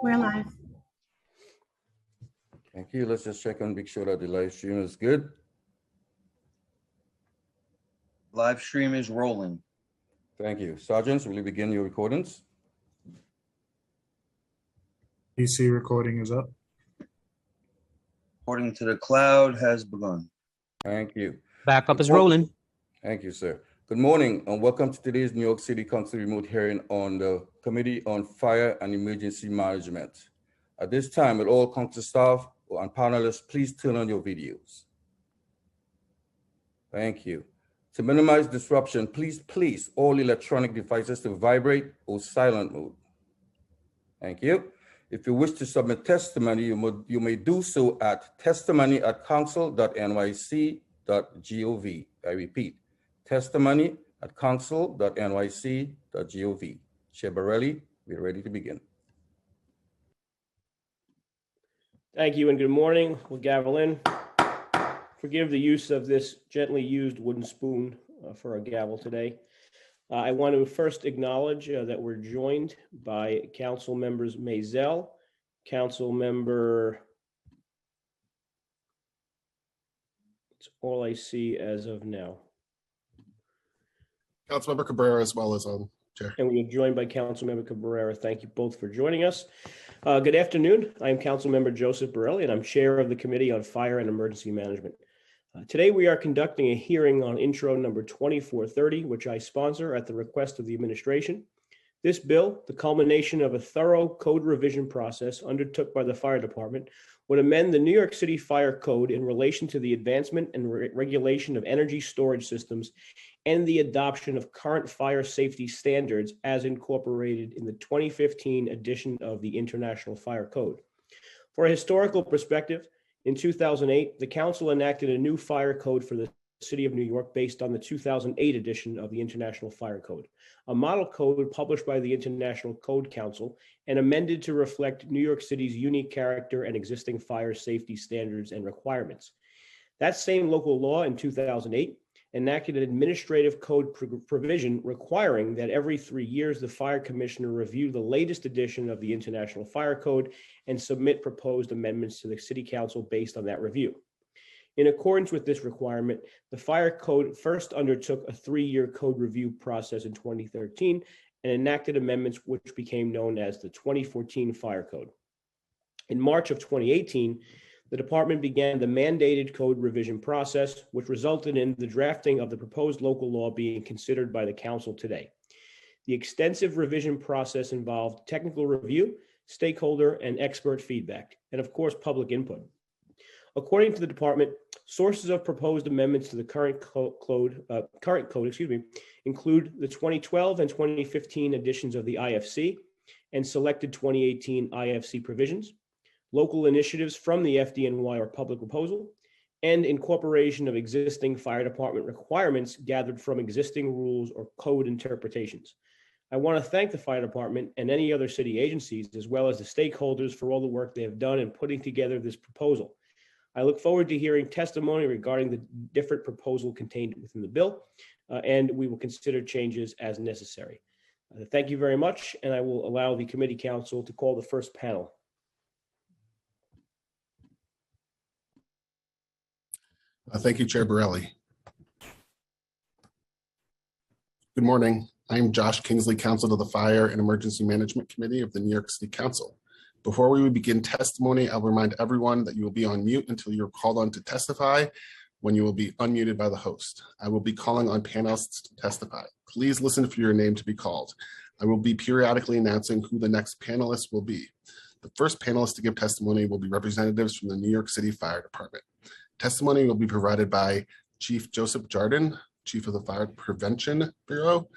We're live. Thank you. Let's just check and make sure that the live stream is good. Live stream is rolling. Thank you. Sergeants, will you begin your recordings? PC recording is up. According to the cloud has begun. Thank you. Backup is rolling. Thank you, sir. Good morning and welcome to today's New York City Council remote hearing on the Committee on Fire and Emergency Management. At this time, will all council staff and panelists please turn on your videos. Thank you. To minimize disruption, please place all electronic devices to vibrate or silent mode. Thank you. If you wish to submit testimony, you may do so at testimony@council.nyc.gov. I repeat, testimony@council.nyc.gov. Chair Borelli, we're ready to begin. Thank you and good morning. We'll gavel in. Forgive the use of this gently used wooden spoon for our gavel today. I want to first acknowledge that we're joined by Council Members Maisel, Council Member, it's all I see as of now. Councilmember Cabrera as well as Chair. And we are joined by Councilmember Cabrera. Thank you both for joining us. Good afternoon. I am Councilmember Joseph Borelli, and I'm Chair of the Committee on Fire and Emergency Management. Today, we are conducting a hearing on intro number 2430, which I sponsor at the request of the administration. This bill, the culmination of a thorough code revision process undertook by the fire department, would amend the New York City Fire Code in relation to the advancement and regulation of energy storage systems and the adoption of current fire safety standards as incorporated in the 2015 edition of the International Fire Code. For a historical perspective, in 2008, the council enacted a new fire code for the city of New York based on the 2008 edition of the International Fire Code, a model code published by the International Code Council and amended to reflect New York City's unique character and existing fire safety standards and requirements. That same local law in 2008 enacted an administrative code provision requiring that every 3 years the fire commissioner review the latest edition of the International Fire Code and submit proposed amendments to the city council based on that review. In accordance with this requirement, the fire code first undertook a 3-year code review process in 2013 and enacted amendments which became known as the 2014 Fire Code. In March of 2018, the department began the mandated code revision process, which resulted in the drafting of the proposed local law being considered by the council today. The extensive revision process involved technical review, stakeholder and expert feedback, and of course, public input. According to the department, sources of proposed amendments to the current code include the 2012 and 2015 editions of the IFC and selected 2018 IFC provisions, local initiatives from the FDNY or public proposal, and incorporation of existing fire department requirements gathered from existing rules or code interpretations. I want to thank the fire department and any other city agencies, as well as the stakeholders, for all the work they have done in putting together this proposal. I look forward to hearing testimony regarding the different proposal contained within the bill, and we will consider changes as necessary. Thank you very much, and I will allow the committee council to call the first panel. Thank you, Chair Borelli. Good morning. I'm Josh Kingsley, Counsel to the Fire and Emergency Management Committee of the New York City Council. Before we begin testimony, I'll remind everyone that you will be on mute until you're called on to testify, when you will be unmuted by the host. I will be calling on panelists to testify. Please listen for your name to be called. I will be periodically announcing who the next panelist will be. The first panelist to give testimony will be representatives from the New York City Fire Department. Testimony will be provided by Chief Joseph Jardin, Chief of the Fire Prevention Bureau,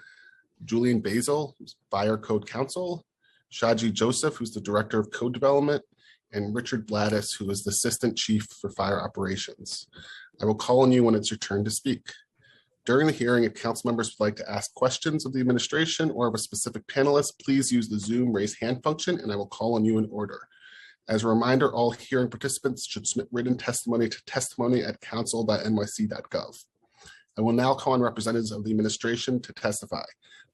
Julian Basil, who's Fire Code Counsel, Shaji Joseph, who's the Director of Code Development, and Richard Blattis, who is the Assistant Chief for Fire Operations. I will call on you when it's your turn to speak. During the hearing, if council members would like to ask questions of the administration or of a specific panelist, please use the Zoom raise hand function and I will call on you in order. As a reminder, all hearing participants should submit written testimony to testimony@council.nyc.gov. I will now call on representatives of the administration to testify.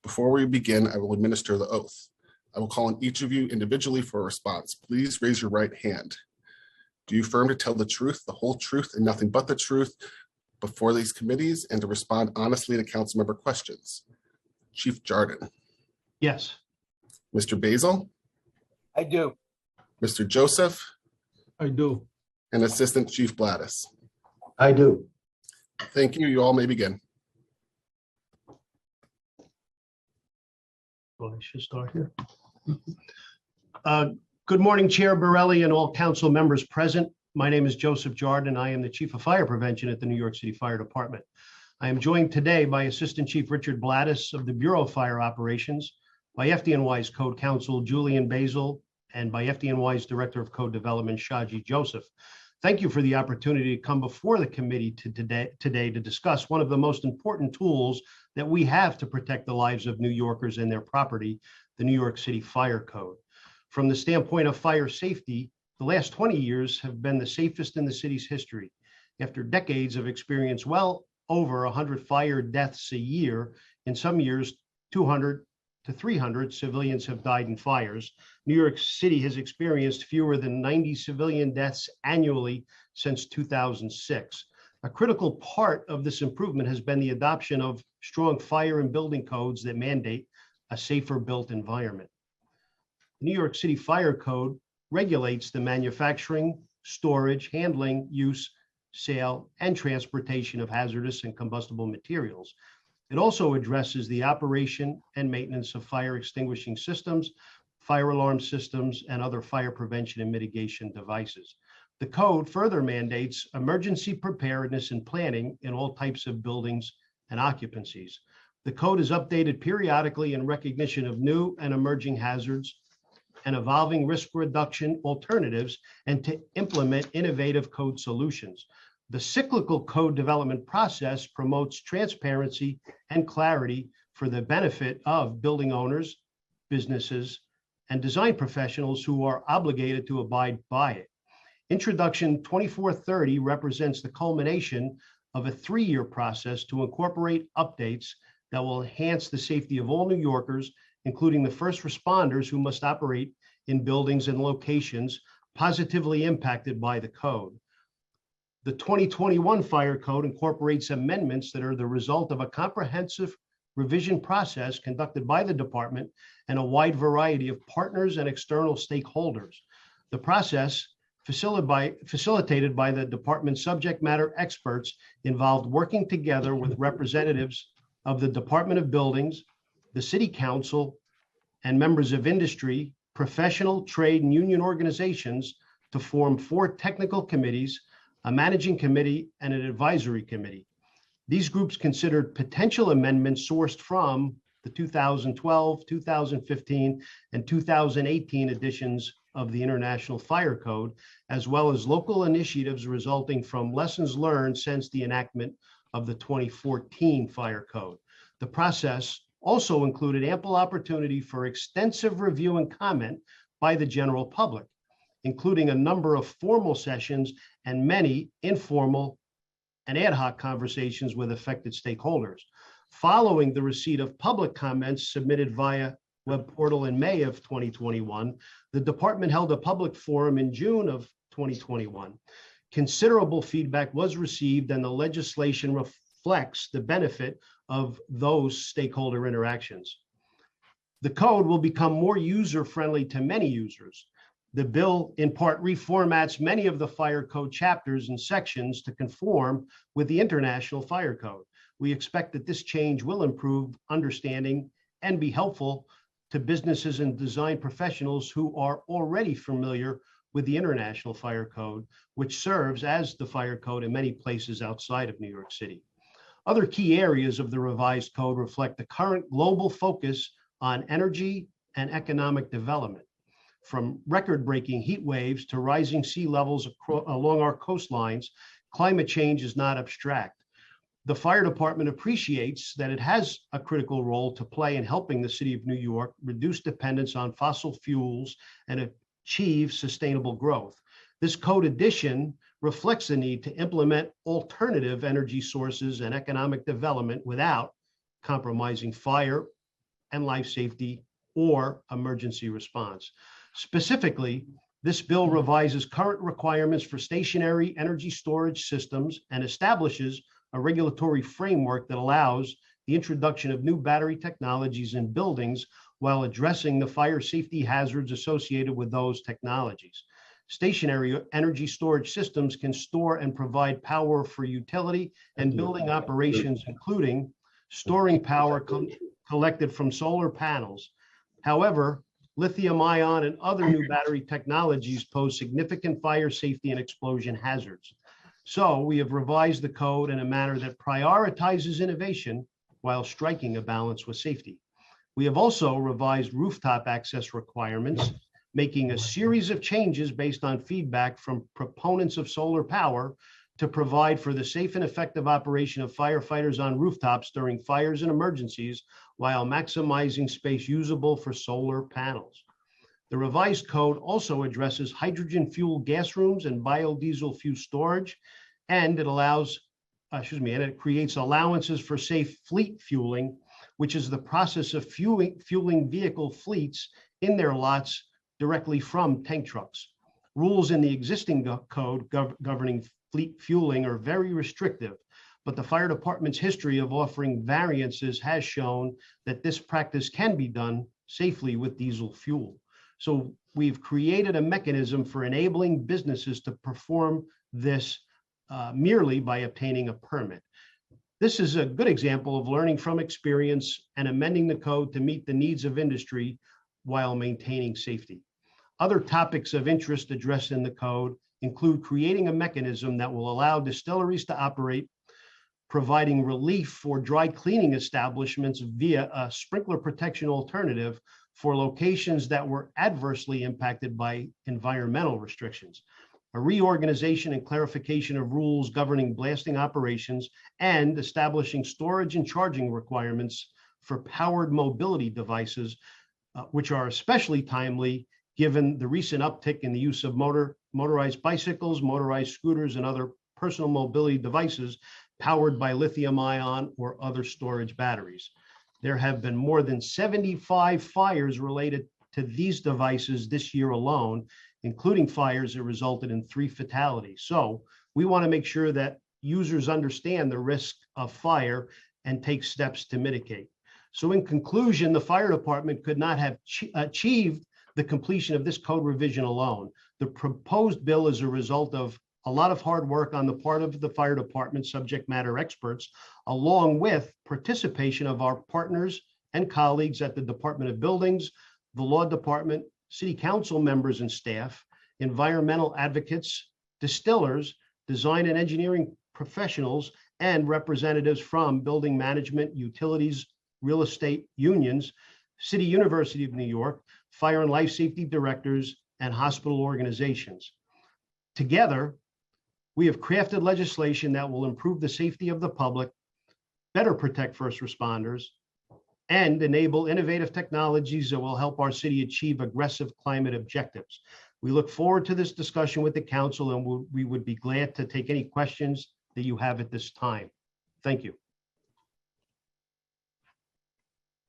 Before we begin, I will administer the oath. I will call on each of you individually for a response. Please raise your right hand. Do you affirm to tell the truth, the whole truth, and nothing but the truth before these committees and to respond honestly to council member questions? Chief Jordan, Yes, Mr. Basil, I do. Mr. Joseph, I do. and Assistant Chief Blattis. I do. Thank you. You all may begin. Well, I should start here. Good morning, Chair Borelli and all council members present. My name is Joseph Jordan. I am the Chief of Fire Prevention at the New York City Fire Department. I am joined today by Assistant Chief Richard Blattis of the Bureau of Fire Operations, by FDNY's Code Counsel Julian Basil, and by FDNY's Director of Code Development Shaji Joseph. Thank you for the opportunity to come before the committee today to discuss one of the most important tools that we have to protect the lives of New Yorkers and their property, the New York City Fire Code. From the standpoint of fire safety, the last 20 years have been the safest in the city's history. After decades of experience, well over 100 fire deaths a year, in some years 200 to 300 civilians have died in fires. New York City has experienced fewer than 90 civilian deaths annually since 2006. A critical part of this improvement has been the adoption of strong fire and building codes that mandate a safer built environment. The New York City Fire Code regulates the manufacturing, storage, handling, use, sale, and transportation of hazardous and combustible materials. It also addresses the operation and maintenance of fire extinguishing systems, fire alarm systems, and other fire prevention and mitigation devices. The code further mandates emergency preparedness and planning in all types of buildings and occupancies. The code is updated periodically in recognition of new and emerging hazards and evolving risk reduction alternatives, and to implement innovative code solutions. The cyclical code development process promotes transparency and clarity for the benefit of building owners, businesses, and design professionals who are obligated to abide by it. Introduction 2430 represents the culmination of a 3-year process to incorporate updates that will enhance the safety of all New Yorkers, including the first responders who must operate in buildings and locations positively impacted by the code. The 2021 Fire Code incorporates amendments that are the result of a comprehensive revision process conducted by the department and a wide variety of partners and external stakeholders. The process, facilitated by the department's subject matter experts, involved working together with representatives of the Department of Buildings, the City Council, and members of industry, professional, trade, and union organizations to form 4 technical committees, a managing committee, and an advisory committee. These groups considered potential amendments sourced from the 2012, 2015, and 2018 editions of the International Fire Code, as well as local initiatives resulting from lessons learned since the enactment of the 2014 Fire Code. The process also included ample opportunity for extensive review and comment by the general public, including a number of formal sessions and many informal and ad hoc conversations with affected stakeholders. Following the receipt of public comments submitted via web portal in May of 2021, the department held a public forum in June of 2021. Considerable feedback was received, and the legislation reflects the benefit of those stakeholder interactions. The code will become more user-friendly to many users. The bill in part reformats many of the Fire Code chapters and sections to conform with the International Fire Code. We expect that this change will improve understanding and be helpful to businesses and design professionals who are already familiar with the International Fire Code, which serves as the Fire Code in many places outside of New York City. Other key areas of the revised code reflect the current global focus on energy and economic development. From record-breaking heat waves to rising sea levels along our coastlines, climate change is not abstract. The fire department appreciates that it has a critical role to play in helping the city of New York reduce dependence on fossil fuels and achieve sustainable growth. This code addition reflects the need to implement alternative energy sources and economic development without compromising fire and life safety or emergency response. Specifically, this bill revises current requirements for stationary energy storage systems and establishes a regulatory framework that allows the introduction of new battery technologies in buildings while addressing the fire safety hazards associated with those technologies. Stationary energy storage systems can store and provide power for utility and building operations, including storing power collected from solar panels. However, lithium-ion and other new battery technologies pose significant fire safety and explosion hazards. So we have revised the code in a manner that prioritizes innovation while striking a balance with safety. We have also revised rooftop access requirements, making a series of changes based on feedback from proponents of solar power to provide for the safe and effective operation of firefighters on rooftops during fires and emergencies while maximizing space usable for solar panels. The revised code also addresses hydrogen fuel gas rooms and biodiesel fuel storage, and it it creates allowances for safe fleet fueling, which is the process of fueling vehicle fleets in their lots directly from tank trucks. Rules in the existing code governing fleet fueling are very restrictive, but the fire department's history of offering variances has shown that this practice can be done safely with diesel fuel. So we've created a mechanism for enabling businesses to perform this merely by obtaining a permit. This is a good example of learning from experience and amending the code to meet the needs of industry while maintaining safety. Other topics of interest addressed in the code include creating a mechanism that will allow distilleries to operate, providing relief for dry cleaning establishments via a sprinkler protection alternative for locations that were adversely impacted by environmental restrictions, a reorganization and clarification of rules governing blasting operations, and establishing storage and charging requirements for powered mobility devices, which are especially timely given the recent uptick in the use of motorized bicycles, motorized scooters, and other personal mobility devices powered by lithium-ion or other storage batteries. There have been more than 75 fires related to these devices this year alone, including fires that resulted in 3 fatalities. So we want to make sure that users understand the risk of fire and take steps to mitigate. So in conclusion, the fire department could not have achieved the completion of this code revision alone. The proposed bill is a result of a lot of hard work on the part of the fire department subject matter experts, along with participation of our partners and colleagues at the Department of Buildings, the Law Department, City Council members and staff, environmental advocates, distillers, design and engineering professionals, and representatives from building management, utilities, real estate unions, City University of New York, fire and life safety directors, and hospital organizations. Together, we have crafted legislation that will improve the safety of the public, better protect first responders, and enable innovative technologies that will help our city achieve aggressive climate objectives. We look forward to this discussion with the council, and we would be glad to take any questions that you have at this time. Thank you.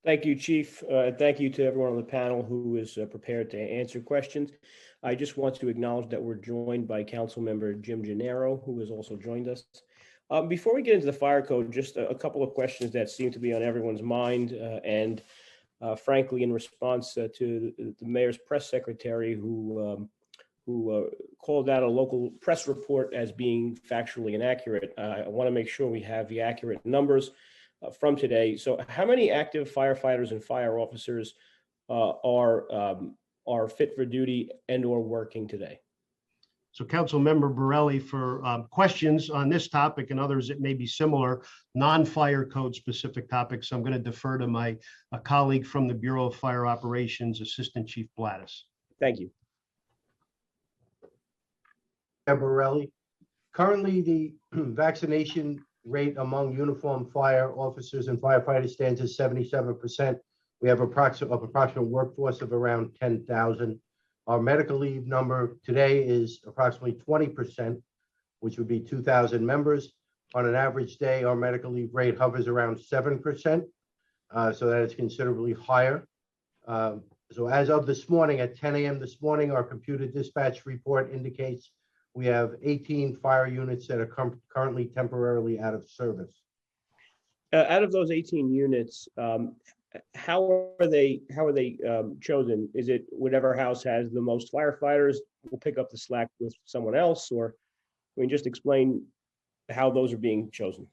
Thank you, Chief. Thank you to everyone on the panel who is prepared to answer questions. I just want to acknowledge that we're joined by Councilmember Jim Gennaro, who has also joined us. Before we get into the fire code, just a couple of questions that seem to be on everyone's mind, and frankly, in response to the mayor's press secretary, who called out a local press report as being factually inaccurate. I want to make sure we have the accurate numbers from today. So how many active firefighters and fire officers are fit for duty and or working today? So Councilmember Borelli, for questions on this topic and others that may be similar, non-fire code specific topics, I'm going to defer to my colleague from the Bureau of Fire Operations, Assistant Chief Blattis. Thank you. Borelli. Currently, the vaccination rate among uniformed fire officers and firefighters stands at 77%. We have approximate workforce of around 10,000. Our medical leave number today is approximately 20%, which would be 2,000 members. On an average day, our medical leave rate hovers around 7%, so that is considerably higher. So as of this morning, at 10 a.m. this morning, our computer dispatch report indicates we have 18 fire units that are currently temporarily out of service. Out of those 18 units, how are they chosen? Is it whatever house has the most firefighters will pick up the slack with someone else, or I mean, just explain how those are being chosen?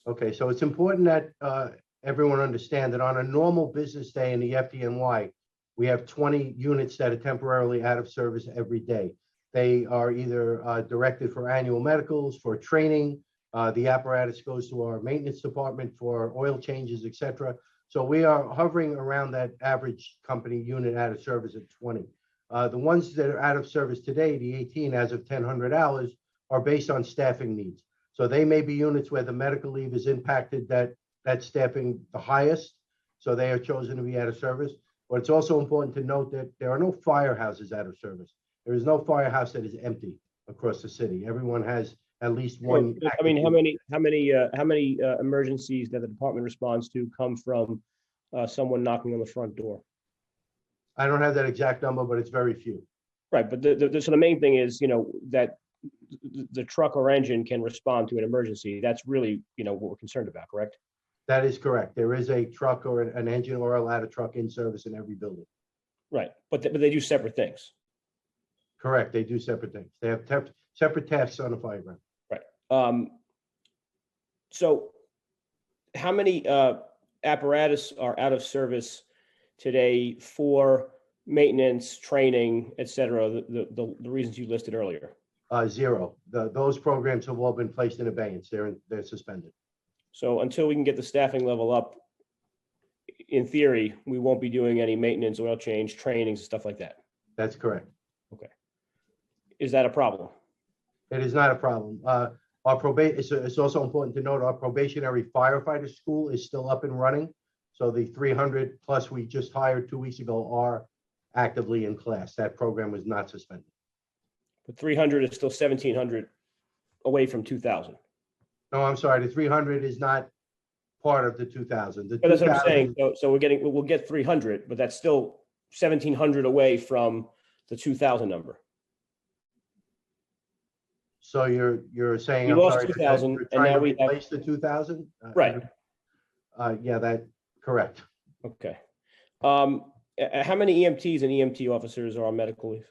Okay, so it's important that everyone understand that on a normal business day in the FDNY, we have 20 units that are temporarily out of service every day. They are either directed for annual medicals, for training. The apparatus goes to our maintenance department for oil changes, et cetera. So we are hovering around that average company unit out of service at 20. The ones that are out of service today, the 18 as of 1,000 hours, are based on staffing needs. So they may be units where the medical leave is impacted that staffing the highest. So they are chosen to be out of service. But it's also important to note that there are no firehouses out of service. There is no firehouse that is empty across the city. Everyone has at least one. I mean, how many emergencies that the department responds to come from someone knocking on the front door? I don't have that exact number, but it's very few. Right, but so the main thing is, that the truck or engine can respond to an emergency. That's really, what we're concerned about, correct? That is correct. There is a truck or an engine or a ladder truck in service in every building. Right, but they do separate things. Correct. They do separate things. They have separate tasks on the fire ground. So how many apparatus are out of service today for maintenance, training, et cetera, the reasons you listed earlier? Zero. Those programs have all been placed in abeyance. They're suspended. So until we can get the staffing level up, in theory, we won't be doing any maintenance, oil change, trainings, stuff like that. That's correct. Okay. Is that a problem? It is not a problem. Our probation, it's also important to note our probationary firefighter school is still up and running. So the 300 plus we just hired 2 weeks ago are actively in class. That program was not suspended. But 300 is still 1,700 away from 2,000. No, I'm sorry. The 300 is not part of the 2,000. But that's what I'm saying. So we'll get 300, but that's still 1,700 away from the 2,000 number. So you're saying We I'm lost sorry, 2,000, you're and trying now to we have- replace the 2,000? Right. Yeah, that correct. Okay. How many EMTs and EMT officers are on medical leave?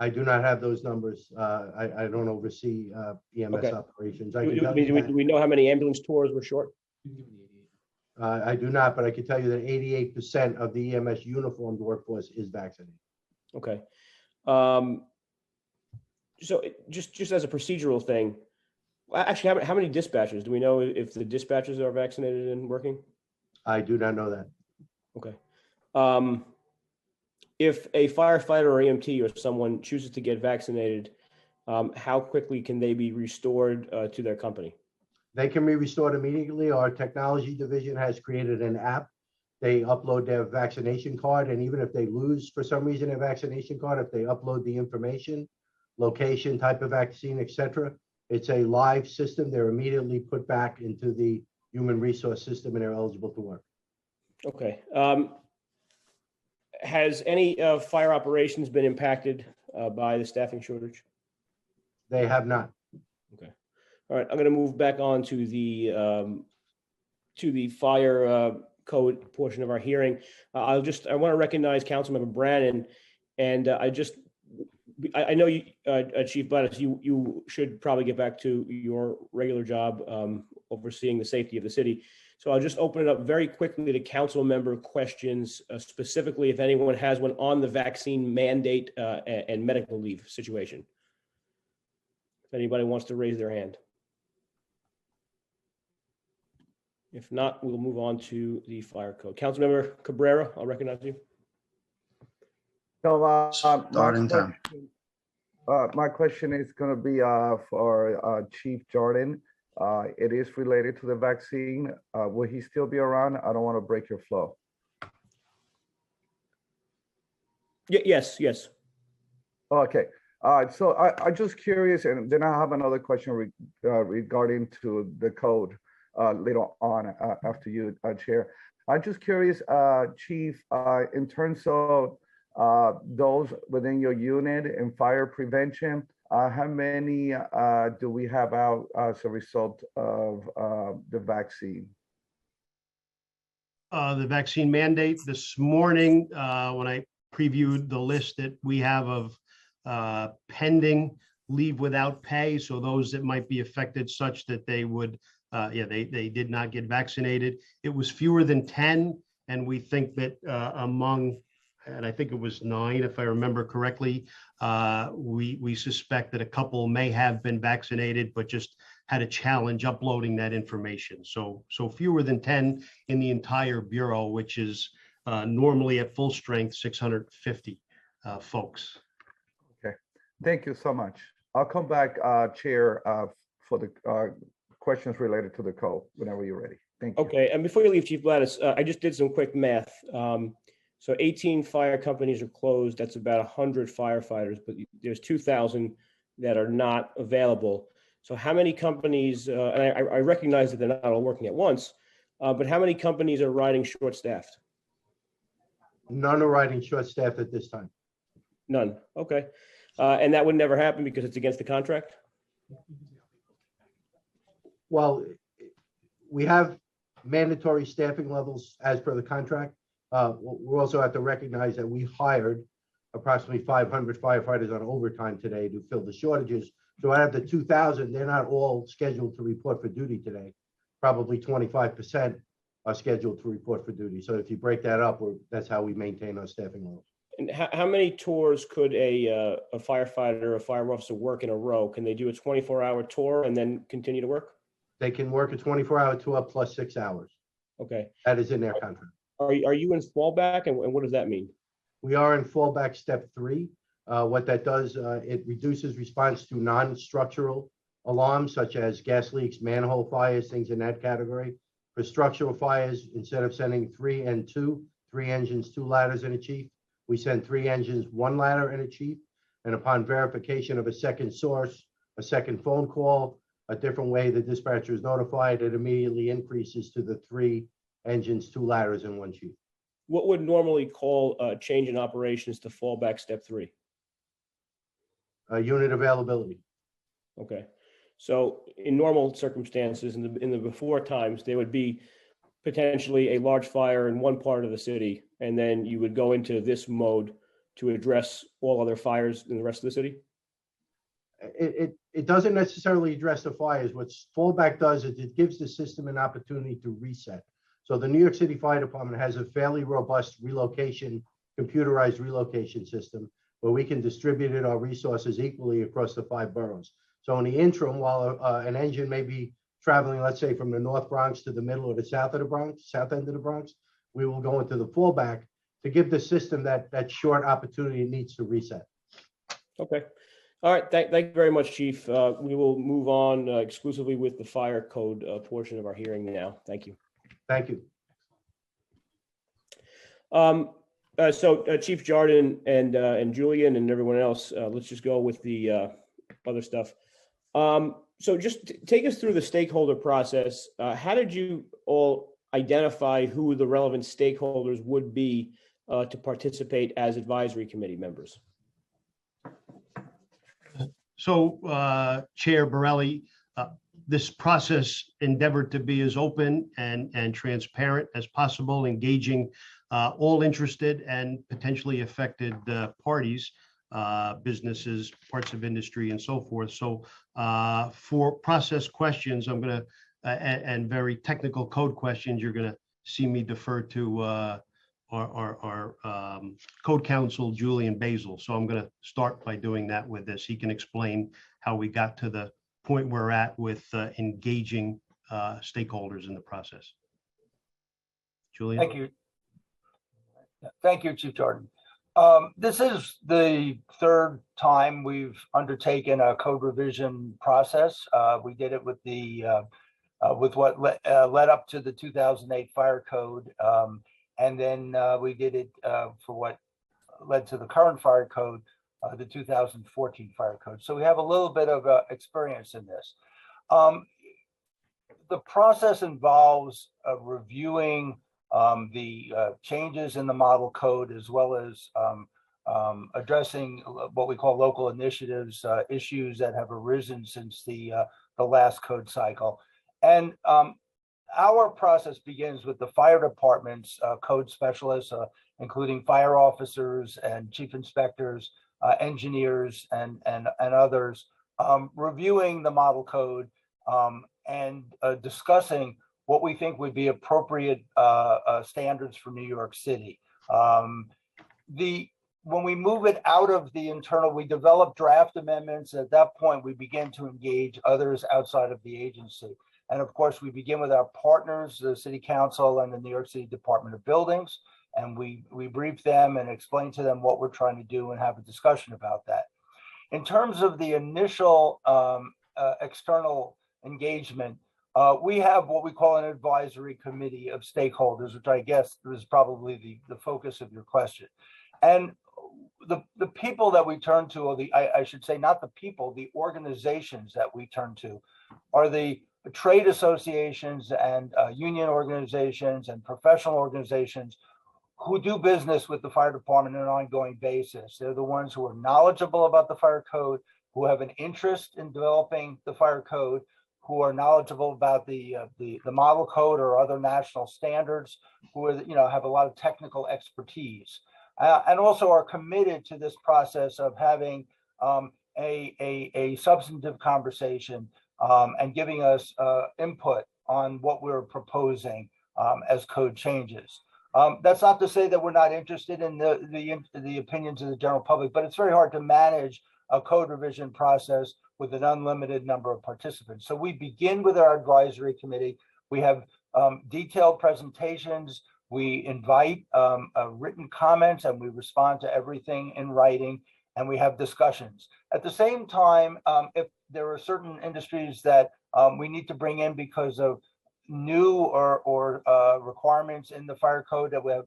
I do not have those numbers. I don't oversee EMS Okay. operations. Do we know how many ambulance tours were short? I do not, but I can tell you that 88% of the EMS uniformed workforce is vaccinated. Okay. So just as a procedural thing, actually, how many dispatchers? Do we know if the dispatchers are vaccinated and working? I do not know that. Okay. If a firefighter or EMT or someone chooses to get vaccinated, how quickly can they be restored to their company? They can be restored immediately. Our technology division has created an app. They upload their vaccination card, and even if they lose for some reason their vaccination card, if they upload the information, location, type of vaccine, et cetera, it's a live system. They're immediately put back into the human resource system and they're eligible to work. Okay. Has any fire operations been impacted by the staffing shortage? They have not. Okay. All right. I'm going to move back on to the fire code portion of our hearing. I want to recognize Councilmember Brannan, and I know you, Chief Blattis, you should probably get back to your regular job overseeing the safety of the city. So I'll just open it up very quickly to council member questions, specifically if anyone has one on the vaccine mandate and medical leave situation. If anybody wants to raise their hand. If not, we'll move on to the fire code. Councilmember Cabrera, I'll recognize you. So Starting time. my question is going to be for Chief Jordan. It is related to the vaccine. Will he still be around? I don't want to break your flow. Yes. Okay. So I'm just curious, and then I have another question regarding to the code later on after you, Chair. I'm just curious, Chief, in terms of those within your unit in fire prevention, how many do we have out as a result of the vaccine? The vaccine mandate this morning, when I previewed the list that we have of pending leave without pay. So those that might be affected such that they would, they did not get vaccinated. It was fewer than 10. And we think that among, and I think it was 9, if I remember correctly, we suspect that a couple may have been vaccinated, but just had a challenge uploading that information. So fewer than 10 in the entire Bureau, which is normally at full strength, 650 folks. Okay, thank you so much. I'll come back, Chair, for the questions related to the code whenever you're ready. Thank you. Okay, and before you leave, Chief Blattis, I just did some quick math. So 18 fire companies are closed. That's about 100 firefighters, but there's 2,000 that are not available. So how many companies, and I recognize that they're not all working at once, but how many companies are riding short-staffed? None are riding short-staffed at this time. None, okay. And that would never happen because it's against the contract? Well, we have mandatory staffing levels as per the contract. We also have to recognize that we hired approximately 500 firefighters on overtime today to fill the shortages. So out of the 2,000, they're not all scheduled to report for duty today. Probably 25% are scheduled to report for duty. So if you break that up, that's how we maintain our staffing levels. And how many tours could a firefighter or a fire officer work in a row? Can they do a 24-hour tour and then continue to work? They can work a 24-hour tour plus 6 hours. Okay. That is in their contract. Are you in fallback, and what does that mean? We are in fallback step 3. What that does, it reduces response to non-structural alarms such as gas leaks, manhole fires, things in that category. For structural fires, instead of sending 3 and 2, 3 engines, 2 ladders, and a chief, we send 3 engines, 1 ladder, and a chief. And upon verification of a second source, a second phone call, a different way the dispatcher is notified, it immediately increases to the 3 engines, 2 ladders, and 1 chief. What would normally call a change in operations to fallback step 3? Unit availability. Okay. So in normal circumstances, in the before times, there would be potentially a large fire in one part of the city, and then you would go into this mode to address all other fires in the rest of the city? It doesn't necessarily address the fires. What fallback does is it gives the system an opportunity to reset. So the New York City Fire Department has a fairly robust computerized relocation system where we can distribute our resources equally across the 5 boroughs. So in the interim, while an engine may be traveling, let's say from the North Bronx to the middle or the south end of the Bronx, we will go into the fallback to give the system that short opportunity it needs to reset. Okay. All right. Thank you very much, Chief. We will move on exclusively with the fire code portion of our hearing now. Thank you. Thank you. So Chief Jordan and Julian and everyone else, let's just go with the other stuff. So just take us through the stakeholder process. How did you all identify who the relevant stakeholders would be to participate as advisory committee members? So Chair Borelli, this process endeavored to be as open and transparent as possible, engaging all interested and potentially affected parties, businesses, parts of industry, and so forth. So for process questions, I'm going to, and very technical code questions, you're going to see me defer to our code counsel, Julian Basil. So I'm going to start by doing that with this. He can explain how we got to the point we're at with engaging stakeholders in the process. Julian? Thank you. Thank you, Chief Jordan. This is the 3rd time we've undertaken a code revision process. We did it with the with what led up to the 2008 fire code, and then we did it for what led to the current fire code, the 2014 fire code. So we have a little bit of experience in this. The process involves reviewing the changes in the model code, as well as addressing what we call local initiatives, issues that have arisen since the last code cycle. And our process begins with the fire department's code specialists, including fire officers and chief inspectors, engineers, and others, reviewing the model code and discussing what we think would be appropriate standards for New York City. When we move it out of the internal, we develop draft amendments. At that point, we begin to engage others outside of the agency. And of course, we begin with our partners, the City Council and the New York City Department of Buildings. And we brief them and explain to them what we're trying to do and have a discussion about that. In terms of the initial external engagement, we have what we call an advisory committee of stakeholders, which I guess is probably the focus of your question. And the people that we turn to, or I should say not the people, the organizations that we turn to are the trade associations and union organizations and professional organizations who do business with the fire department on an ongoing basis. They're the ones who are knowledgeable about the fire code, who have an interest in developing the fire code, who are knowledgeable about the model code or other national standards, who are, have a lot of technical expertise, and also are committed to this process of having a substantive conversation and giving us input on what we're proposing as code changes. That's not to say that we're not interested in the opinions of the general public, but it's very hard to manage a code revision process with an unlimited number of participants. So we begin with our advisory committee. We have detailed presentations. We invite written comments, and we respond to everything in writing, and we have discussions. At the same time, if there are certain industries that we need to bring in because of new or requirements in the fire code that we have,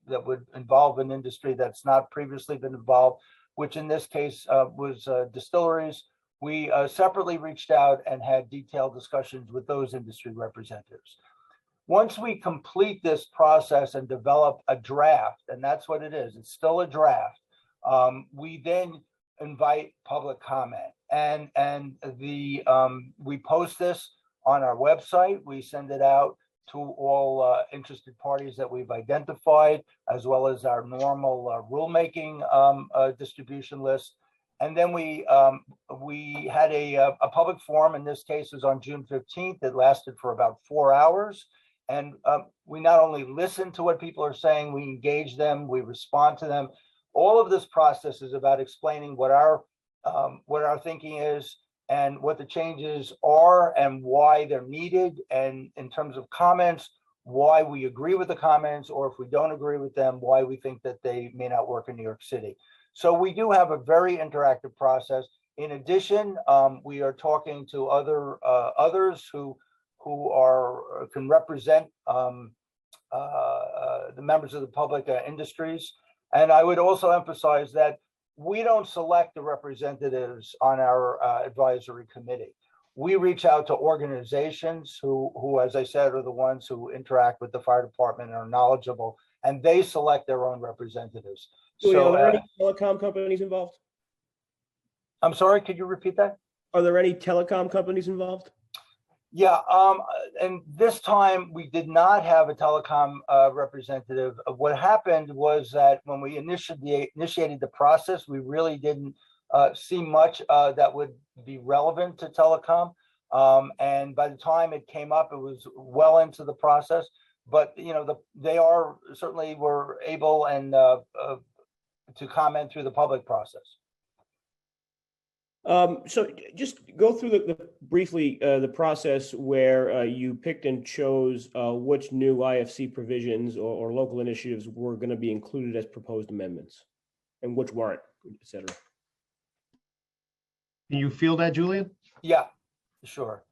that would involve an industry that's not previously been involved, which in this case was distilleries, we separately reached out and had detailed discussions with those industry representatives. Once we complete this process and develop a draft, and that's what it is, it's still a draft, we then invite public comment. And we post this on our website. We send it out to all interested parties that we've identified, as well as our normal rulemaking distribution list. And then we had a public forum. In this case, was on June 15th. It lasted for about 4 hours. And we not only listen to what people are saying, we engage them, we respond to them. All of this process is about explaining what our thinking is and what the changes are and why they're needed. And in terms of comments, why we agree with the comments, or if we don't agree with them, why we think that they may not work in New York City. So we do have a very interactive process. In addition, we are talking to others who can represent the members of the public industries. And I would also emphasize that we don't select the representatives on our advisory committee. We reach out to organizations who, as I said, are the ones who interact with the fire department and are knowledgeable, and they select their own representatives. So, are there any telecom companies involved? I'm sorry, could you repeat that? Are there any telecom companies involved? Yeah, and this time we did not have a telecom representative. What happened was that when we initiated the process, we really didn't see much that would be relevant to telecom. And by the time it came up, it was well into the process. But they are certainly were able and to comment through the public process. So just go through briefly the process where you picked and chose which new IFC provisions or local initiatives were going to be included as proposed amendments and which weren't, et cetera. Can you feel that, Julian? Yeah, sure.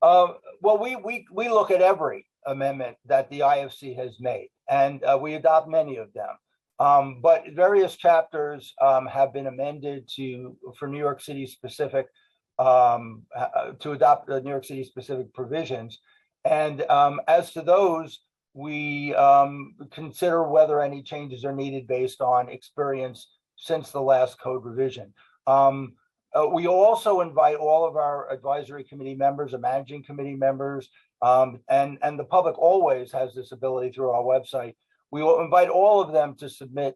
Well, we look at every amendment that the IFC has made, and we adopt many of them. But various chapters have been amended for New York City specific, to adopt the New York City specific provisions. And as to those, we consider whether any changes are needed based on experience since the last code revision. We also invite all of our advisory committee members and managing committee members, and the public always has this ability through our website. We will invite all of them to submit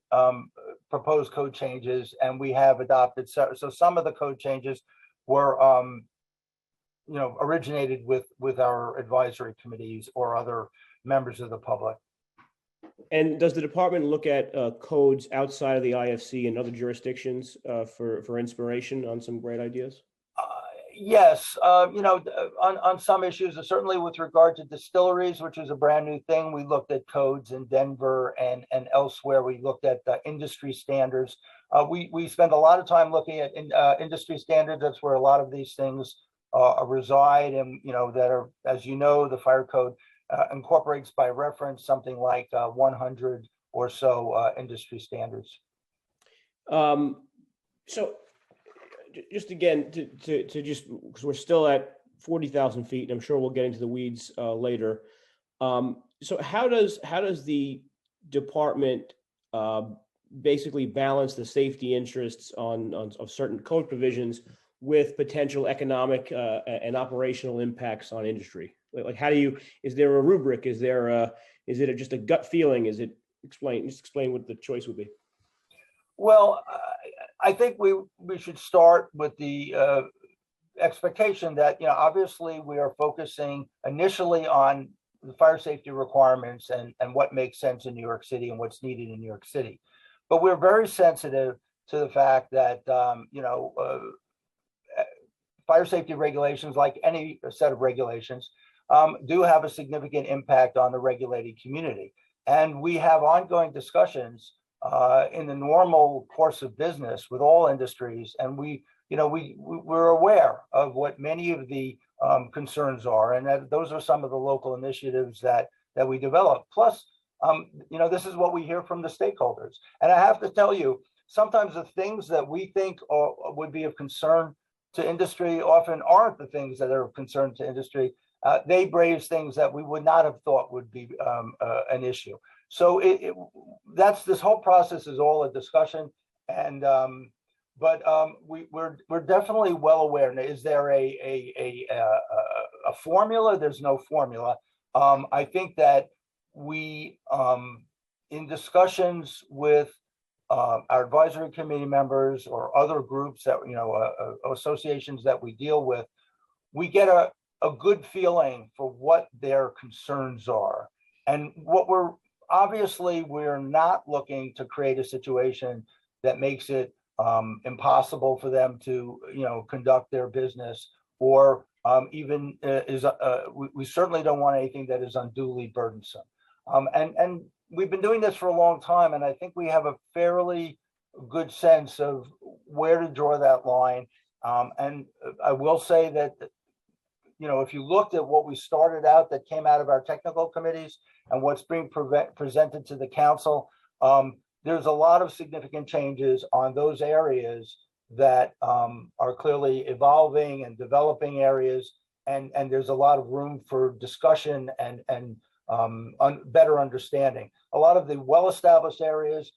proposed code changes, and we have adopted. So some of the code changes were, originated with our advisory committees or other members of the public. And does the department look at codes outside of the IFC and other jurisdictions for inspiration on some great ideas? Yes, on some issues, certainly with regard to distilleries, which is a brand new thing, we looked at codes in Denver and elsewhere. We looked at industry standards. We spend a lot of time looking at industry standards. That's where a lot of these things reside, and that are, as you know, the fire code incorporates by reference something like 100 or so industry standards. So just again, to just, because we're still at 40,000 feet, and I'm sure we'll get into the weeds later. So how does the department basically balance the safety interests of certain code provisions with potential economic and operational impacts on industry? Like, how do you? Is there a rubric? Is it just a gut feeling? Just explain what the choice would be. Well, I think we should start with the expectation that, obviously we are focusing initially on the fire safety requirements and what makes sense in New York City and what's needed in New York City. But we're very sensitive to the fact that, fire safety regulations, like any set of regulations, do have a significant impact on the regulated community. And we have ongoing discussions in the normal course of business with all industries, and we're aware of what many of the concerns are, and that those are some of the local initiatives that we develop. Plus, this is what we hear from the stakeholders. And I have to tell you, sometimes the things that we think would be of concern to industry often aren't the things that are of concern to industry. They raise things that we would not have thought would be an issue. So that's, this whole process is all a discussion, and but we're definitely well aware. Now, is there a formula? There's no formula. I think that we, in discussions with our advisory committee members or other groups that associations that we deal with, we get a good feeling for what their concerns are, and what we're not looking to create a situation that makes it impossible for them to, conduct their business, or even we certainly don't want anything that is unduly burdensome. And we've been doing this for a long time, and I think we have a fairly good sense of where to draw that line. And I will say that, if you looked at what we started out that came out of our technical committees and what's being presented to the council, there's a lot of significant changes on those areas that are clearly evolving and developing areas, and there's a lot of room for discussion and better understanding. A lot of the well-established areas,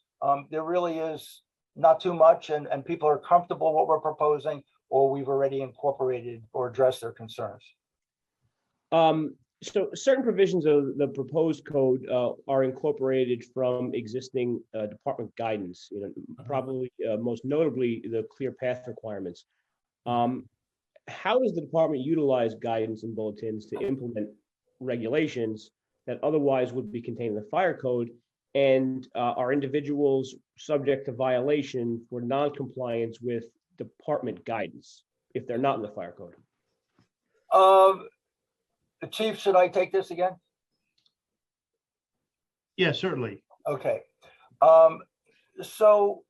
there really is not too much, and people are comfortable what we're proposing, or we've already incorporated or addressed their concerns. So certain provisions of the proposed code are incorporated from existing department guidance, probably most notably the clear path requirements. How does the department utilize guidance and bulletins to implement regulations that otherwise would be contained in the fire code? And are individuals subject to violation for non-compliance with department guidance if they're not in the fire code? Chief, should I take this again? Yeah, certainly. Okay. So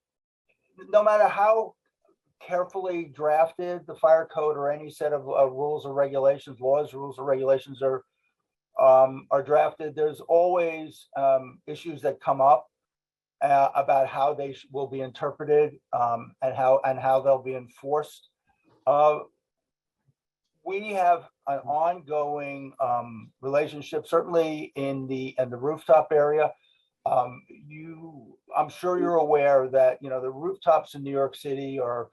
no matter how carefully drafted the fire code or any set of rules or regulations, rules or regulations are drafted, there's always issues that come up about how they will be interpreted and how they'll be enforced. We have an ongoing relationship, certainly in the rooftop area. I'm sure you're aware that, you know, the rooftops in New York City are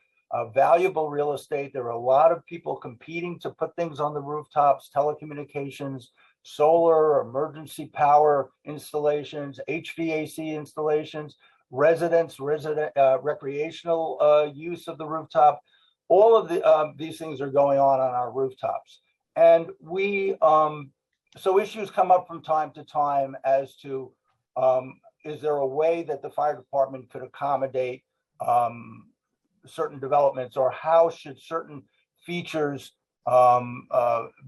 valuable real estate. There are a lot of people competing to put things on the rooftops, telecommunications, solar, emergency power installations, HVAC installations, recreational use of the rooftop. All of these things are going on our rooftops. And so issues come up from time to time as to, is there a way that the fire department could accommodate certain developments, or how should certain features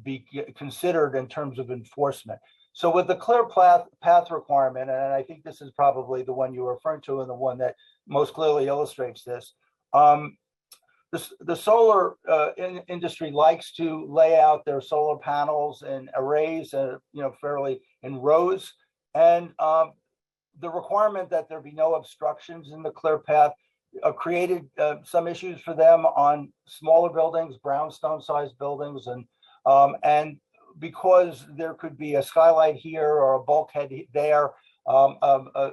be considered in terms of enforcement? So with the clear path requirement, and I think this is probably the one you were referring to and the one that most clearly illustrates this, the solar industry likes to lay out their solar panels and arrays, fairly in rows, and the requirement that there be no obstructions in the clear path created some issues for them on smaller buildings, brownstone-sized buildings, and because there could be a skylight here or a bulkhead there, an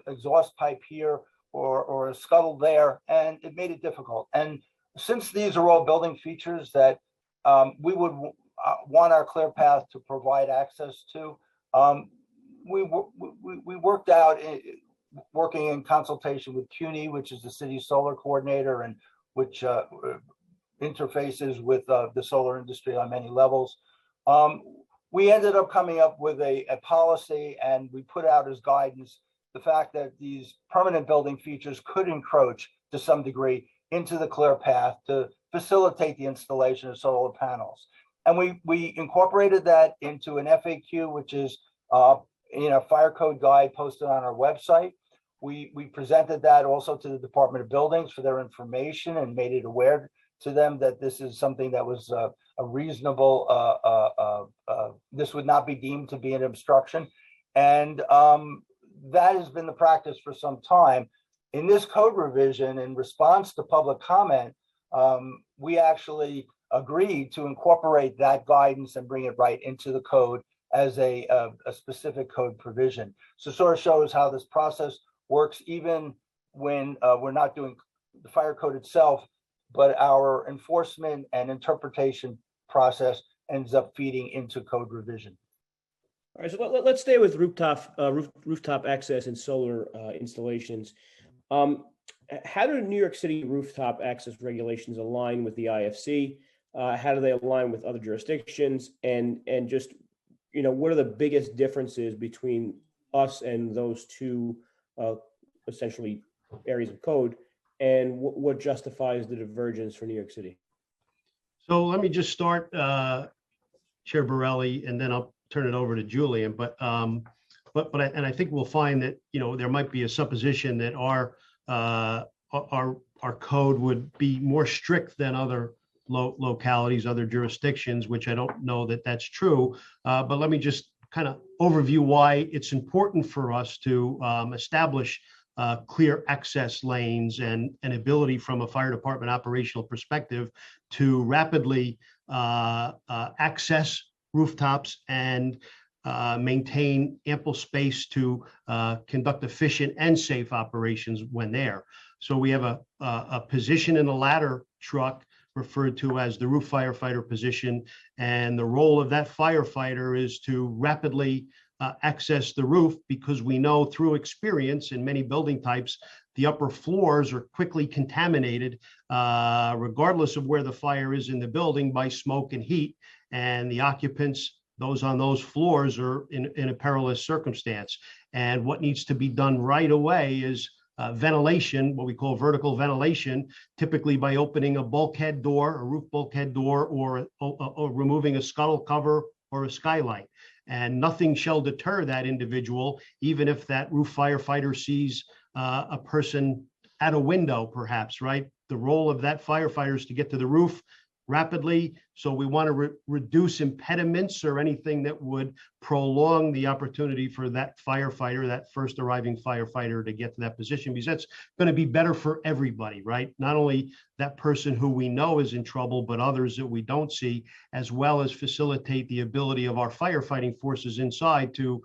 exhaust pipe here, or a scuttle there, and it made it difficult. And since these are all building features that we would want our clear path to provide access to, we worked out, working in consultation with CUNY, which is the city's solar coordinator, and which interfaces with the solar industry on many levels. We ended up coming up with a policy, and we put out as guidance the fact that these permanent building features could encroach to some degree into the clear path to facilitate the installation of solar panels. And we incorporated that into an FAQ, which is fire code guide posted on our website. We presented that also to the Department of Buildings for their information and made it aware to them that this is something that was a reasonable, this would not be deemed to be an obstruction. And that has been the practice for some time. In this code revision, in response to public comment, we actually agreed to incorporate that guidance and bring it right into the code as a specific code provision. So sort of shows how this process works even when we're not doing the fire code itself, but our enforcement and interpretation process ends up feeding into code revision. All right, so let's stay with rooftop access and solar installations. How do New York City rooftop access regulations align with the IFC? How do they align with other jurisdictions? And just, what are the biggest differences between us and those two essentially areas of code? And what justifies the divergence for New York City? So let me just start, Chair Borelli, and then I'll turn it over to Julian. But I think we'll find that there might be a supposition that our code would be more strict than other localities, other jurisdictions, which I don't know that that's true. But let me just kind of overview why it's important for us to establish clear access lanes and an ability from a fire department operational perspective to rapidly access rooftops and maintain ample space to conduct efficient and safe operations when there. So we have a position in the ladder truck referred to as the roof firefighter position, and the role of that firefighter is to rapidly access the roof, because we know through experience in many building types, the upper floors are quickly contaminated, regardless of where the fire is in the building, by smoke and heat, and the occupants, those on those floors, are in a perilous circumstance. And what needs to be done right away is ventilation, what we call vertical ventilation, typically by opening a bulkhead door, a roof bulkhead door, or removing a scuttle cover or a skylight. And nothing shall deter that individual, even if that roof firefighter sees a person at a window, perhaps, right? The role of that firefighter is to get to the roof, rapidly. So we want to reduce impediments or anything that would prolong the opportunity for that firefighter, that first arriving firefighter, to get to that position, because that's going to be better for everybody, right? Not only that person who we know is in trouble, but others that we don't see, as well as facilitate the ability of our firefighting forces inside to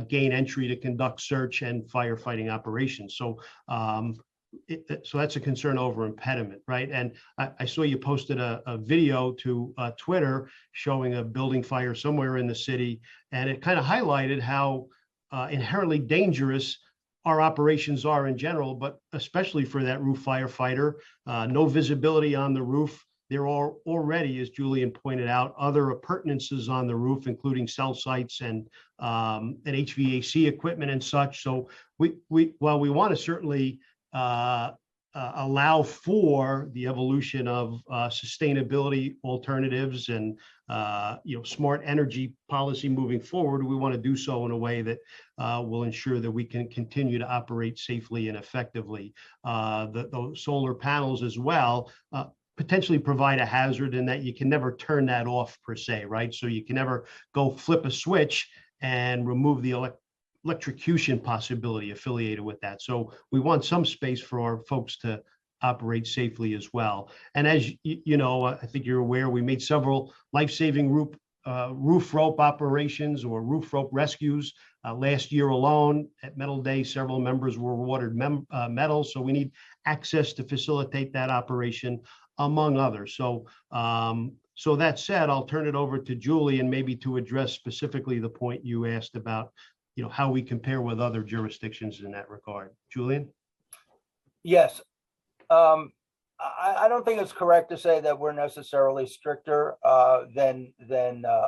gain entry to conduct search and firefighting operations. So so that's a concern over impediment, right? And I saw you posted a video to Twitter showing a building fire somewhere in the city, and it kind of highlighted how inherently dangerous our operations are in general, but especially for that roof firefighter. No visibility on the roof. There are already, as Julian pointed out, other appurtenances on the roof, including cell sites and HVAC equipment and such. So while we want to certainly allow for the evolution of sustainability alternatives and smart energy policy moving forward, we want to do so in a way that will ensure that we can continue to operate safely and effectively. The solar panels as well potentially provide a hazard in that you can never turn that off per se, right? So you can never go flip a switch and remove the electrocution possibility affiliated with that. So we want some space for our folks to operate safely as well. And as you know, I think you're aware, we made several life-saving roof rope operations or roof rope rescues. Last year alone at Medal Day, several members were awarded medals. So we need access to facilitate that operation, among others. So so that said, I'll turn it over to Julie, and maybe to address specifically the point you asked about how we compare with other jurisdictions in that regard. Julian? Yes. I don't think it's correct to say that we're necessarily stricter than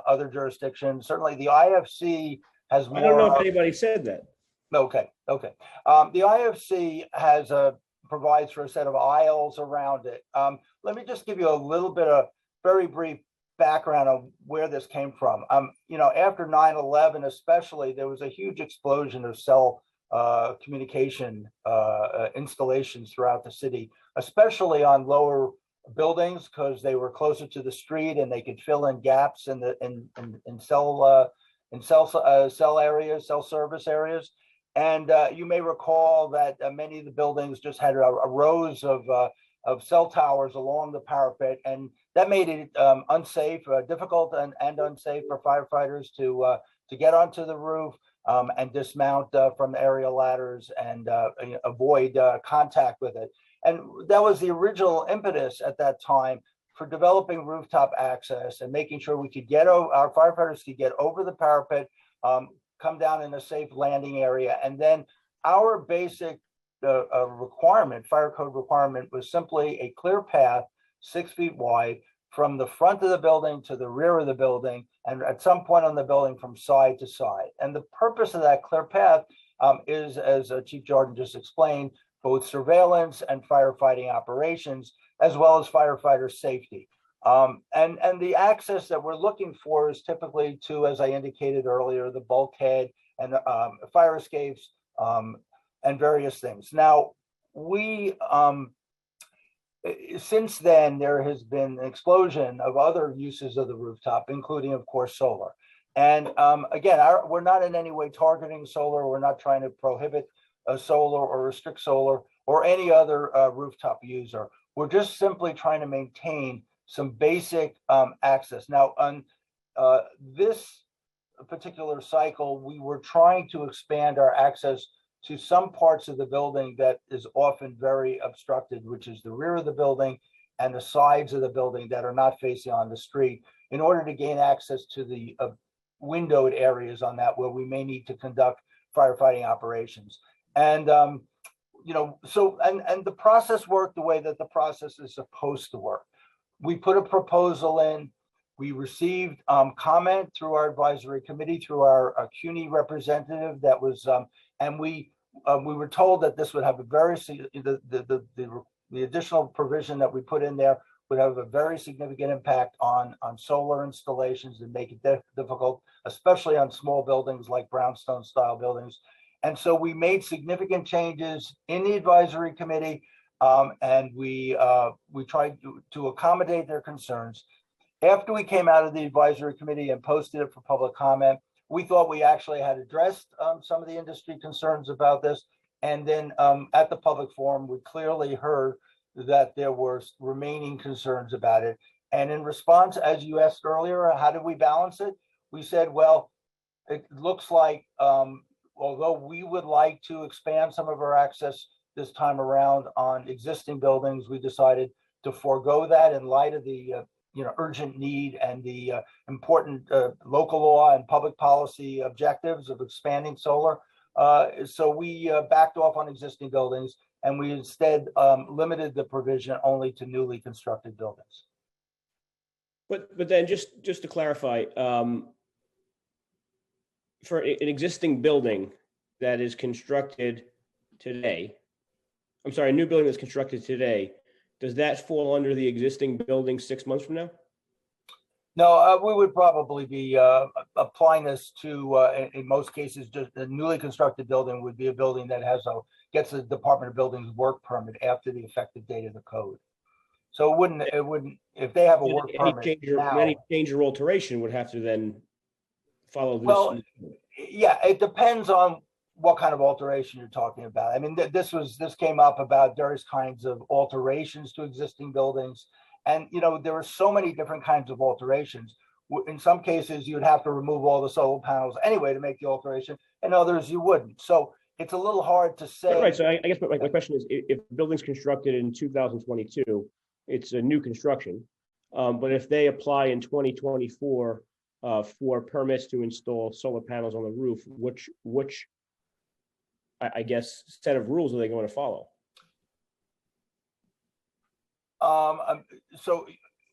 other jurisdictions. Certainly the IFC has more. I don't know if anybody said that. Okay. The IFC has provides for a set of aisles around it. Let me just give you a little bit of very brief background of where this came from. After 9/11, especially, there was a huge explosion of cell communication installations throughout the city, especially on lower buildings, because they were closer to the street and they could fill in gaps in cell areas, cell service areas. And you may recall that many of the buildings just had rows of cell towers along the parapet, and that made it unsafe, difficult and unsafe for firefighters to get onto the roof and dismount from the aerial ladders and avoid contact with it. And that was the original impetus at that time for developing rooftop access and making sure we could our firefighters could get over the parapet, come down in a safe landing area. And then our basic requirement, fire code requirement, was simply a clear path 6 feet wide from the front of the building to the rear of the building, and at some point on the building from side to side. And the purpose of that clear path is, as Chief Jordan just explained, both surveillance and firefighting operations, as well as firefighter safety. And the access that we're looking for is typically to, as I indicated earlier, the bulkhead and fire escapes and various things. Now, since then, there has been an explosion of other uses of the rooftop, including, of course, solar. And again, we're not in any way targeting solar. We're not trying to prohibit solar or restrict solar or any other rooftop user. We're just simply trying to maintain some basic access. Now, on this particular cycle, we were trying to expand our access to some parts of the building that is often very obstructed, which is the rear of the building and the sides of the building that are not facing on the street, in order to gain access to the windowed areas on that where we may need to conduct firefighting operations. And so the process worked the way that the process is supposed to work. We put a proposal in. We received comment through our advisory committee, through our CUNY representative. That was, and we were told that this would have a very the additional provision that we put in there would have a very significant impact on solar installations and make it difficult, especially on small buildings like brownstone style buildings. And so we made significant changes in the advisory committee. And we tried to accommodate their concerns. After we came out of the advisory committee and posted it for public comment, we thought we actually had addressed some of the industry concerns about this. And then at the public forum, we clearly heard that there were remaining concerns about it. And in response, as you asked earlier, how did we balance it? We said, well, it looks like, although we would like to expand some of our access this time around on existing buildings, we decided to forego that in light of the urgent need and the important local law and public policy objectives of expanding solar. So we backed off on existing buildings, and we instead limited the provision only to newly constructed buildings. But then just to clarify, for an existing building that is constructed today, I'm sorry, a new building that's constructed today, does that fall under the existing building 6 months from now? No, we would probably be applying this to, in most cases, just a newly constructed building would be a building that gets a Department of Buildings work permit after the effective date of the code. So it wouldn't, if they have a work permit now. Any change or alteration would have to then follow this. Well, yeah, it depends on what kind of alteration you're talking about. I mean, this came up about various kinds of alterations to existing buildings. And, there are so many different kinds of alterations. In some cases, you'd have to remove all the solar panels anyway to make the alteration, and others you wouldn't. So it's a little hard to say. Right. So I guess my question is, if the building's constructed in 2022, it's a new construction. But if they apply in 2024 for permits to install solar panels on the roof, which I guess set of rules are they going to follow? So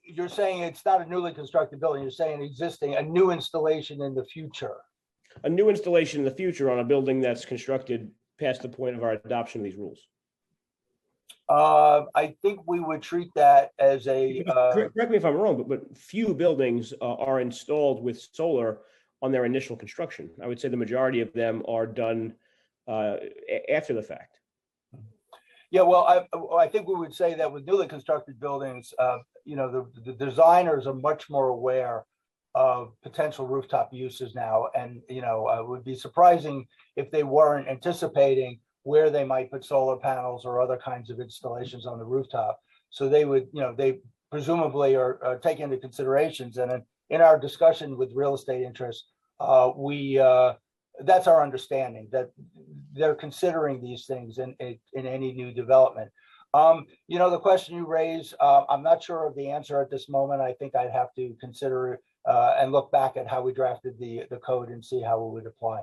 you're saying it's not a newly constructed building, you're saying a new installation in the future. A new installation in the future on a building that's constructed past the point of our adoption of these rules. I think we would treat that as a. Correct me if I'm wrong, but few buildings are installed with solar on their initial construction. I would say the majority of them are done after the fact. Yeah, well, I think we would say that with newly constructed buildings, the designers are much more aware of potential rooftop uses now. And, it would be surprising if they weren't anticipating where they might put solar panels or other kinds of installations on the rooftop. So they would, they presumably are taking into considerations. And in our discussion with real estate interests, that's our understanding, that they're considering these things in any new development. The question you raise, I'm not sure of the answer at this moment. I think I'd have to consider it and look back at how we drafted the code and see how it would apply.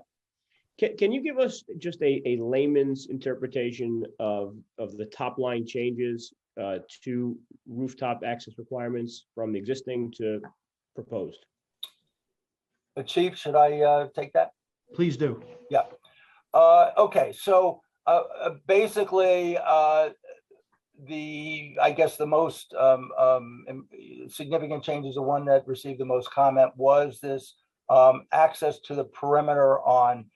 Can you give us just a layman's interpretation of the top line changes to rooftop access requirements from the existing to proposed? Chief, should I take that? Please do. Yeah. Okay. So basically, I guess the most significant changes, the one that received the most comment, was this access to the perimeter on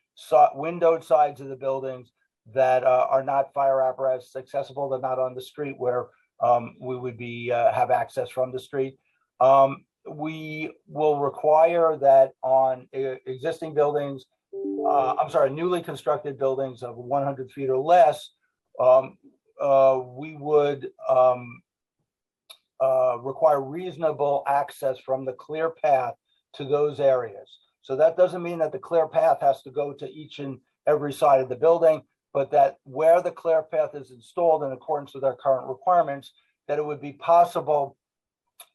windowed sides of the buildings that are not fire apparatus accessible. They're not on the street where we would be have access from the street. We will require that on existing buildings, newly constructed buildings of 100 feet or less, we would require reasonable access from the clear path to those areas. So that doesn't mean that the clear path has to go to each and every side of the building, but that where the clear path is installed in accordance with our current requirements, that it would be possible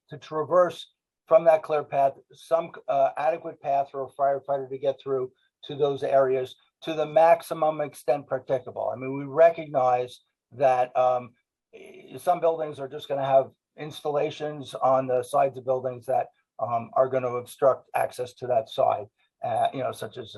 to traverse from that clear path some adequate path for a firefighter to get through to those areas to the maximum extent practicable. I mean, we recognize that some buildings are just going to have installations on the sides of buildings that are going to obstruct access to that side, such as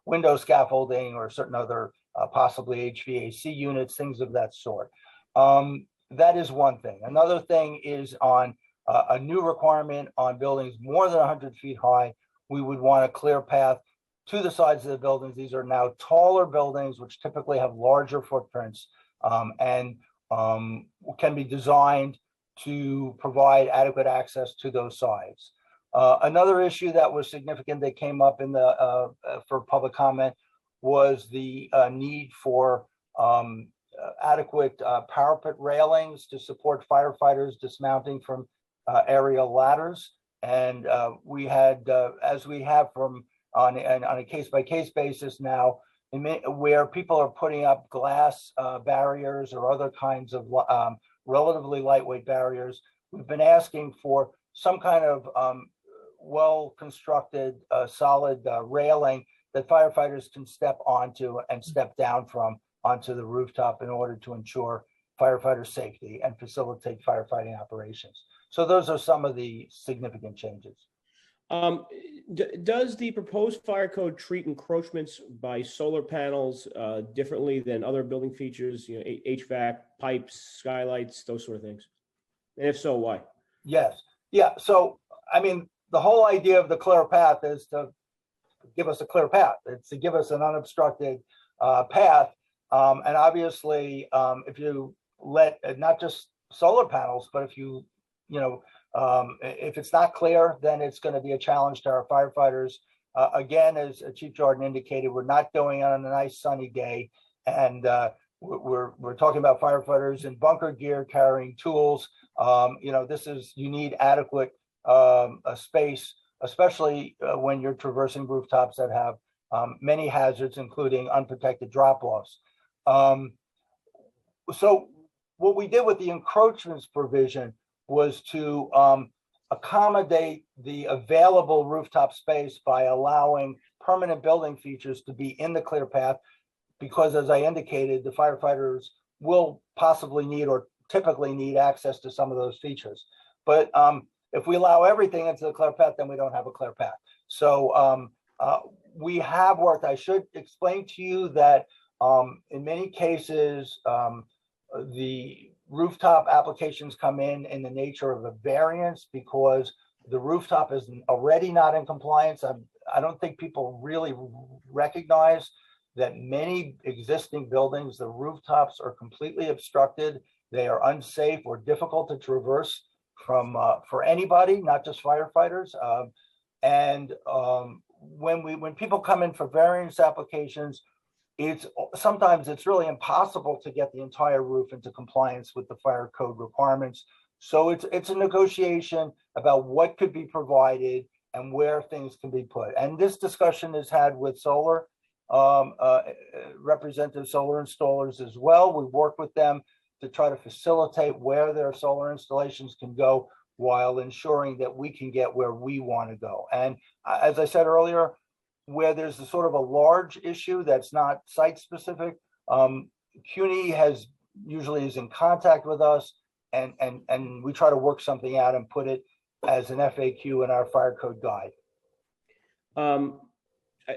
window scaffolding or certain other possibly HVAC units, things of that sort. That is one thing. Another thing is on a new requirement on buildings more than 100 feet high. We would want a clear path to the sides of the buildings. These are now taller buildings, which typically have larger footprints. And can be designed to provide adequate access to those sides. Another issue that was significant that came up in the for public comment was the need for adequate parapet railings to support firefighters dismounting from aerial ladders. And we had, as we have on a case-by-case basis now, where people are putting up glass barriers or other kinds of relatively lightweight barriers, we've been asking for some kind of well-constructed solid railing that firefighters can step onto and step down from onto the rooftop in order to ensure firefighter safety and facilitate firefighting operations. So those are some of the significant changes. Does the proposed fire code treat encroachments by solar panels differently than other building features, HVAC, pipes, skylights, those sort of things? And if so, why? Yes. Yeah. So, I mean, the whole idea of the clear path is to give us a clear path. It's to give us an unobstructed path. And obviously, if you let not just solar panels, but if you if it's not clear, then it's going to be a challenge to our firefighters. Again, as Chief Jordan indicated, we're not going on a nice sunny day, and we're talking about firefighters in bunker gear carrying tools. You need adequate space, especially when you're traversing rooftops that have many hazards, including unprotected drop-offs. So what we did with the encroachments provision was to accommodate the available rooftop space by allowing permanent building features to be in the clear path, because as I indicated, the firefighters will possibly need or typically need access to some of those features. But if we allow everything into the clear path, then we don't have a clear path. So we have worked. I should explain to you that in many cases, the rooftop applications come in the nature of a variance because the rooftop is already not in compliance. I don't think people really recognize that many existing buildings, the rooftops are completely obstructed. They are unsafe or difficult to traverse for anybody, not just firefighters. When people come in for variance applications, sometimes it's really impossible to get the entire roof into compliance with the fire code requirements. So it's a negotiation about what could be provided and where things can be put. And this discussion is had with solar representative solar installers as well. We work with them to try to facilitate where their solar installations can go while ensuring that we can get where we want to go. And as I said earlier, where there's a sort of a large issue that's not site specific, CUNY usually is in contact with us, and we try to work something out and put it as an FAQ in our fire code guide.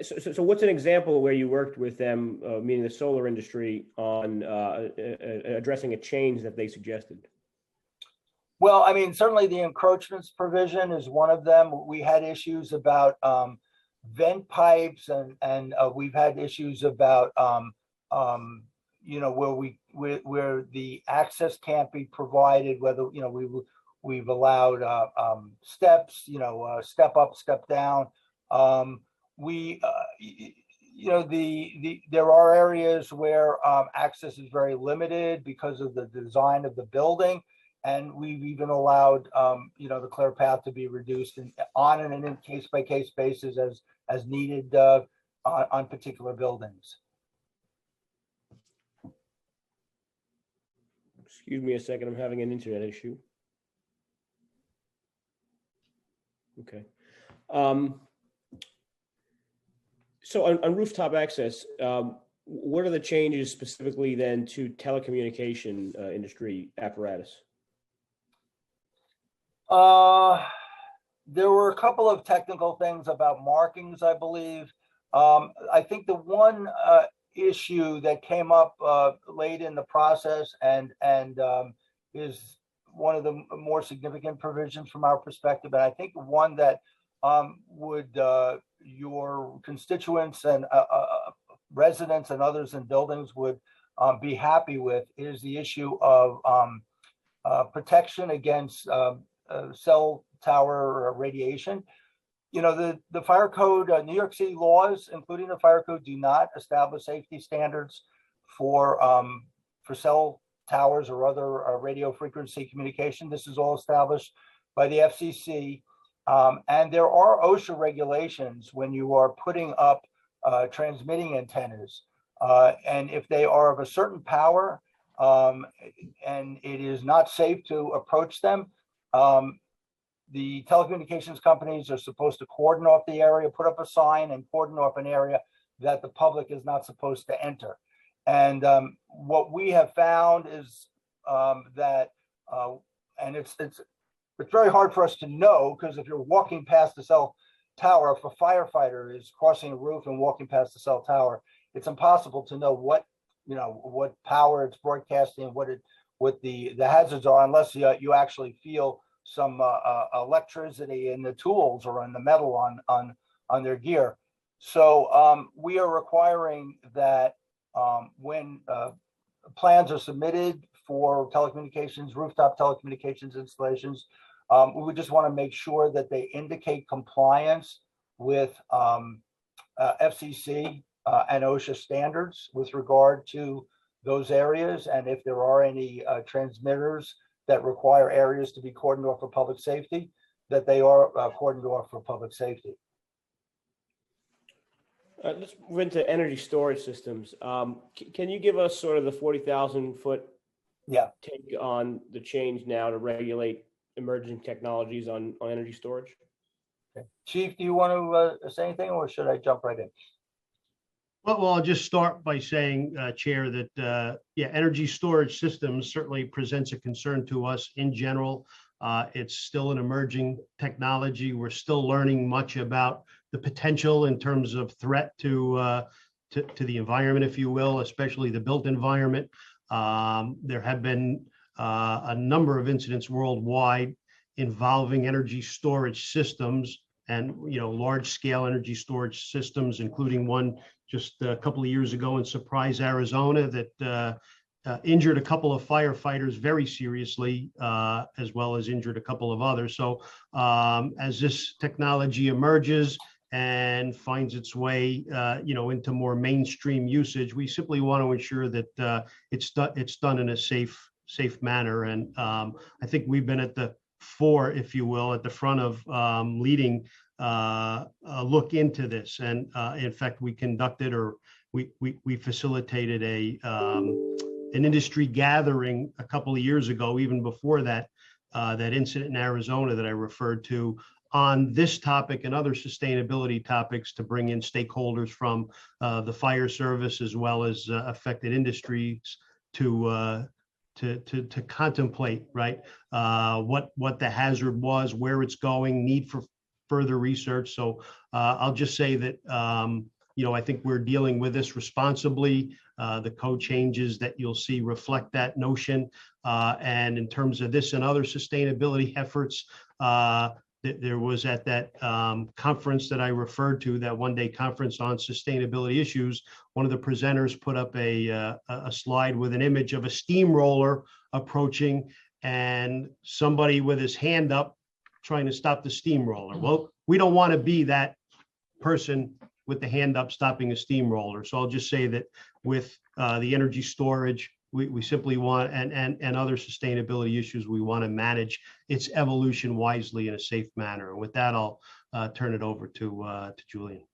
So what's an example where you worked with them, meaning the solar industry, on addressing a change that they suggested? Well, I mean, certainly the encroachments provision is one of them. We had issues about vent pipes, and we've had issues about where the access can't be provided, whether we've allowed steps, step up, step down. There are areas where access is very limited because of the design of the building, and we've even allowed the clear path to be reduced on a case-by-case basis as needed on particular buildings. Excuse me a second, I'm having an internet issue. Okay. So on rooftop access, what are the changes specifically then to telecommunication industry apparatus? There were a couple of technical things about markings, I believe. I think the one issue that came up late in the process and is one of the more significant provisions from our perspective, and I think one that would your constituents and residents and others in buildings would be happy with is the issue of protection against cell tower radiation. You know, the fire code, New York City laws, including the fire code, do not establish safety standards for cell towers or other radio frequency communication. This is all established by the FCC. And there are OSHA regulations when you are putting up transmitting antennas. And if they are of a certain power and it is not safe to approach them, the telecommunications companies are supposed to cordon off the area, put up a sign and cordon off an area that the public is not supposed to enter. And what we have found is that, and it's very hard for us to know, because if you're walking past the cell tower, if a firefighter is crossing a roof and walking past the cell tower, it's impossible to know what power it's broadcasting, what the hazards are, unless you actually feel some electricity in the tools or in the metal on their gear. So we are requiring that when plans are submitted for telecommunications, rooftop telecommunications installations, we would just want to make sure that they indicate compliance with FCC and OSHA standards with regard to those areas. And if there are any transmitters that require areas to be cordoned off for public safety, that they are cordoned off for public safety. Let's move into energy storage systems. Can you give us sort of the 40,000-foot take on the change now to regulate emerging technologies on energy storage? Okay. Chief, do you want to say anything, or should I jump right in? Well, I'll just start by saying, Chair, that energy storage systems certainly presents a concern to us in general. It's still an emerging technology. We're still learning much about the potential in terms of threat to the environment, if you will, especially the built environment. There have been a number of incidents worldwide involving energy storage systems and large-scale energy storage systems, including one just a couple of years ago in Surprise, Arizona, that injured a couple of firefighters very seriously, as well as injured a couple of others. So as this technology emerges and finds its way, into more mainstream usage, we simply want to ensure that it's done in a safe manner. And I think we've been at the fore, if you will, at the front of leading a look into this. And in fact, we conducted, or we facilitated an industry gathering a couple of years ago, even before that incident in Arizona that I referred to, on this topic and other sustainability topics, to bring in stakeholders from the fire service as well as affected industries to contemplate, right, what the hazard was, where it's going, need for further research. So I'll just say that I think we're dealing with this responsibly. The code changes that you'll see reflect that notion. And in terms of this and other sustainability efforts, there was at that conference that I referred to, that one-day conference on sustainability issues, one of the presenters put up a slide with an image of a steamroller approaching and somebody with his hand up trying to stop the steamroller. Well, we don't want to be that person with the hand up stopping a steamroller. So I'll just say that with the energy storage, we simply want, and other sustainability issues, we want to manage its evolution wisely in a safe manner. And with that, I'll turn it over to Julian.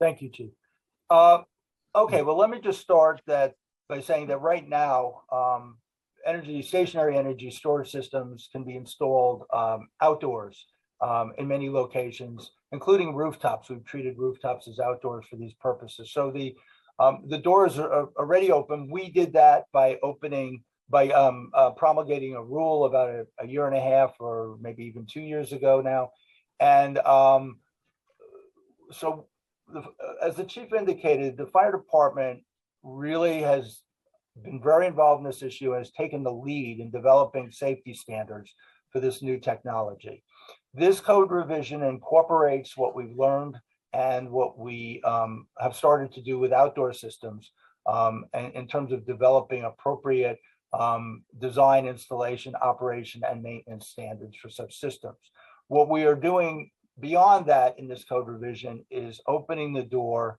Thank you, Chief. Okay, well, let me just start by saying that right now, stationary energy storage systems can be installed outdoors in many locations, including rooftops. We've treated rooftops as outdoors for these purposes. So the doors are already open. We did that by promulgating a rule about a year and a half, or maybe even 2 years ago now. And so as the chief indicated, the fire department really has been very involved in this issue and has taken the lead in developing safety standards for this new technology. This code revision incorporates what we've learned and what we have started to do with outdoor systems and in terms of developing appropriate design, installation, operation, and maintenance standards for such systems. What we are doing beyond that in this code revision is opening the door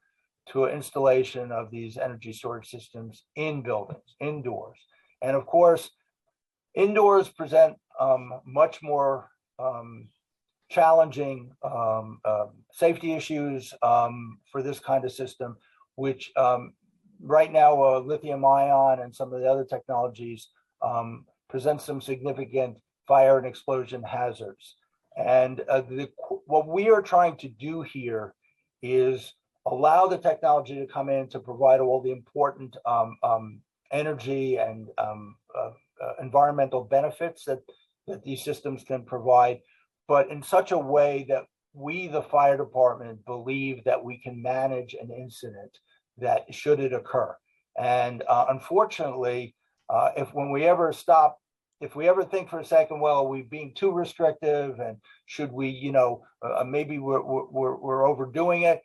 to installation of these energy storage systems in buildings, indoors. And of course, indoors present much more challenging safety issues for this kind of system, which right now lithium ion and some of the other technologies present some significant fire and explosion hazards. And what we are trying to do here is allow the technology to come in to provide all the important energy and environmental benefits that these systems can provide, but in such a way that we, the fire department, believe that we can manage an incident that should it occur. And unfortunately, if we ever think for a second, well, are we being too restrictive, and should we, maybe we're overdoing it,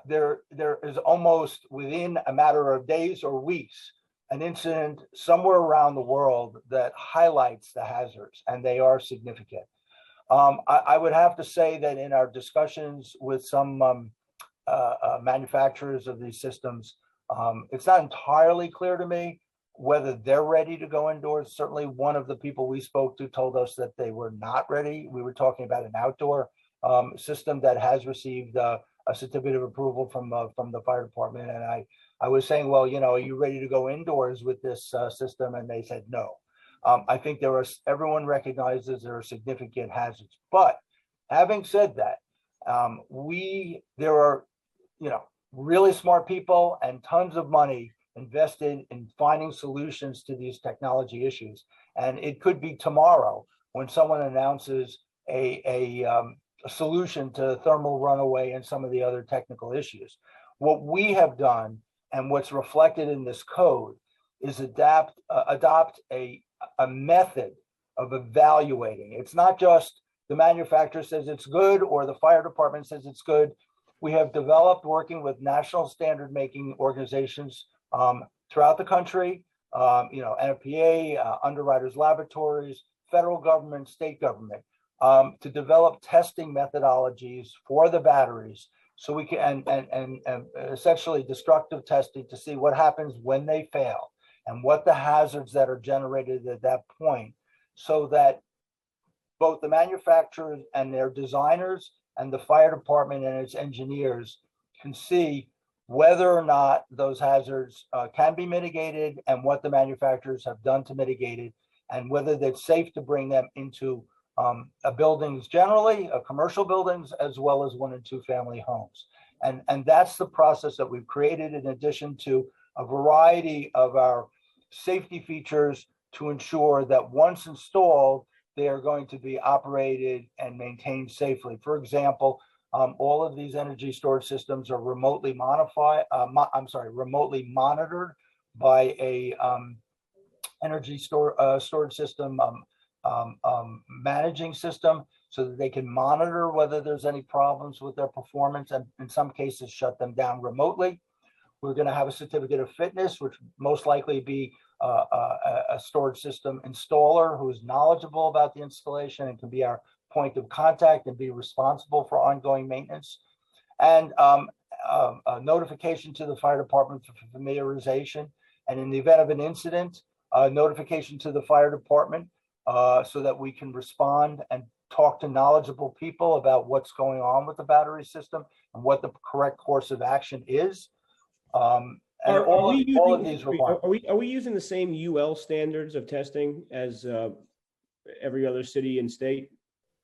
there is almost within a matter of days or weeks an incident somewhere around the world that highlights the hazards, and they are significant. I would have to say that in our discussions with some manufacturers of these systems, it's not entirely clear to me whether they're ready to go indoors. Certainly one of the people we spoke to told us that they were not ready. We were talking about an outdoor system that has received a certificate of approval from the fire department. And I was saying, well, are you ready to go indoors with this system? And they said no. I think everyone recognizes there are significant hazards. But having said that, there are really smart people and tons of money invested in finding solutions to these technology issues. And it could be tomorrow when someone announces a solution to thermal runaway and some of the other technical issues. What we have done and what's reflected in this code is adopt a method of evaluating. It's not just the manufacturer says it's good or the fire department says it's good. We have developed, working with national standard making organizations throughout the country, NFPA, Underwriters Laboratories, federal government, state government, to develop testing methodologies for the batteries, so we can and essentially destructive testing to see what happens when they fail and what the hazards that are generated at that point, so that both the manufacturers and their designers and the fire department and its engineers can see whether or not those hazards can be mitigated and what the manufacturers have done to mitigate it, and whether it's safe to bring them into buildings generally, commercial buildings, as well as 1- and 2-family homes. And that's the process that we've created, in addition to a variety of our safety features to ensure that once installed, they are going to be operated and maintained safely. For example, all of these energy storage systems are remotely monitored by a energy storage system managing system, so that they can monitor whether there's any problems with their performance, and in some cases shut them down remotely. We're going to have a certificate of fitness, which most likely be a storage system installer who is knowledgeable about the installation and can be our point of contact and be responsible for ongoing maintenance, and a notification to the fire department for familiarization, and in the event of an incident, notification to the fire department so that we can respond and talk to knowledgeable people about what's going on with the battery system and what the correct course of action is. And all of these requirements. Are we using the same UL standards of testing as every other city and state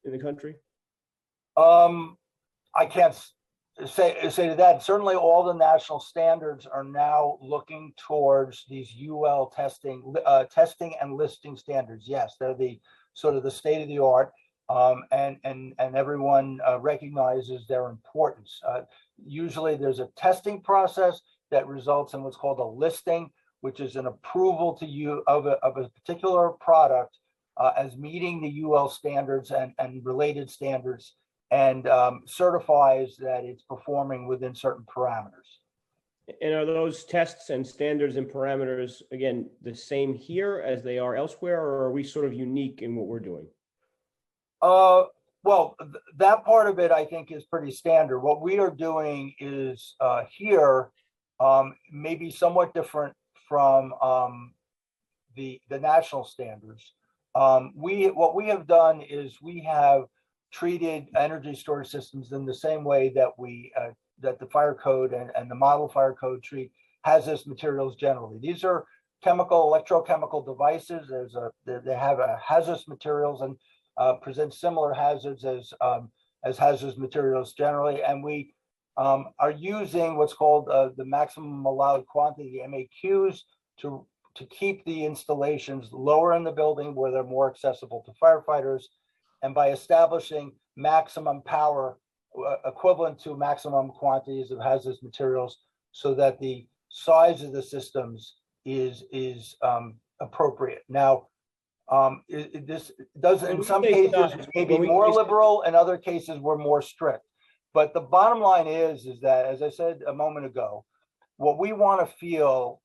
in the country? I can't say to that. Certainly all the national standards are now looking towards these UL testing and listing standards. Yes, they're the sort of the state of the art, and everyone recognizes their importance. Usually there's a testing process that results in what's called a listing, which is an approval to you of a particular product as meeting the UL standards and related standards, and certifies that it's performing within certain parameters. And are those tests and standards and parameters, again, the same here as they are elsewhere, or are we sort of unique in what we're doing? Well, that part of it I think is pretty standard. What we are doing is here maybe somewhat different from the national standards. What we have done is we have treated energy storage systems in the same way that that the fire code and the model fire code treat hazardous materials generally. These are electrochemical devices. They have hazardous materials and present similar hazards as hazardous materials generally. And we are using what's called the maximum allowed quantity, the MAQs, to keep the installations lower in the building where they're more accessible to firefighters, and by establishing maximum power equivalent to maximum quantities of hazardous materials, so that the size of the systems is appropriate. Now, this does in some cases maybe more liberal, in other cases we're more strict. But the bottom line is that, as I said a moment ago, what we want to feel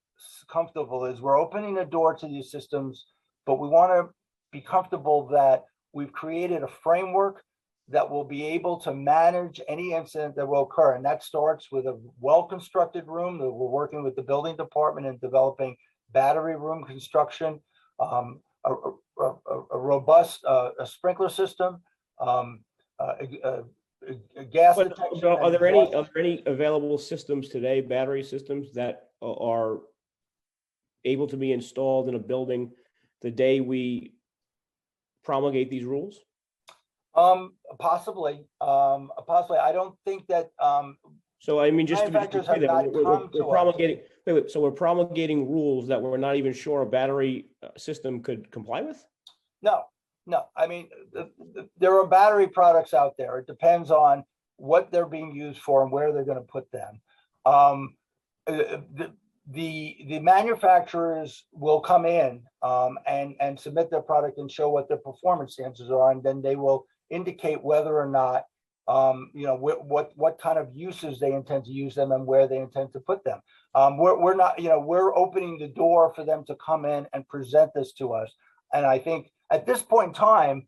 comfortable is we're opening the door to these systems, but we want to be comfortable that we've created a framework that will be able to manage any incident that will occur. And that starts with a well-constructed room that we're working with the building department in developing battery room construction, a robust sprinkler system, a gas detection. Are there any available systems today, battery systems, that are able to be installed in a building the day we promulgate these rules? Possibly. I don't think that. So I mean, just to be manufacturers clear, have not come to we're promulgating. Wait, so we're promulgating rules that we're not even sure a battery system could comply with? No. I mean, there are battery products out there. It depends on what they're being used for and where they're going to put them. The manufacturers will come in and submit their product and show what their performance standards are, and then they will indicate whether or not what kind of uses they intend to use them and where they intend to put them. We're opening the door for them to come in and present this to us. And I think at this point in time,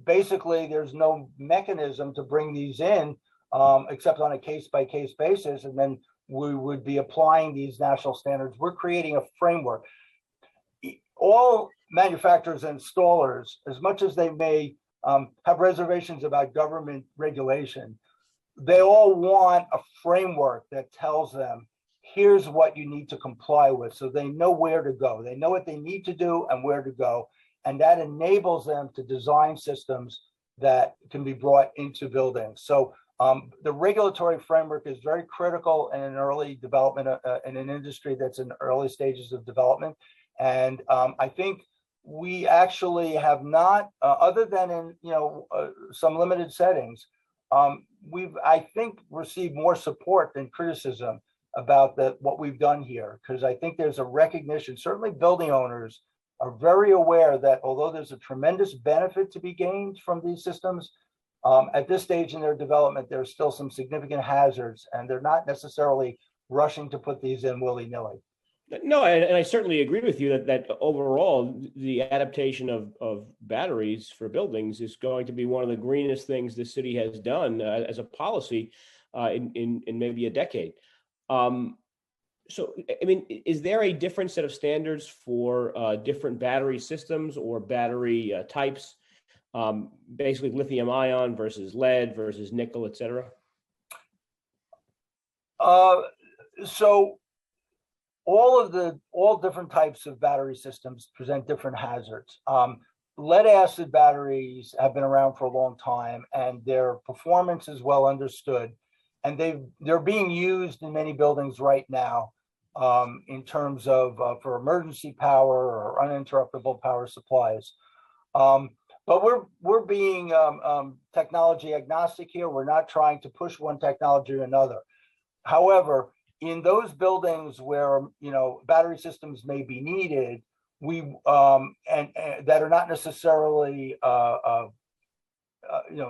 basically there's no mechanism to bring these in except on a case-by-case basis, and then we would be applying these national standards. We're creating a framework. All manufacturers and installers, as much as they may have reservations about government regulation, they all want a framework that tells them, here's what you need to comply with, so they know where to go. They know what they need to do and where to go. And that enables them to design systems that can be brought into buildings. So the regulatory framework is very critical in an early development in an industry that's in early stages of development. And I think we actually have not, other than in some limited settings, we've, I think, received more support than criticism about what we've done here, because I think there's a recognition. Certainly building owners are very aware that although there's a tremendous benefit to be gained from these systems, at this stage in their development, there's still some significant hazards, and they're not necessarily rushing to put these in willy-nilly. No, and I certainly agree with you that overall the adaptation of batteries for buildings is going to be one of the greenest things the city has done as a policy in maybe a decade. So, I mean, is there a different set of standards for different battery systems or battery types? Basically lithium ion versus lead versus nickel, et cetera? So all different types of battery systems present different hazards. Lead acid batteries have been around for a long time, and their performance is well understood. And they're being used in many buildings right now in terms of for emergency power or uninterruptible power supplies. But we're being technology agnostic here. We're not trying to push one technology or another. However, in those buildings where battery systems may be needed, we and that are not necessarily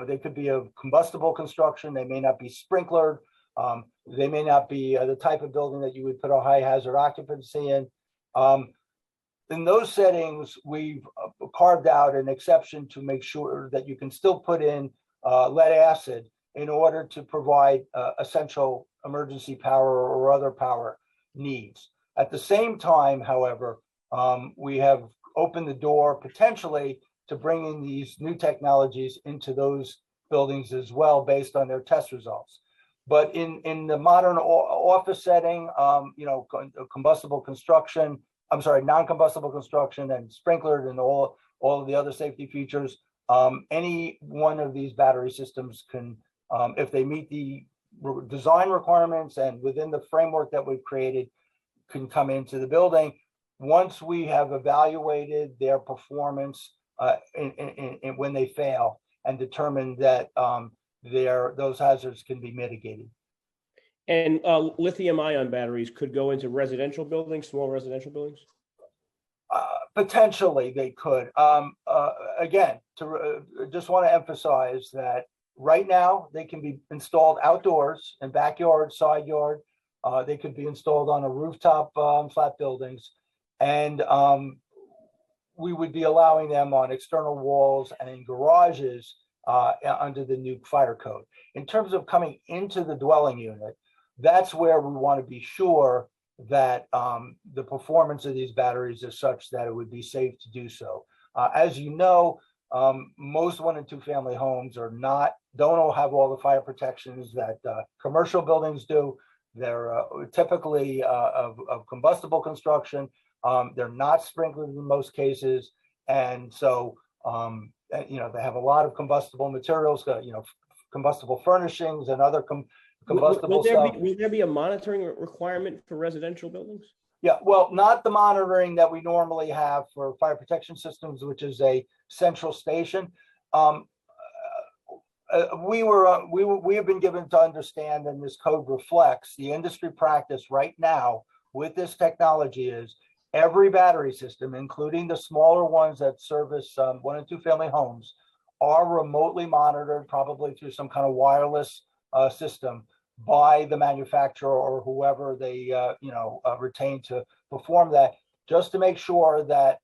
they could be a combustible construction. They may not be sprinklered. They may not be the type of building that you would put a high hazard occupancy in. In those settings, we've carved out an exception to make sure that you can still put in lead acid in order to provide essential emergency power or other power needs. At the same time, however, we have opened the door potentially to bringing these new technologies into those buildings as well based on their test results. But in the modern office setting, non-combustible construction and sprinklered and all of the other safety features, any one of these battery systems can, if they meet the design requirements and within the framework that we've created, can come into the building. Once we have evaluated their performance when they fail and determined that those hazards can be mitigated. And lithium-ion batteries could go into residential buildings, small residential buildings? Potentially, they could. Again, just want to emphasize that right now they can be installed outdoors in backyard, side yard. They could be installed on a rooftop, flat buildings, and we would be allowing them on external walls and in garages under the new fire code. In terms of coming into the dwelling unit, that's where we want to be sure that the performance of these batteries is such that it would be safe to do so. As you know, most 1 and 2 family homes don't have all the fire protections that commercial buildings do. They're typically of combustible construction. They're not sprinkled in most cases, and so they have a lot of combustible materials, combustible furnishings and other combustible stuff. Will there be a monitoring requirement for residential buildings? Yeah, well, not the monitoring that we normally have for fire protection systems, which is a central station. We have been given to understand, and this code reflects the industry practice right now with this technology is every battery system, including the smaller ones that service 1 and 2 family homes, are remotely monitored, probably through some kind of wireless system by the manufacturer or whoever they retain to perform that, just to make sure that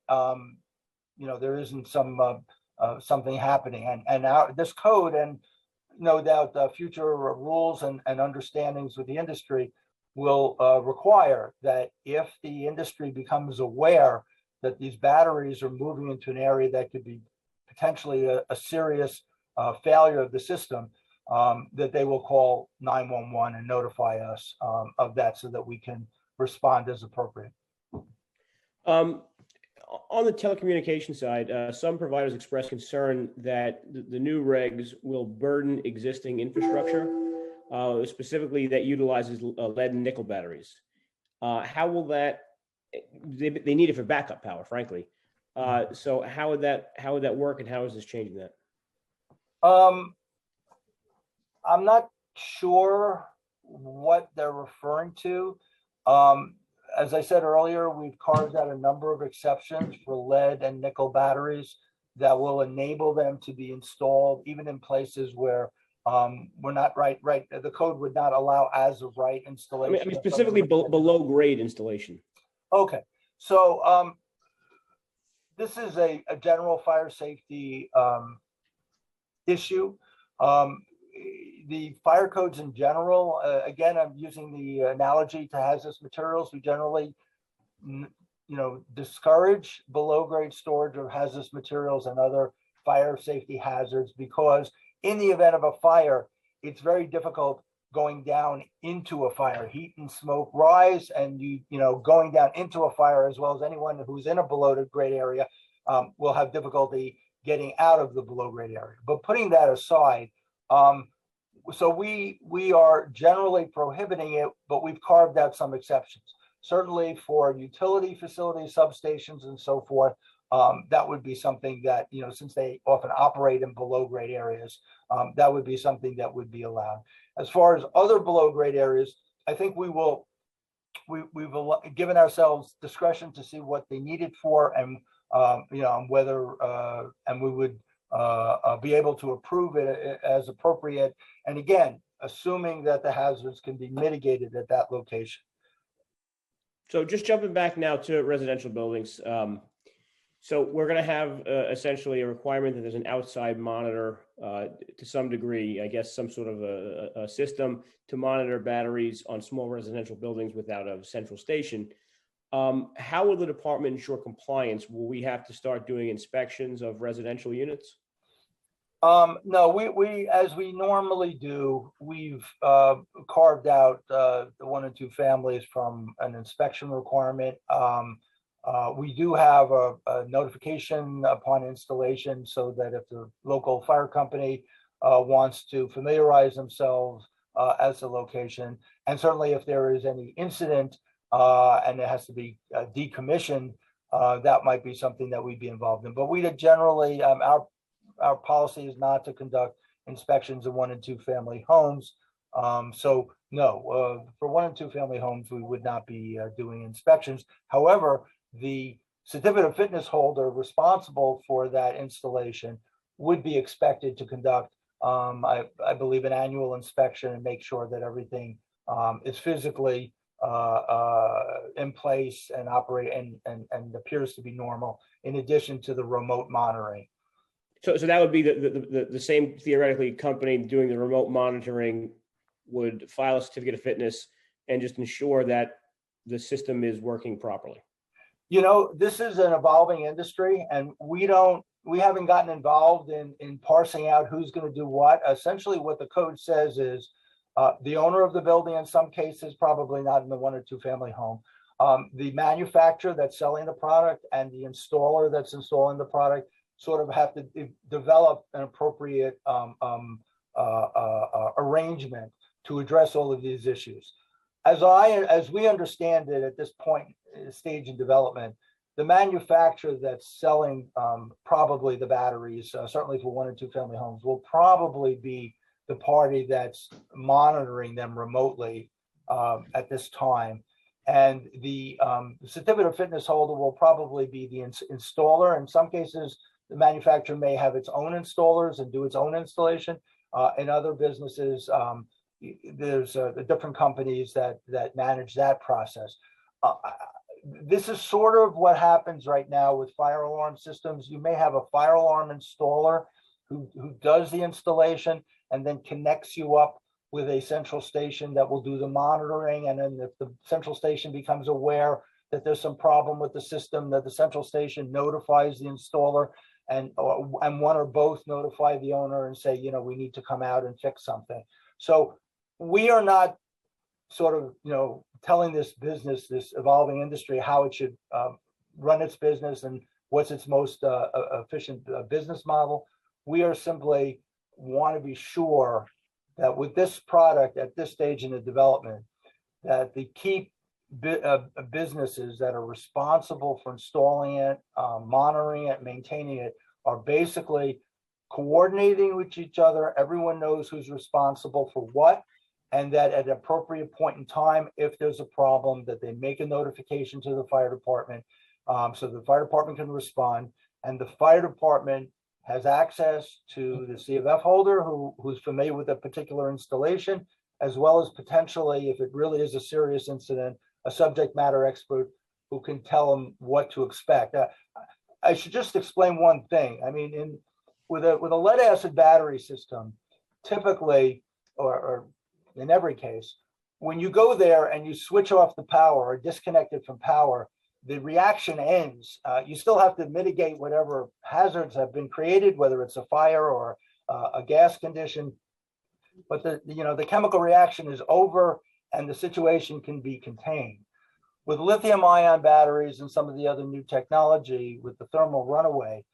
there isn't something happening. And this code, and no doubt future rules and understandings with the industry will require that if the industry becomes aware that these batteries are moving into an area that could be potentially a serious failure of the system, that they will call 911 and notify us of that so that we can respond as appropriate. On the telecommunication side, some providers express concern that the new regs will burden existing infrastructure, specifically that utilizes lead and nickel batteries. How will that? They need it for backup power, frankly. So how would that work, and how is this changing that? I'm not sure what they're referring to. As I said earlier, we've carved out a number of exceptions for lead and nickel batteries that will enable them to be installed even in places where we're not right. The code would not allow as of right installation. I mean specifically below grade installation. Okay, so this is a general fire safety issue. The fire codes in general, again, I'm using the analogy to hazardous materials. We generally, discourage below grade storage of hazardous materials and other fire safety hazards, because in the event of a fire, it's very difficult going down into a fire. Heat and smoke rise, and going down into a fire, as well as anyone who's in a below grade area, will have difficulty getting out of the below grade area. But putting that aside, so we are generally prohibiting it, but we've carved out some exceptions. Certainly for utility facilities, substations, and so forth, that would be something that, since they often operate in below grade areas, that would be something that would be allowed. As far as other below grade areas, I think we've given ourselves discretion to see what they need it for, and whether and we would be able to approve it as appropriate. And again, assuming that the hazards can be mitigated at that location. So just jumping back now to residential buildings. So we're going to have essentially a requirement that there's an outside monitor to some degree, I guess, some sort of a system to monitor batteries on small residential buildings without a central station. How will the department ensure compliance? Will we have to start doing inspections of residential units? No, we as we normally do, we've carved out the 1 and 2 families from an inspection requirement. We do have a notification upon installation so that if the local fire company wants to familiarize themselves as the location, and certainly if there is any incident and it has to be decommissioned, that might be something that we'd be involved in. But we generally, our policy is not to conduct inspections of 1 and 2 family homes. So no, for 1 and 2 family homes, we would not be doing inspections. However, the certificate of fitness holder responsible for that installation would be expected to conduct, I believe, an annual inspection and make sure that everything is physically in place and operate and appears to be normal, in addition to the remote monitoring. So that would be the same, theoretically, company doing the remote monitoring would file a certificate of fitness and just ensure that the system is working properly. You know, this is an evolving industry, and we haven't gotten involved in parsing out who's going to do what. Essentially, what the code says is the owner of the building, in some cases, probably not in the 1 or 2 family home, the manufacturer that's selling the product and the installer that's installing the product sort of have to develop an appropriate arrangement to address all of these issues. As we understand it at this point, stage in development, the manufacturer that's selling probably the batteries, certainly for 1 and 2 family homes, will probably be the party that's monitoring them remotely at this time. And the certificate of fitness holder will probably be the installer. In some cases, the manufacturer may have its own installers and do its own installation. In other businesses, there's the different companies that manage that process. This is sort of what happens right now with fire alarm systems. You may have a fire alarm installer who does the installation and then connects you up with a central station that will do the monitoring. And then if the central station becomes aware that there's some problem with the system, that the central station notifies the installer, and one or both notify the owner and say, you know, we need to come out and fix something. So we are not sort of, you know, telling this business, this evolving industry, how it should run its business and what's its most efficient business model. We are simply want to be sure that with this product at this stage in the development, that the key businesses that are responsible for installing it, monitoring it, maintaining it, are basically coordinating with each other. Everyone knows who's responsible for what, and that at an appropriate point in time, if there's a problem, that they make a notification to the fire department, so the fire department can respond, and the fire department has access to the CFF holder who's familiar with a particular installation, as well as potentially, if it really is a serious incident, a subject matter expert who can tell them what to expect. I should just explain one thing. I mean, with a lead acid battery system, typically, or in every case, when you go there and you switch off the power or disconnect it from power, the reaction ends. You still have to mitigate whatever hazards have been created, whether it's a fire or a gas condition, but the chemical reaction is over and the situation can be contained. With lithium ion batteries and some of the other new technology with the thermal runaway,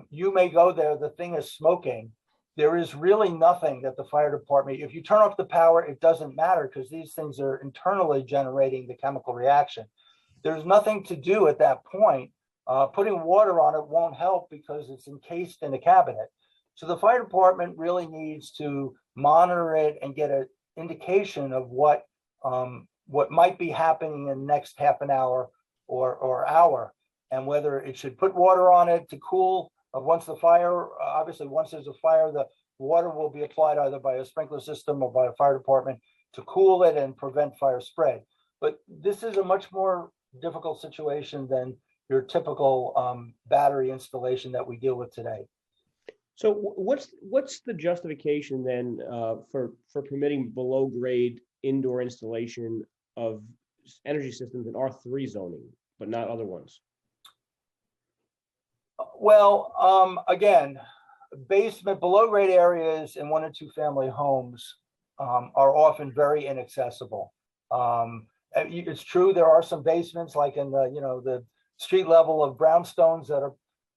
you may go there, the thing is smoking. There is really nothing that the fire department, if you turn off the power, it doesn't matter because these things are internally generating the chemical reaction. There's nothing to do at that point. Putting water on it won't help because it's encased in a cabinet. So the fire department really needs to monitor it and get an indication of what might be happening in the next half an hour or hour, and whether it should put water on it to cool once the fire, obviously once there's a fire, water will be applied either by a sprinkler system or by a fire department to cool it and prevent fire spread. But this is a much more difficult situation than your typical battery installation that we deal with today. So what's the justification then for permitting below grade indoor installation of energy systems in R3 zoning, but not other ones? Well, again, basement below grade areas in 1 and 2 family homes are often very inaccessible. It's true there are some basements like in the street level of brownstones that are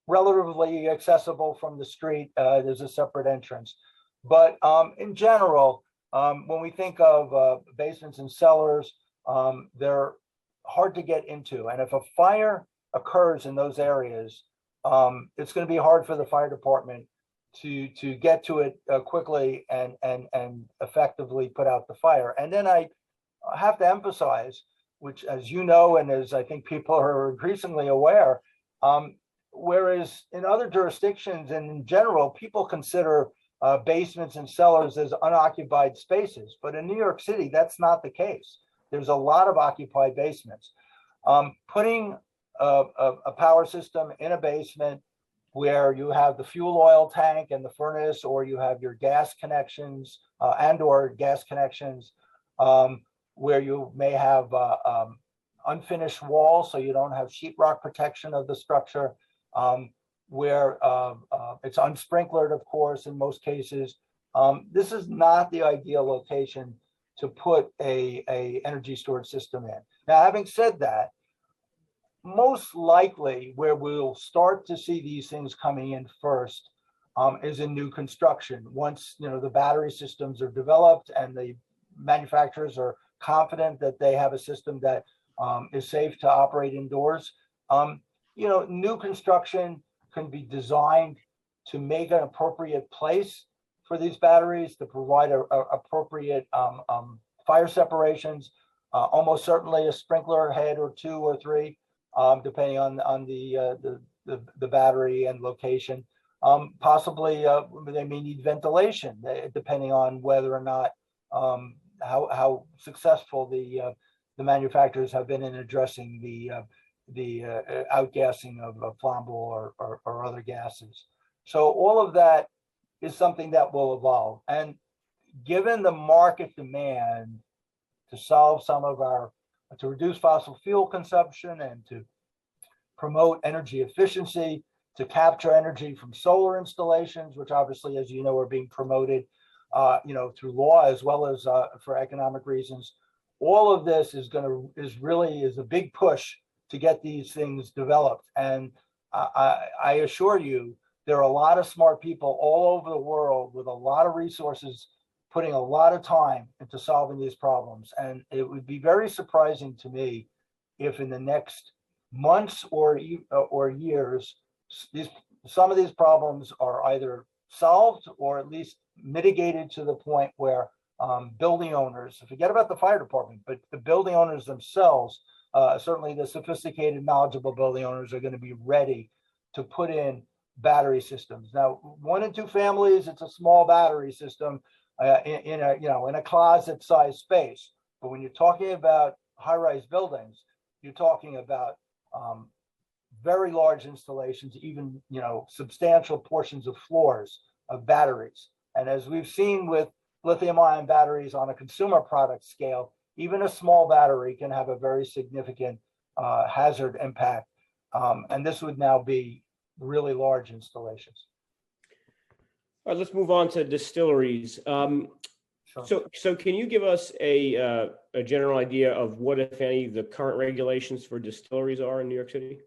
relatively accessible from the street. There's a separate entrance, but in general, when we think of basements and cellars, they're hard to get into, and if a fire occurs in those areas, it's going to be hard for the fire department to get to it quickly and effectively put out the fire. And then I have to emphasize, which, as you know, and as I think people are increasingly aware, whereas in other jurisdictions and in general, people consider basements and cellars as unoccupied spaces, but in New York City, that's not the case. There's a lot of occupied basements. Putting a power system in a basement where you have the fuel oil tank and the furnace, or you have your gas connections and/or gas connections, where you may have unfinished walls, so you don't have sheetrock protection of the structure, where it's unsprinklered, of course, in most cases. This is not the ideal location to put a energy storage system in. Now, having said that, most likely where we'll start to see these things coming in first is in new construction. Once the battery systems are developed and the manufacturers are confident that they have a system that is safe to operate indoors, new construction can be designed to make an appropriate place for these batteries, to provide appropriate fire separations, almost certainly a sprinkler head or 2 or 3. Depending on the battery and location. Possibly they may need ventilation, depending on whether or not how successful the manufacturers have been in addressing the outgassing of flammable or other gases. So all of that is something that will evolve. And given the market demand to solve to reduce fossil fuel consumption and to promote energy efficiency, to capture energy from solar installations, which obviously, as you know, are being promoted, through law as well as for economic reasons. All of this is a big push to get these things developed. And I assure you, there are a lot of smart people all over the world with a lot of resources putting a lot of time into solving these problems. And it would be very surprising to me if in the next months or years, some of these problems are either solved or at least mitigated to the point where building owners, forget about the fire department, but the building owners themselves, certainly the sophisticated, knowledgeable building owners, are going to be ready to put in battery systems. Now, 1 and 2 families, it's a small battery system in a closet-sized space. But when you're talking about high-rise buildings, you're talking about very large installations, even substantial portions of floors of batteries. And as we've seen with lithium-ion batteries on a consumer product scale, even a small battery can have a very significant hazard impact. And this would now be really large installations. All right, let's move on to distilleries. Sure. So can you give us a general idea of what, if any, the current regulations for distilleries are in New York City?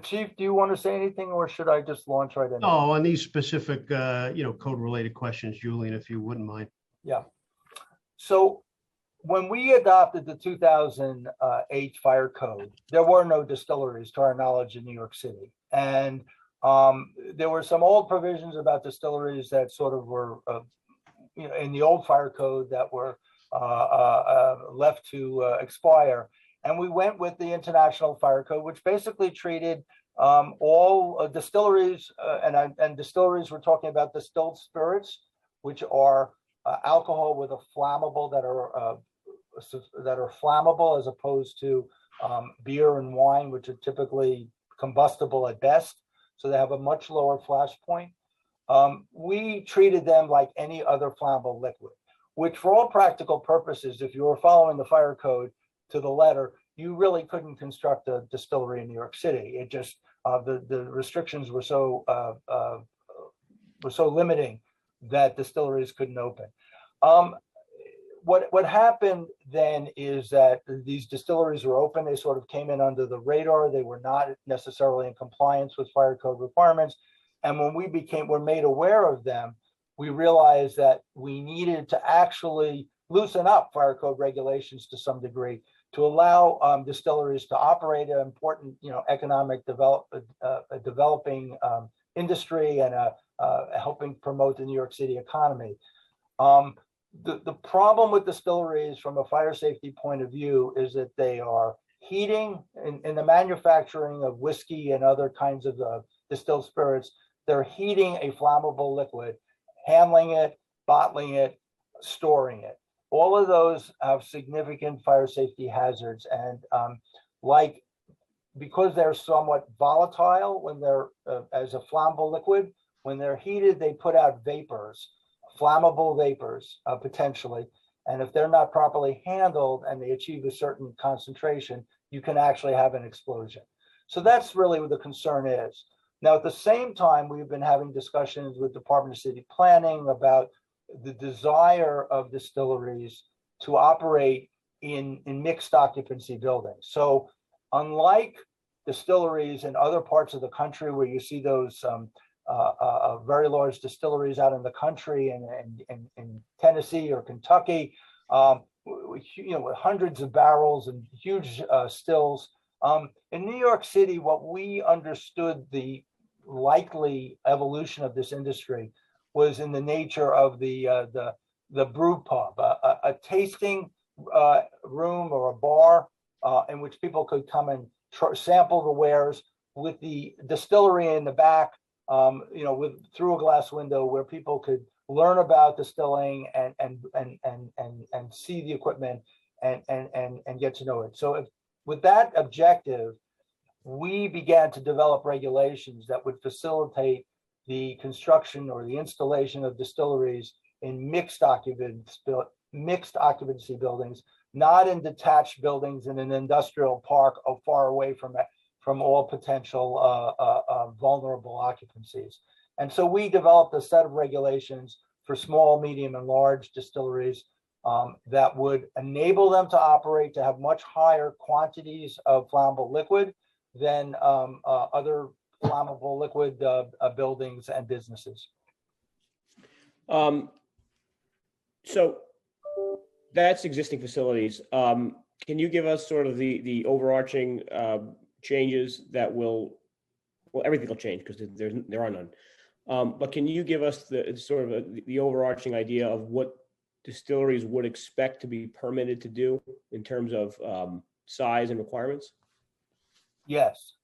Chief, do you want to say anything, or should I just launch right in? Oh, on these specific, code-related questions, Julian, if you wouldn't mind. Yeah. So when we adopted the 2008 fire code, there were no distilleries, to our knowledge, in New York City. And there were some old provisions about distilleries that sort of were, in the old fire code that were left to expire. And we went with the International Fire Code, which basically treated all distilleries, and distilleries, we're talking about distilled spirits, which are alcohol with a flammable that are flammable, as opposed to beer and wine, which are typically combustible at best. So they have a much lower flash point. We treated them like any other flammable liquid, which for all practical purposes, if you were following the fire code to the letter, you really couldn't construct a distillery in New York City. It just, the restrictions were so limiting that distilleries couldn't open. What happened then is that these distilleries were open. They sort of came in under the radar. They were not necessarily in compliance with fire code requirements. And when we were made aware of them, we realized that we needed to actually loosen up fire code regulations to some degree to allow distilleries to operate an important, economic developing industry and helping promote the New York City economy. The problem with distilleries from a fire safety point of view is that they are heating in the manufacturing of whiskey and other kinds of distilled spirits. They're heating a flammable liquid, handling it, bottling it, storing it. All of those have significant fire safety hazards. And because they're somewhat volatile when they're as a flammable liquid, when they're heated, they put out vapors, flammable vapors, potentially. And if they're not properly handled and they achieve a certain concentration, you can actually have an explosion. So that's really what the concern is. Now, at the same time, we've been having discussions with Department of City Planning about the desire of distilleries to operate in mixed occupancy buildings. So unlike distilleries in other parts of the country where you see those very large distilleries out in the country and in Tennessee or Kentucky, with hundreds of barrels and huge stills. In New York City, what we understood the likely evolution of this industry was in the nature of the brew pub, a tasting room or a bar in which people could come and sample the wares with the distillery in the back, through a glass window where people could learn about distilling and see the equipment and get to know it. So with that objective, we began to develop regulations that would facilitate the construction or the installation of distilleries in mixed occupancy buildings, not in detached buildings in an industrial park far away from all potential vulnerable occupancies. And so we developed a set of regulations for small, medium, and large distilleries that would enable them to operate, to have much higher quantities of flammable liquid than other flammable liquid buildings and businesses. So that's existing facilities. Can you give us sort of the overarching changes that will, everything will change because there are none. But can you give us the sort of the overarching idea of what distilleries would expect to be permitted to do in terms of size and requirements? Yes.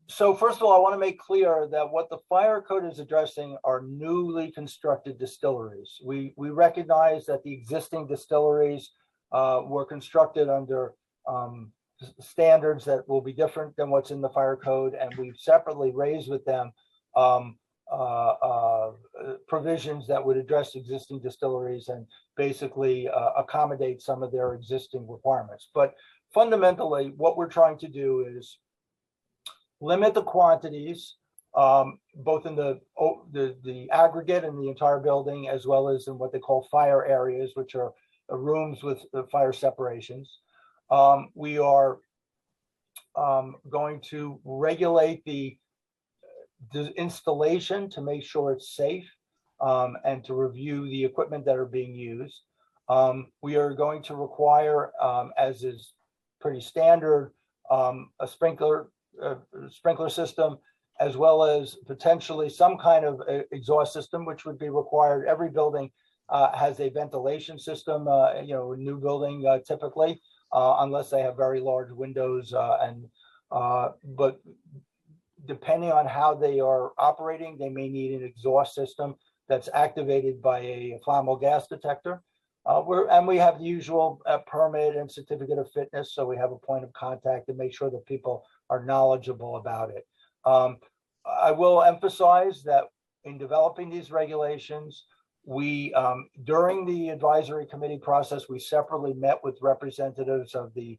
So first of all, I want to make clear that what the fire code is addressing are newly constructed distilleries. We recognize that the existing distilleries were constructed under standards that will be different than what's in the fire code, and we've separately raised with them provisions that would address existing distilleries and basically accommodate some of their existing requirements. But fundamentally, what we're trying to do is limit the quantities, both in the aggregate in the entire building, as well as in what they call fire areas, which are rooms with fire separations. We are going to regulate the installation to make sure it's safe and to review the equipment that are being used. We are going to require, as is pretty standard, a sprinkler system, as well as potentially some kind of exhaust system, which would be required. Every building has a ventilation system, a new building typically. unless they have very large windows. But depending on how they are operating, they may need an exhaust system that's activated by a flammable gas detector. We have the usual permit and certificate of fitness, so we have a point of contact to make sure that people are knowledgeable about it. I will emphasize that in developing these regulations, we, during the advisory committee process, we separately met with representatives of the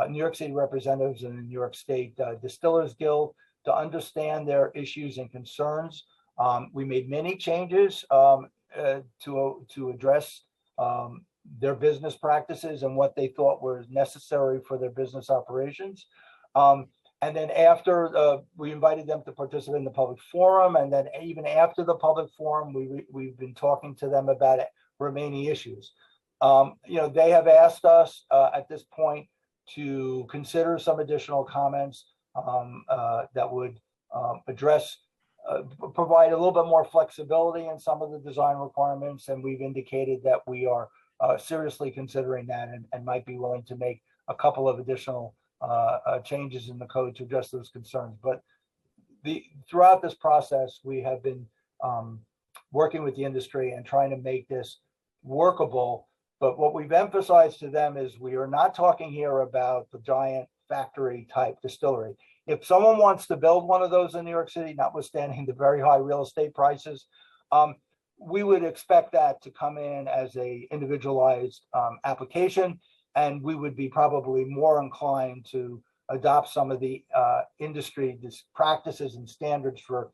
New York City representatives and the New York State Distillers Guild to understand their issues and concerns. We made many changes to address their business practices and what they thought were necessary for their business operations. And then after we invited them to participate in the public forum, and then even after the public forum, we've been talking to them about remaining issues. They have asked us at this point to consider some additional comments that would provide a little bit more flexibility in some of the design requirements, and we've indicated that we are seriously considering that and might be willing to make a couple of additional changes in the code to address those concerns. But throughout this process, we have been working with the industry and trying to make this workable. But what we've emphasized to them is we are not talking here about the giant factory type distillery. If someone wants to build one of those in New York City, notwithstanding the very high real estate prices, we would expect that to come in as a individualized application, and we would be probably more inclined to adopt some of the industry practices and standards for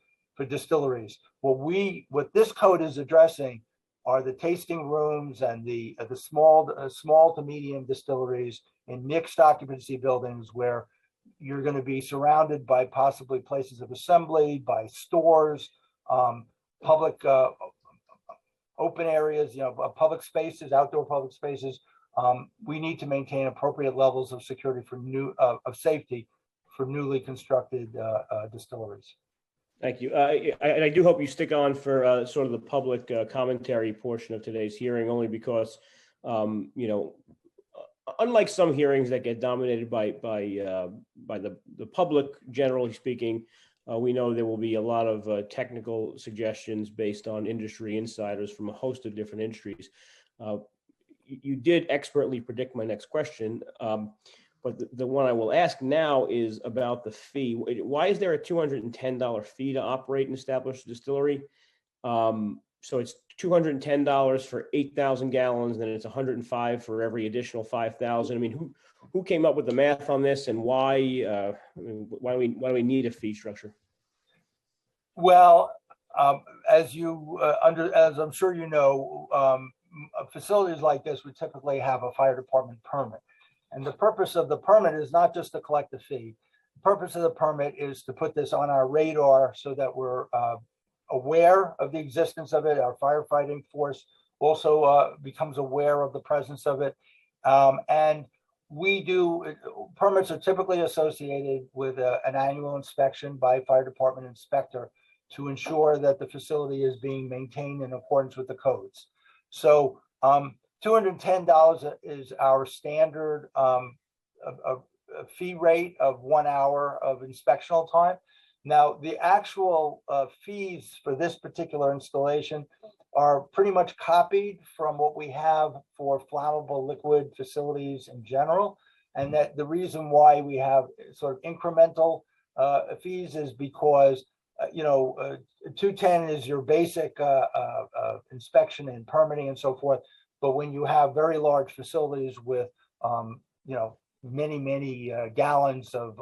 distilleries. What this code is addressing are the tasting rooms and the small to medium distilleries in mixed occupancy buildings where you're going to be surrounded by possibly places of assembly, by stores, public open areas, public spaces, outdoor public spaces. We need to maintain appropriate levels of security of safety for newly constructed distilleries. Thank you. I do hope you stick on for sort of the public commentary portion of today's hearing, only because, unlike some hearings that get dominated by the public, generally speaking, we know there will be a lot of technical suggestions based on industry insiders from a host of different industries. You did expertly predict my next question, but the one I will ask now is about the fee. Why is there a $210 fee to operate and establish a distillery? So it's $210 for 8,000 gallons, then it's $105 for every additional 5,000. I mean, who came up with the math on this, and why do we need a fee structure? Well, as I'm sure you know, facilities like this would typically have a fire department permit. And the purpose of the permit is not just to collect the fee. The purpose of the permit is to put this on our radar so that we're aware of the existence of it. Our firefighting force also becomes aware of the presence of it. And permits are typically associated with an annual inspection by a fire department inspector to ensure that the facility is being maintained in accordance with the codes. So $210 is our standard fee rate of 1 hour of inspectional time. Now, the actual fees for this particular installation are pretty much copied from what we have for flammable liquid facilities in general. And that the reason why we have sort of incremental fees is because, 210 is your basic inspection and permitting and so forth. But when you have very large facilities with, many gallons of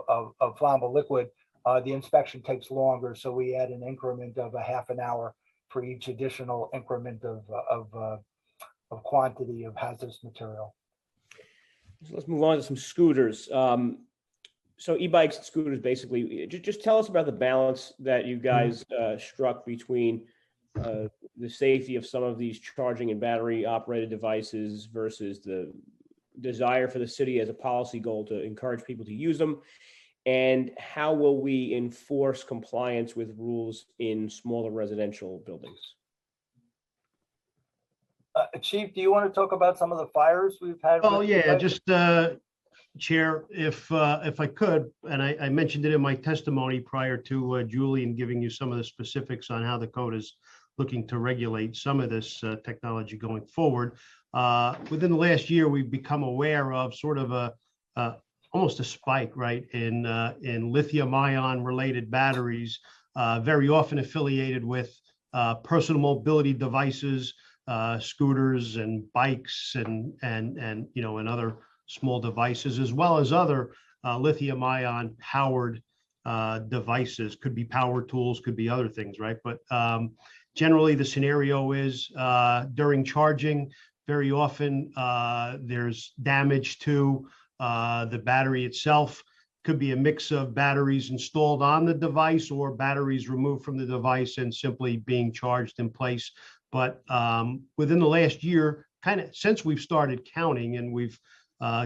flammable liquid, the inspection takes longer. So we add an increment of a half an hour for each additional increment of quantity of hazardous material. So let's move on to some scooters. So e-bikes and scooters, basically, just tell us about the balance that you guys struck between the safety of some of these charging and battery operated devices versus the desire for the city as a policy goal to encourage people to use them. And how will we enforce compliance with rules in smaller residential buildings? Chief, do you want to talk about some of the fires we've had? Oh, yeah, just Chair, if I could, and I mentioned it in my testimony prior to Julian giving you some of the specifics on how the code is looking to regulate some of this technology going forward. Within the last year, we've become aware of sort of almost a spike, right, in lithium-ion related batteries, very often affiliated with personal mobility devices, scooters and bikes and other small devices, as well as other lithium-ion powered devices. Could be power tools, could be other things, right? But generally, the scenario is during charging, very often there's damage to the battery itself. Could be a mix of batteries installed on the device or batteries removed from the device and simply being charged in place. But within the last year, kind of since we've started counting and we've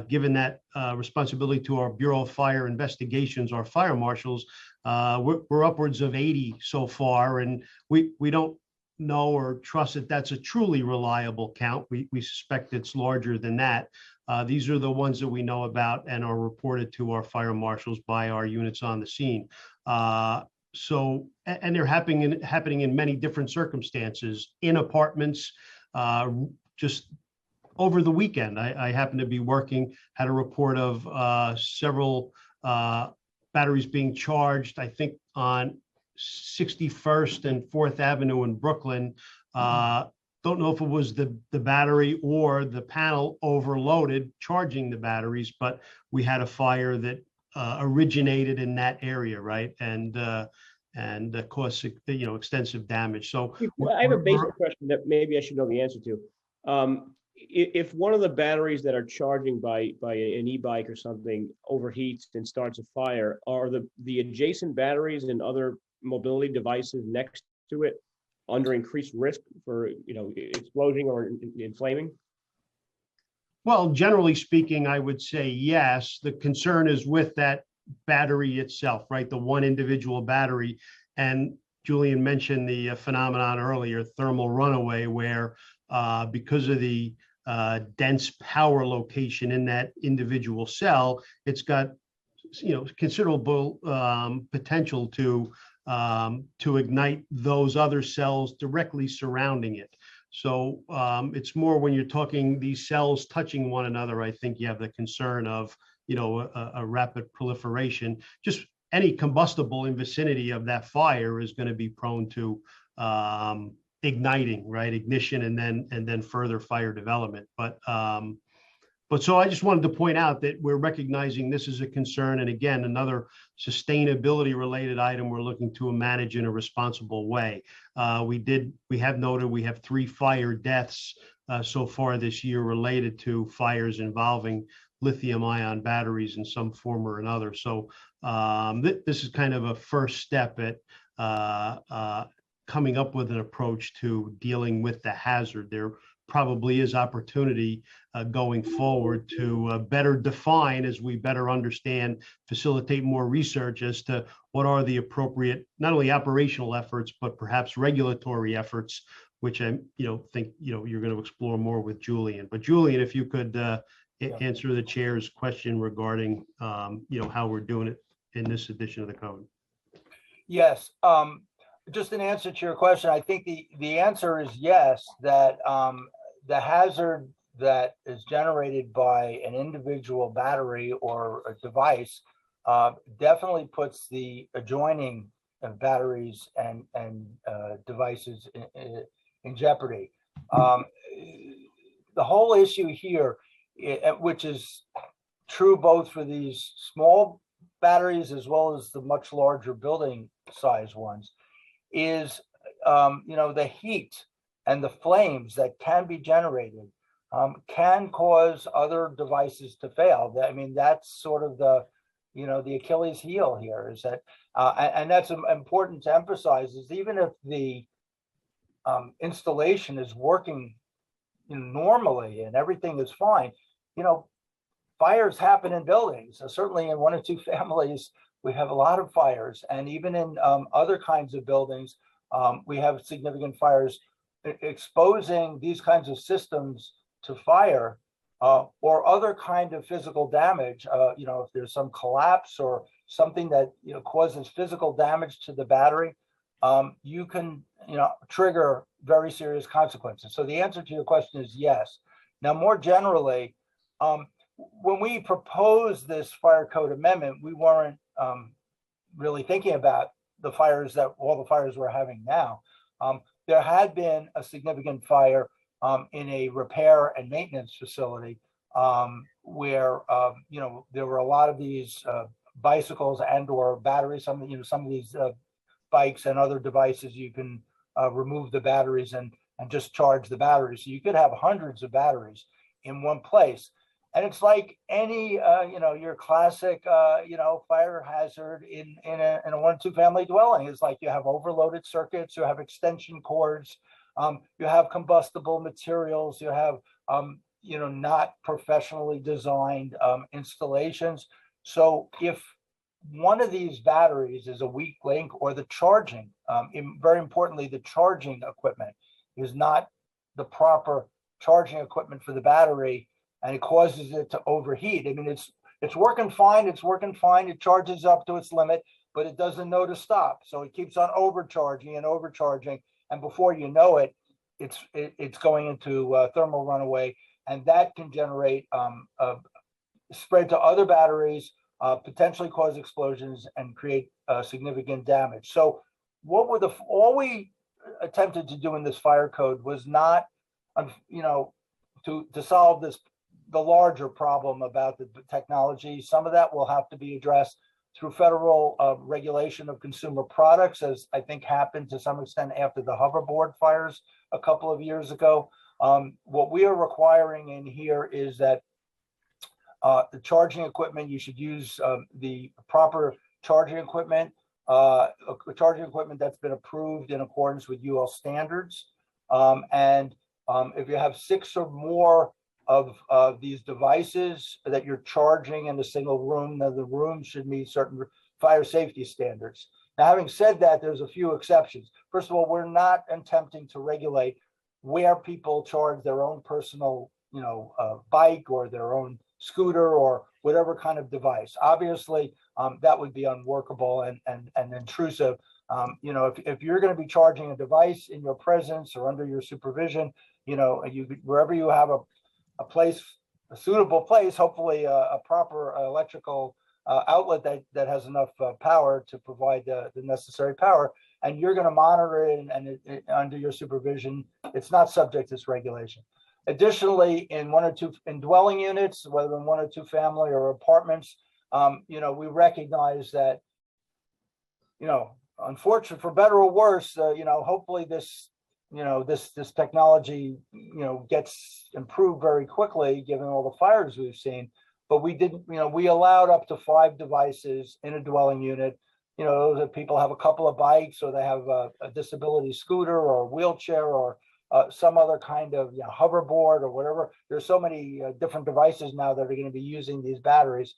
given that responsibility to our Bureau of Fire Investigations, our fire marshals, we're upwards of 80 so far, and we don't know or trust that that's a truly reliable count. We suspect it's larger than that. These are the ones that we know about and are reported to our fire marshals by our units on the scene. So, and they're happening in many different circumstances, in apartments. Just over the weekend, I happened to be working, had a report of several batteries being charged, I think on 61st and 4th Avenue in Brooklyn. Don't know if it was the battery or the panel overloaded charging the batteries, but we had a fire that originated in that area, right? And caused extensive damage. So I have a basic question that maybe I should know the answer to. If one of the batteries that are charging by an e-bike or something overheats and starts a fire, are the adjacent batteries and other mobility devices next to it under increased risk for exploding or inflaming? Well, generally speaking, I would say yes. The concern is with that battery itself, right? The one individual battery. And Julian mentioned the phenomenon earlier, thermal runaway, where because of the dense power location in that individual cell, it's got considerable potential to ignite those other cells directly surrounding it. So it's more when you're talking these cells touching one another, I think you have the concern of a rapid proliferation. Just any combustible in vicinity of that fire is going to be prone to igniting, right? Ignition and then further fire development. But so I just wanted to point out that we're recognizing this is a concern. And again, another sustainability related item we're looking to manage in a responsible way. We have noted we have 3 fire deaths so far this year related to fires involving lithium-ion batteries in some form or another. So this is kind of a first step at coming up with an approach to dealing with the hazard. There probably is opportunity going forward to better define, as we better understand, facilitate more research as to what are the appropriate, not only operational efforts, but perhaps regulatory efforts, which I think you're going to explore more with Julian. But Julian, if you could answer the chair's question regarding how we're doing it in this edition of the code. Yes. Just an answer to your question, I think the answer is yes, that the hazard that is generated by an individual battery or a device definitely puts the adjoining batteries and devices in jeopardy. The whole issue here, which is true both for these small batteries as well as the much larger building size ones, is the heat and the flames that can be generated can cause other devices to fail. I mean, that's sort of the Achilles heel here, is that, and that's important to emphasize, is even if the installation is working normally and everything is fine, fires happen in buildings. Certainly in 1 or 2 families, we have a lot of fires, and even in other kinds of buildings, we have significant fires. Exposing these kinds of systems to fire or other kind of physical damage, if there's some collapse or something that causes physical damage to the battery, you can trigger very serious consequences. So the answer to your question is yes. Now, more generally, when we proposed this fire code amendment, we weren't really thinking about all the fires we're having now. There had been a significant fire in a repair and maintenance facility where there were a lot of these bicycles and or batteries. Some of these bikes and other devices, you can remove the batteries and just charge the batteries. So you could have hundreds of batteries in one place. And it's like any, your classic, fire hazard in a 1-2 family dwelling. It's like you have overloaded circuits, you have extension cords, you have combustible materials, you have, not professionally designed installations. So if one of these batteries is a weak link, or the charging, very importantly, the charging equipment is not the proper charging equipment for the battery, and it causes it to overheat. I mean, it's working fine. It charges up to its limit, but it doesn't know to stop. So it keeps on overcharging. And before you know it, it's going into thermal runaway, and that can generate spread to other batteries, potentially cause explosions and create significant damage. So all we attempted to do in this fire code was not, to solve the larger problem about the technology. Some of that will have to be addressed through federal regulation of consumer products, as I think happened to some extent after the hoverboard fires a couple of years ago. What we are requiring in here is that the charging equipment, you should use the proper charging equipment, that's been approved in accordance with UL standards. And if you have 6 or more of these devices that you're charging in a single room, then the room should meet certain fire safety standards. Now, having said that, there's a few exceptions. First of all, we're not attempting to regulate where people charge their own personal, bike or their own scooter or whatever kind of device. Obviously, that would be unworkable and intrusive. If you're going to be charging a device in your presence or under your supervision, wherever you have a suitable place, hopefully a proper electrical outlet that has enough power to provide the necessary power, and you're going to monitor it and under your supervision, it's not subject to this regulation. Additionally, in 1 or 2 in dwelling units, whether in 1 or 2 family or apartments, we recognize that, unfortunately, for better or worse, hopefully this technology, gets improved very quickly given all the fires we've seen. But we allowed up to 5 devices in a dwelling unit. That people have a couple of bikes, or they have a disability scooter or a wheelchair or some other kind of hoverboard or whatever. There's so many different devices now that are going to be using these batteries.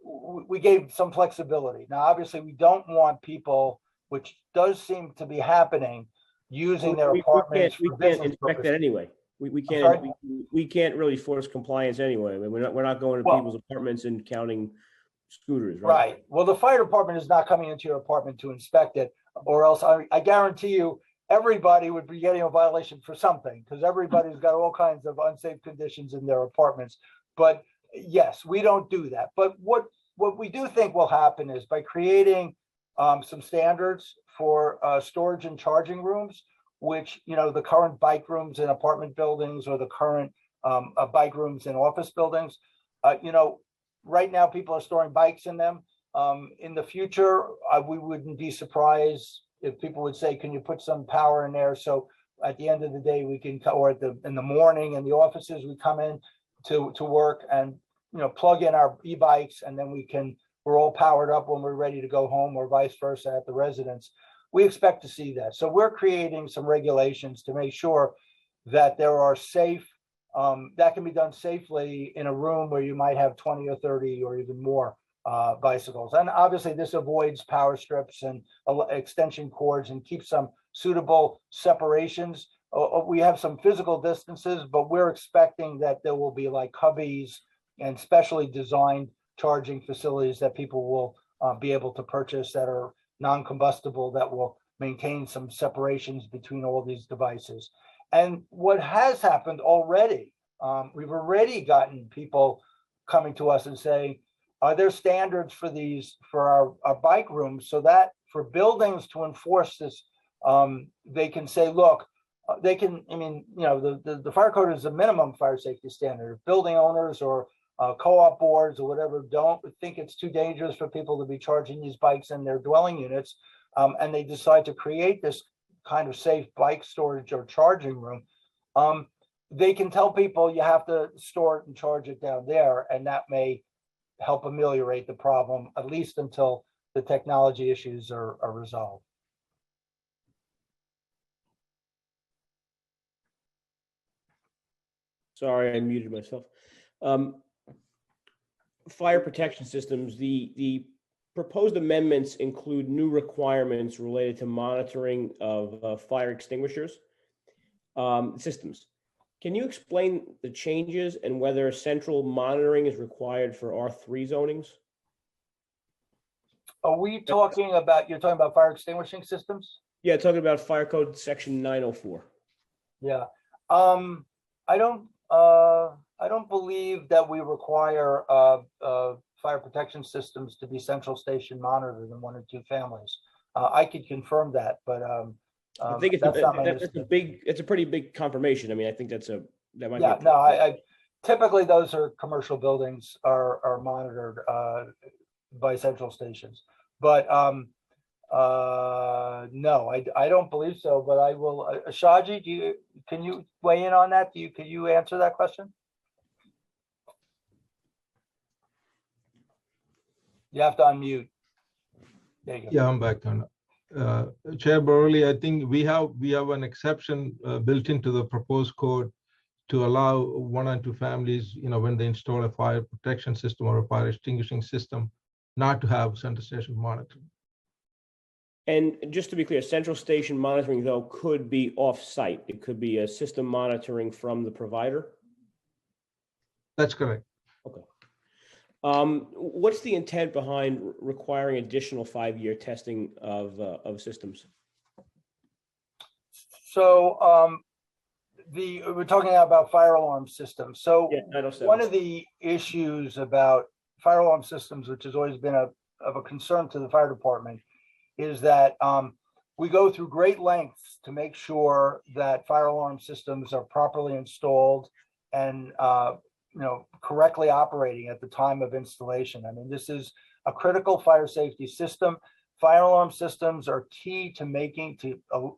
We gave some flexibility. Now, obviously, we don't want people, which does seem to be happening, using their apartments. We can't inspect that anyway. We can't really force compliance anyway. I mean, we're not going to people's apartments and counting scooters, right? Right. Well, the fire department is not coming into your apartment to inspect it, or else I guarantee you everybody would be getting a violation for something, because everybody's got all kinds of unsafe conditions in their apartments. But yes, we don't do that. But what we do think will happen is by creating some standards for storage and charging rooms, which, the current bike rooms in apartment buildings or the current bike rooms in office buildings, right now people are storing bikes in them. In the future, we wouldn't be surprised if people would say, can you put some power in there? So at the end of the day, we can, or in the morning in the offices, we come in to work and, plug in our e-bikes, and then we're all powered up when we're ready to go home, or vice versa at the residence. We expect to see that. So we're creating some regulations to make sure that there are safe, that can be done safely in a room where you might have 20 or 30 or even more bicycles. And obviously this avoids power strips and extension cords and keeps some suitable separations. we have some physical distances, but we're expecting that there will be like hubbies and specially designed charging facilities that people will be able to purchase that are non-combustible, that will maintain some separations between all these devices. And what has happened already, we've already gotten people coming to us and saying, are there standards for these, for our bike rooms, so that for buildings to enforce this, they can say, look, they can, I mean, you know, the fire code is a minimum fire safety standard. If building owners or co-op boards or whatever don't think it's too dangerous for people to be charging these bikes in their dwelling units, and they decide to create this kind of safe bike storage or charging room, they can tell people you have to store it and charge it down there, and that may help ameliorate the problem, at least until the technology issues are resolved. Sorry, I muted myself. Fire protection systems, the proposed amendments include new requirements related to monitoring of fire extinguishers systems. Can you explain the changes and whether central monitoring is required for R3 zonings? Are we talking about, you're talking about fire extinguishing systems? Yeah, talking about Fire Code Section 904. Yeah. I don't believe that we require fire protection systems to be central station monitored in 1 or 2 families. I could confirm that, but I think it's that's not my it's a pretty big confirmation. I mean, I think that might yeah, be. no, I typically those are commercial buildings are monitored by central stations, but no, I don't believe so, but I will. Shaji, can you weigh in on that? Can you answer that question? You have to unmute. There you go. Yeah, I'm back on. Chair Burley, I think we have an exception built into the proposed code to allow 1 and 2 families, you know, when they install a fire protection system or a fire extinguishing system, not to have central station monitoring. And just to be clear, central station monitoring, though, could be off-site. It could be a system monitoring from the provider. That's correct. Okay. What's the intent behind requiring additional 5-year testing of systems? So we're talking about fire alarm systems. So yeah, one of the issues about fire alarm systems, which has always been of a concern to the fire department, is that we go through great lengths to make sure that fire alarm systems are properly installed and correctly operating at the time of installation. I mean, this is a critical fire safety system. Fire alarm systems are key to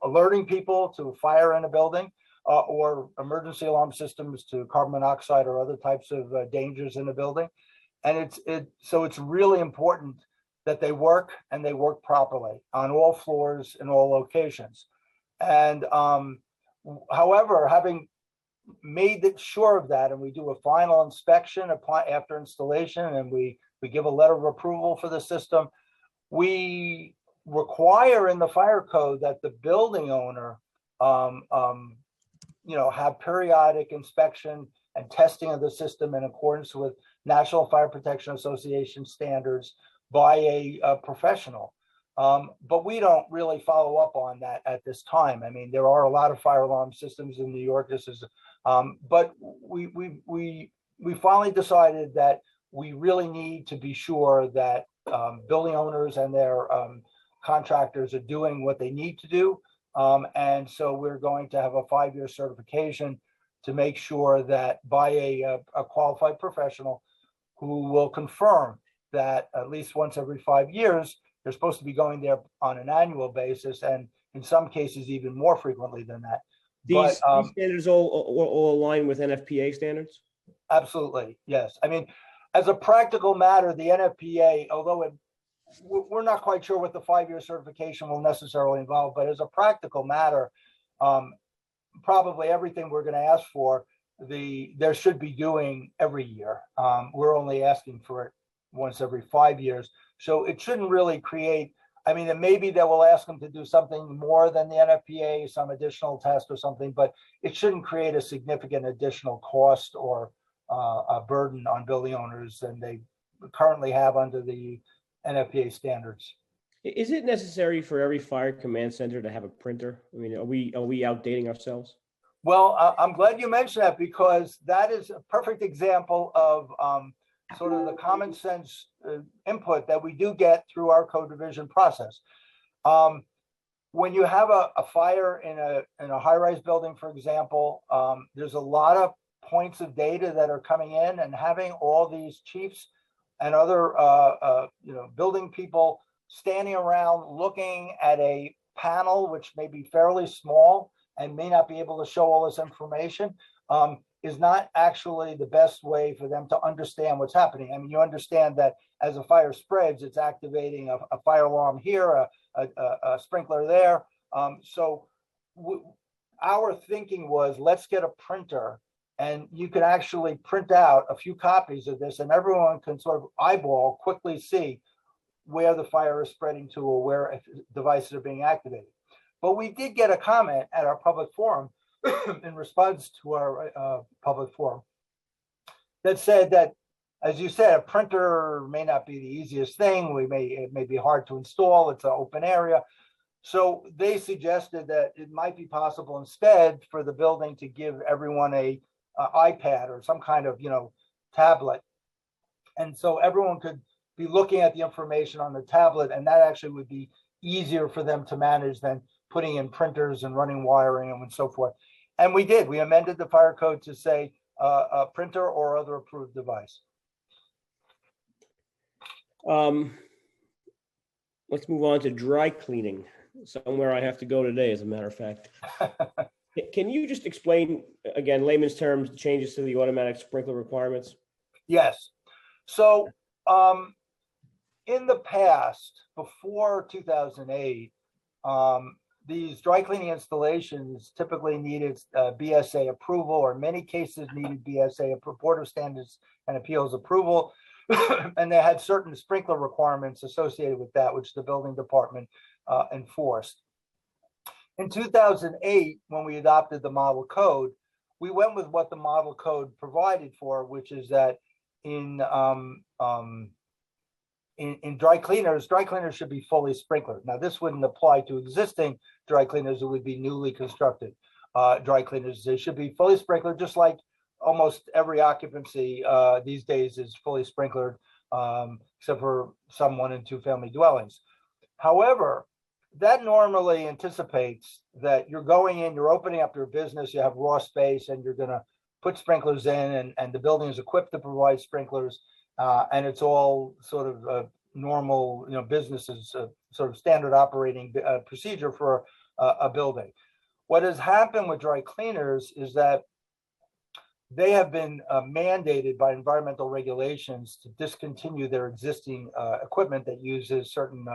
alerting people to a fire in a building, or emergency alarm systems to carbon monoxide or other types of dangers in a building. And so it's really important that they work and they work properly on all floors in all locations. And however, having made sure of that, and we do a final inspection after installation, and we give a letter of approval for the system, we require in the fire code that the building owner have periodic inspection and testing of the system in accordance with National Fire Protection Association standards by a professional. But we don't really follow up on that at this time. I mean, there are a lot of fire alarm systems in New York. But we finally decided that we really need to be sure that building owners and their contractors are doing what they need to do. And so we're going to have a 5-year certification to make sure that by a qualified professional who will confirm that at least once every 5 years, they're supposed to be going there on an annual basis, and in some cases even more frequently than that. These standards all align with NFPA standards? Absolutely, yes. I mean, as a practical matter, the NFPA, although we're not quite sure what the 5-year certification will necessarily involve, but as a practical matter, probably everything we're going to ask for, there should be doing every year. We're only asking for it once every 5 years. So it shouldn't really create I mean, and maybe they will ask them to do something more than the NFPA, some additional test or something, but it shouldn't create a significant additional cost or a burden on building owners than they currently have under the NFPA standards. Is it necessary for every fire command center to have a printer? I mean, are we outdating ourselves? Well, I'm glad you mentioned that, because that is a perfect example of sort of the common sense input that we do get through our code revision process. When you have a fire in a high-rise building, for example, there's a lot of points of data that are coming in, and having all these chiefs and other building people standing around looking at a panel which may be fairly small and may not be able to show all this information is not actually the best way for them to understand what's happening. I mean, you understand that as a fire spreads, it's activating a fire alarm here, a sprinkler there. So our thinking was, let's get a printer, and you can actually print out a few copies of this, and everyone can sort of eyeball, quickly see where the fire is spreading to or where devices are being activated. But we did get a comment at our public forum in response to our public forum that said that, as you said, a printer may not be the easiest thing. It may be hard to install. It's an open area. So they suggested that it might be possible instead for the building to give everyone a iPad or some kind of tablet, and so everyone could be looking at the information on the tablet, and that actually would be easier for them to manage than putting in printers and running wiring and so forth. And we did. We amended the fire code to say a printer or other approved device. Let's move on to dry cleaning. Somewhere I have to go today, as a matter of fact. Can you just explain, again, layman's terms, the changes to the automatic sprinkler requirements? Yes. So in the past, before 2008, these dry cleaning installations typically needed BSA approval, or in many cases needed BSA, Board of Standards and Appeals approval. And they had certain sprinkler requirements associated with that, which the building department enforced. In 2008, when we adopted the model code, we went with what the model code provided for, which is that in dry cleaners should be fully sprinklered. Now, this wouldn't apply to existing dry cleaners. It would be newly constructed dry cleaners. They should be fully sprinklered, just like almost every occupancy these days is fully sprinklered, except for some 1- and 2-family dwellings. However, that normally anticipates that you're going in, you're opening up your business, you have raw space, and you're going to put sprinklers in, and the building is equipped to provide sprinklers, and it's all sort of normal, businesses, sort of standard operating procedure for a building. What has happened with dry cleaners is that they have been mandated by environmental regulations to discontinue their existing equipment that uses certain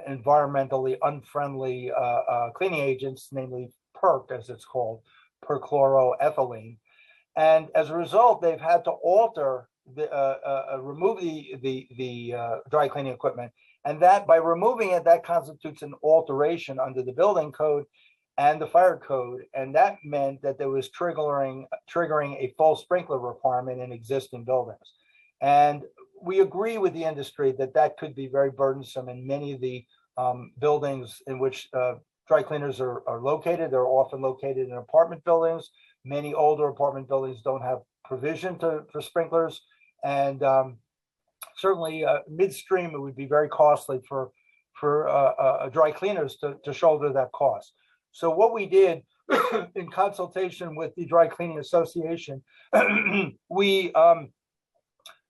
environmentally unfriendly cleaning agents, namely PERC, as it's called, perchloroethylene. And as a result, they've had to alter remove the dry cleaning equipment, and that by removing it, that constitutes an alteration under the building code and the fire code, and that meant that there was triggering a full sprinkler requirement in existing buildings. And we agree with the industry that that could be very burdensome in many of the buildings in which dry cleaners are located. They're often located in apartment buildings. Many older apartment buildings don't have provision for sprinklers, and certainly midstream, it would be very costly for dry cleaners to shoulder that cost. So what we did in consultation with the Dry Cleaning Association, we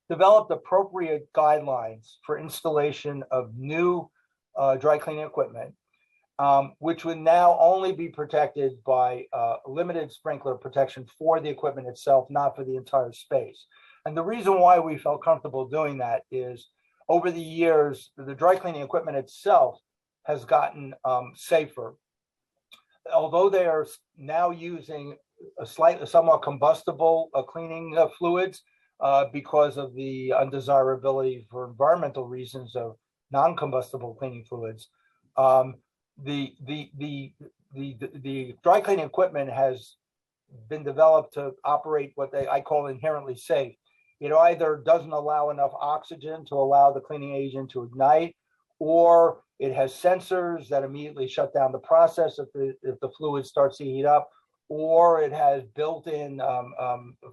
developed appropriate guidelines for installation of new dry cleaning equipment, which would now only be protected by limited sprinkler protection for the equipment itself, not for the entire space. And the reason why we felt comfortable doing that is over the years, the dry cleaning equipment itself has gotten safer. Although they are now using somewhat combustible cleaning fluids because of the undesirability for environmental reasons of non-combustible cleaning fluids. The dry cleaning equipment has been developed to operate what I call inherently safe. It either doesn't allow enough oxygen to allow the cleaning agent to ignite, or it has sensors that immediately shut down the process if the fluid starts to heat up, or it has built-in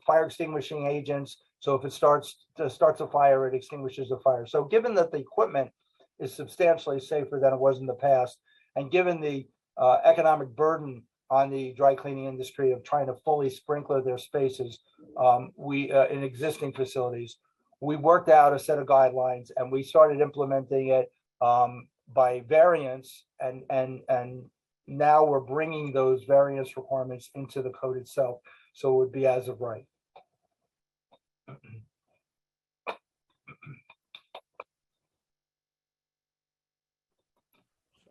fire extinguishing agents. So if it starts a fire, it extinguishes the fire. So given that the equipment is substantially safer than it was in the past, and given the economic burden on the dry cleaning industry of trying to fully sprinkler their spaces in existing facilities, we worked out a set of guidelines and we started implementing it by variance, and now we're bringing those variance requirements into the code itself, so it would be as of right.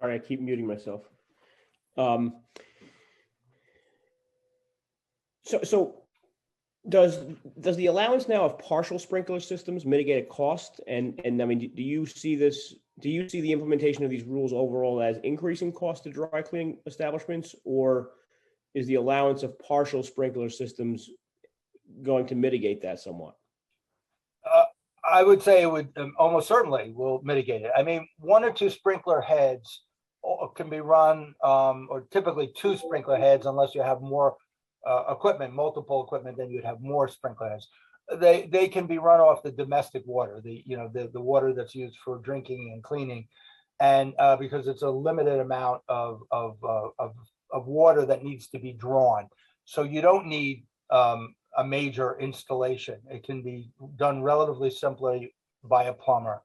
Sorry, I keep muting myself. So does the allowance now of partial sprinkler systems mitigate a cost? And I mean, do you see this? Do you see the implementation of these rules overall as increasing cost to dry cleaning establishments, or is the allowance of partial sprinkler systems going to mitigate that somewhat? I would say it would almost certainly will mitigate it. I mean, 1 or 2 sprinkler heads can be run, or typically 2 sprinkler heads, unless you have more multiple equipment, then you'd have more sprinkler heads. They can be run off the domestic water, the water that's used for drinking and cleaning, and because it's a limited amount of water that needs to be drawn, so you don't need a major installation. It can be done relatively simply by a plumber,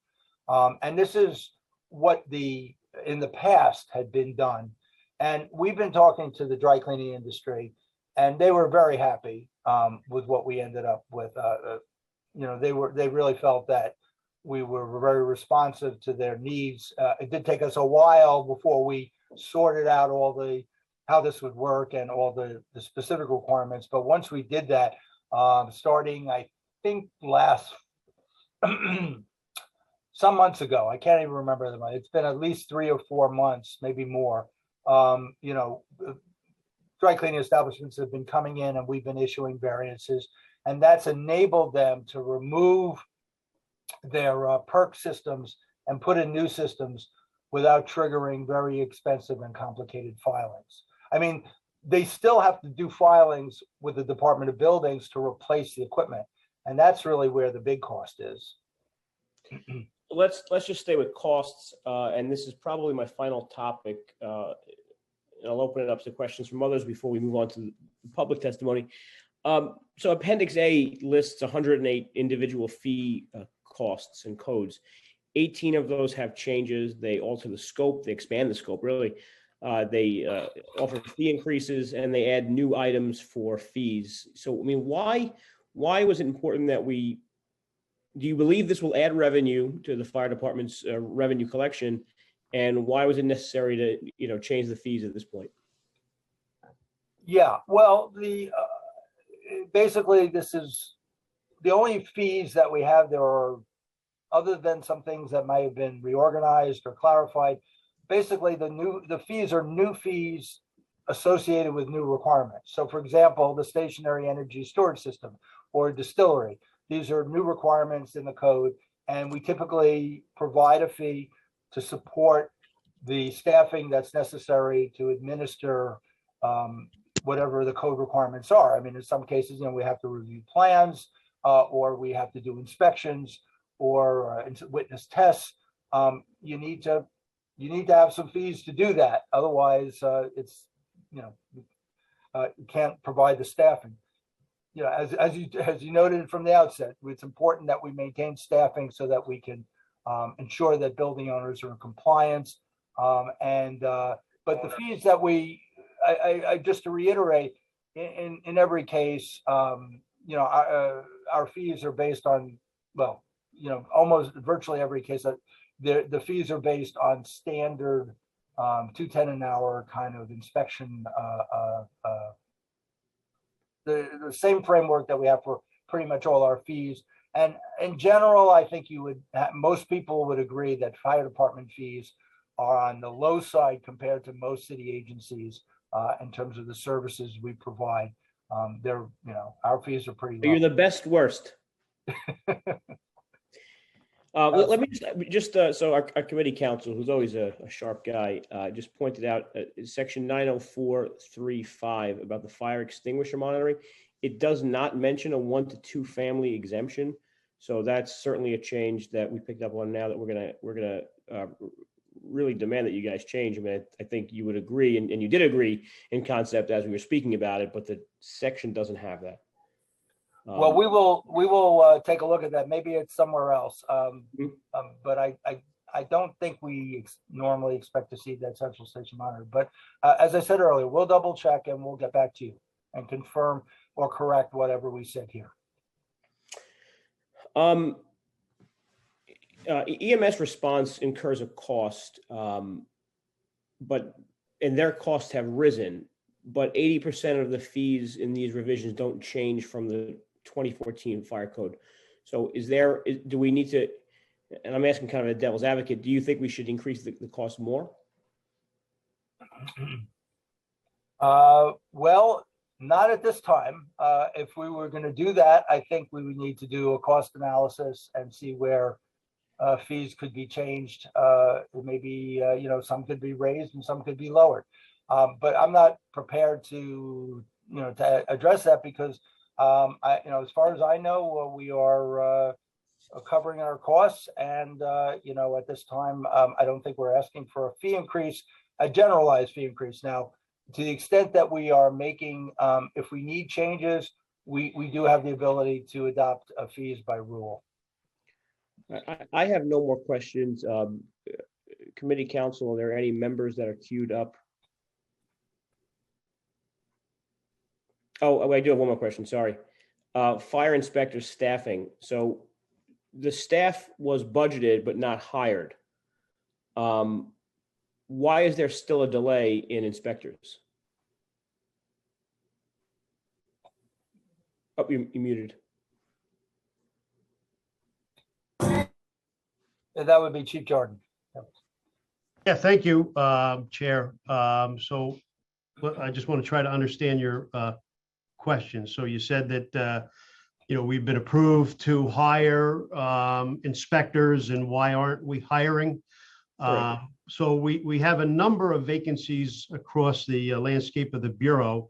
and this is what in the past had been done. And we've been talking to the dry cleaning industry, and they were very happy with what we ended up with. They really felt that we were very responsive to their needs. It did take us a while before we sorted out how this would work and all the specific requirements. But once we did that, starting, I think some months ago, I can't even remember the month. It's been at least 3 or 4 months, maybe more. Dry cleaning establishments have been coming in, and we've been issuing variances, and that's enabled them to remove their PERC systems and put in new systems without triggering very expensive and complicated filings. I mean, they still have to do filings with the Department of Buildings to replace the equipment, and that's really where the big cost is. Let's just stay with costs, and this is probably my final topic. I'll open it up to questions from others before we move on to the public testimony. So Appendix A lists 108 individual fee costs and codes. 18 of those have changes. They alter the scope. They expand the scope, really. They offer fee increases, and they add new items for fees. So, I mean, why was it important that do you believe this will add revenue to the fire department's revenue collection? And why was it necessary to, change the fees at this point? Yeah, well, basically this is the only fees that we have there are, other than some things that might have been reorganized or clarified. Basically, the fees are new fees associated with new requirements. So, for example, the stationary energy storage system or distillery. These are new requirements in the code, and we typically provide a fee to support the staffing that's necessary to administer whatever the code requirements are. I mean, in some cases, we have to review plans, or we have to do inspections or witness tests. You need to have some fees to do that. Otherwise, you can't provide the staffing. As you noted from the outset, it's important that we maintain staffing so that we can ensure that building owners are in compliance. But the fees that I just to reiterate, in every case, our fees are based on, almost virtually every case, the fees are based on standard $210 an hour kind of inspection, the same framework that we have for pretty much all our fees. And in general, I think most people would agree that fire department fees are on the low side compared to most city agencies in terms of the services we provide. Our fees are pretty low. You're the best worst. Let me just so our committee counsel, who's always a sharp guy, just pointed out section 904.3.5 about the fire extinguisher monitoring. It does not mention a 1 to 2 family exemption, so that's certainly a change that we picked up on now that we're gonna really demand that you guys change. I mean, I think you would agree, and you did agree in concept as we were speaking about it, but the section doesn't have that. Well, we will take a look at that. Maybe it's somewhere else. But I don't think we normally expect to see that central station monitor. But as I said earlier, we'll double check and we'll get back to you and confirm or correct whatever we said here. EMS response incurs a cost, and their costs have risen, but 80% of the fees in these revisions don't change from the 2014 fire code. So do we need to, and I'm asking kind of a devil's advocate, do you think we should increase the cost more? Well, not at this time. If we were going to do that, I think we would need to do a cost analysis and see where fees could be changed. Maybe, some could be raised and some could be lowered. But I'm not prepared to address that because, as far as I know, we are covering our costs. And, at this time, I don't think we're asking for a fee increase, a generalized fee increase. Now, to the extent that we are making, if we need changes, we do have the ability to adopt fees by rule. I have no more questions. Committee counsel, are there any members that are queued up? Oh, I do have one more question. Sorry. Fire inspector staffing. So the staff was budgeted but not hired. Why is there still a delay in inspectors? Oh, you're muted. That would be Chief Jordan. Yeah, thank you, Chair. So I just want to try to understand your question. So you said that, we've been approved to hire inspectors, and why aren't we hiring? So we have a number of vacancies across the landscape of the Bureau.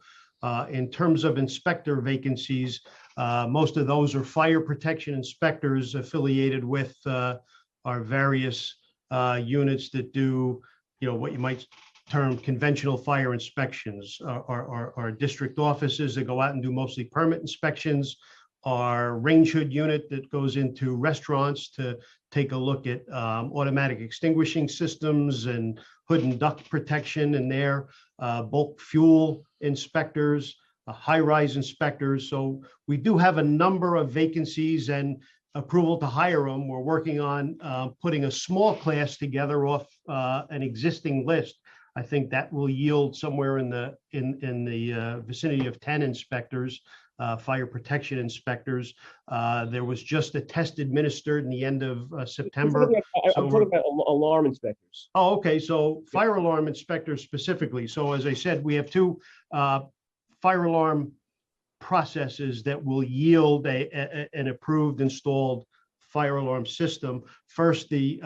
In terms of inspector vacancies, most of those are fire protection inspectors affiliated with our various units that do, what you might term conventional fire inspections. Our district offices that go out and do mostly permit inspections, our range hood unit that goes into restaurants to take a look at automatic extinguishing systems and hood and duct protection in there, bulk fuel inspectors, high-rise inspectors. So we do have a number of vacancies and approval to hire them. We're working on putting a small class together off an existing list. I think that will yield somewhere in the vicinity of 10 inspectors, fire protection inspectors. There was just a test administered in the end of September. I'm talking about alarm inspectors. Oh, okay. So fire alarm inspectors specifically. So as I said, we have 2 fire alarm processes that will yield an approved installed fire alarm system. First, the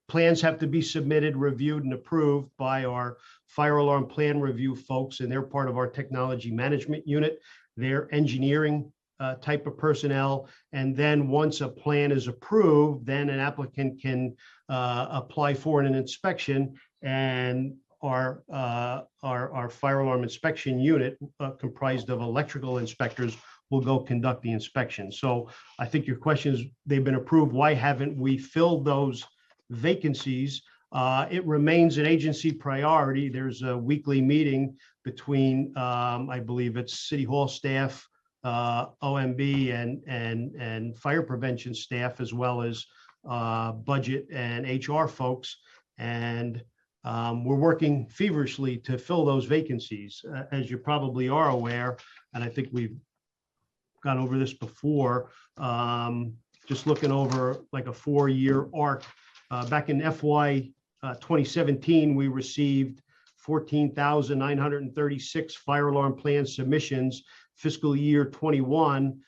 plans have to be submitted, reviewed, and approved by our fire alarm plan review folks, and they're part of our technology management unit. They're engineering type of personnel. And then once a plan is approved, then an applicant can apply for an inspection, and our fire alarm inspection unit, comprised of electrical inspectors, will go conduct the inspection. So I think your question is, they've been approved. Why haven't we filled those vacancies? It remains an agency priority. There's a weekly meeting between, I believe it's City Hall staff, OMB, and fire prevention staff, as well as budget and HR folks. And we're working feverishly to fill those vacancies, as you probably are aware. And I think we've gone over this before. Just looking over like a 4-year arc. Back in FY 2017, we received 14,936 fire alarm plan submissions. Fiscal year 21,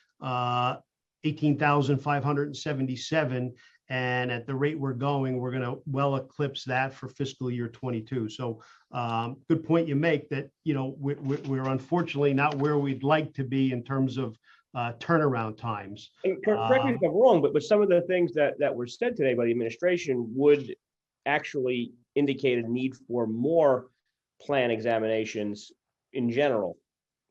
18,577. And at the rate we're going, we're going to well eclipse that for fiscal year 22. So good point you make that, you know, we're unfortunately not where we'd like to be in terms of turnaround times. And correct me if I'm wrong, but some of the things that were said today by the administration would actually indicate a need for more plan examinations in general,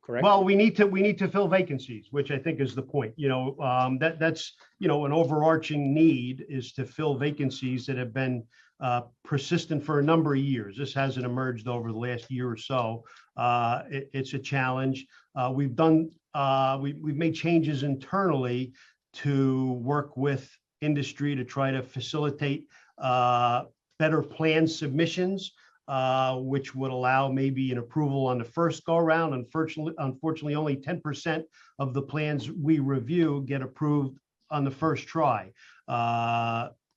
correct? Well, we need to fill vacancies, which I think is the point. You know, that's, you know, an overarching need is to fill vacancies that have been persistent for a number of years. This hasn't emerged over the last year or so. It's a challenge. We've made changes internally to work with industry to try to facilitate better plan submissions, which would allow maybe an approval on the first go around. Unfortunately, only 10% of the plans we review get approved on the first try.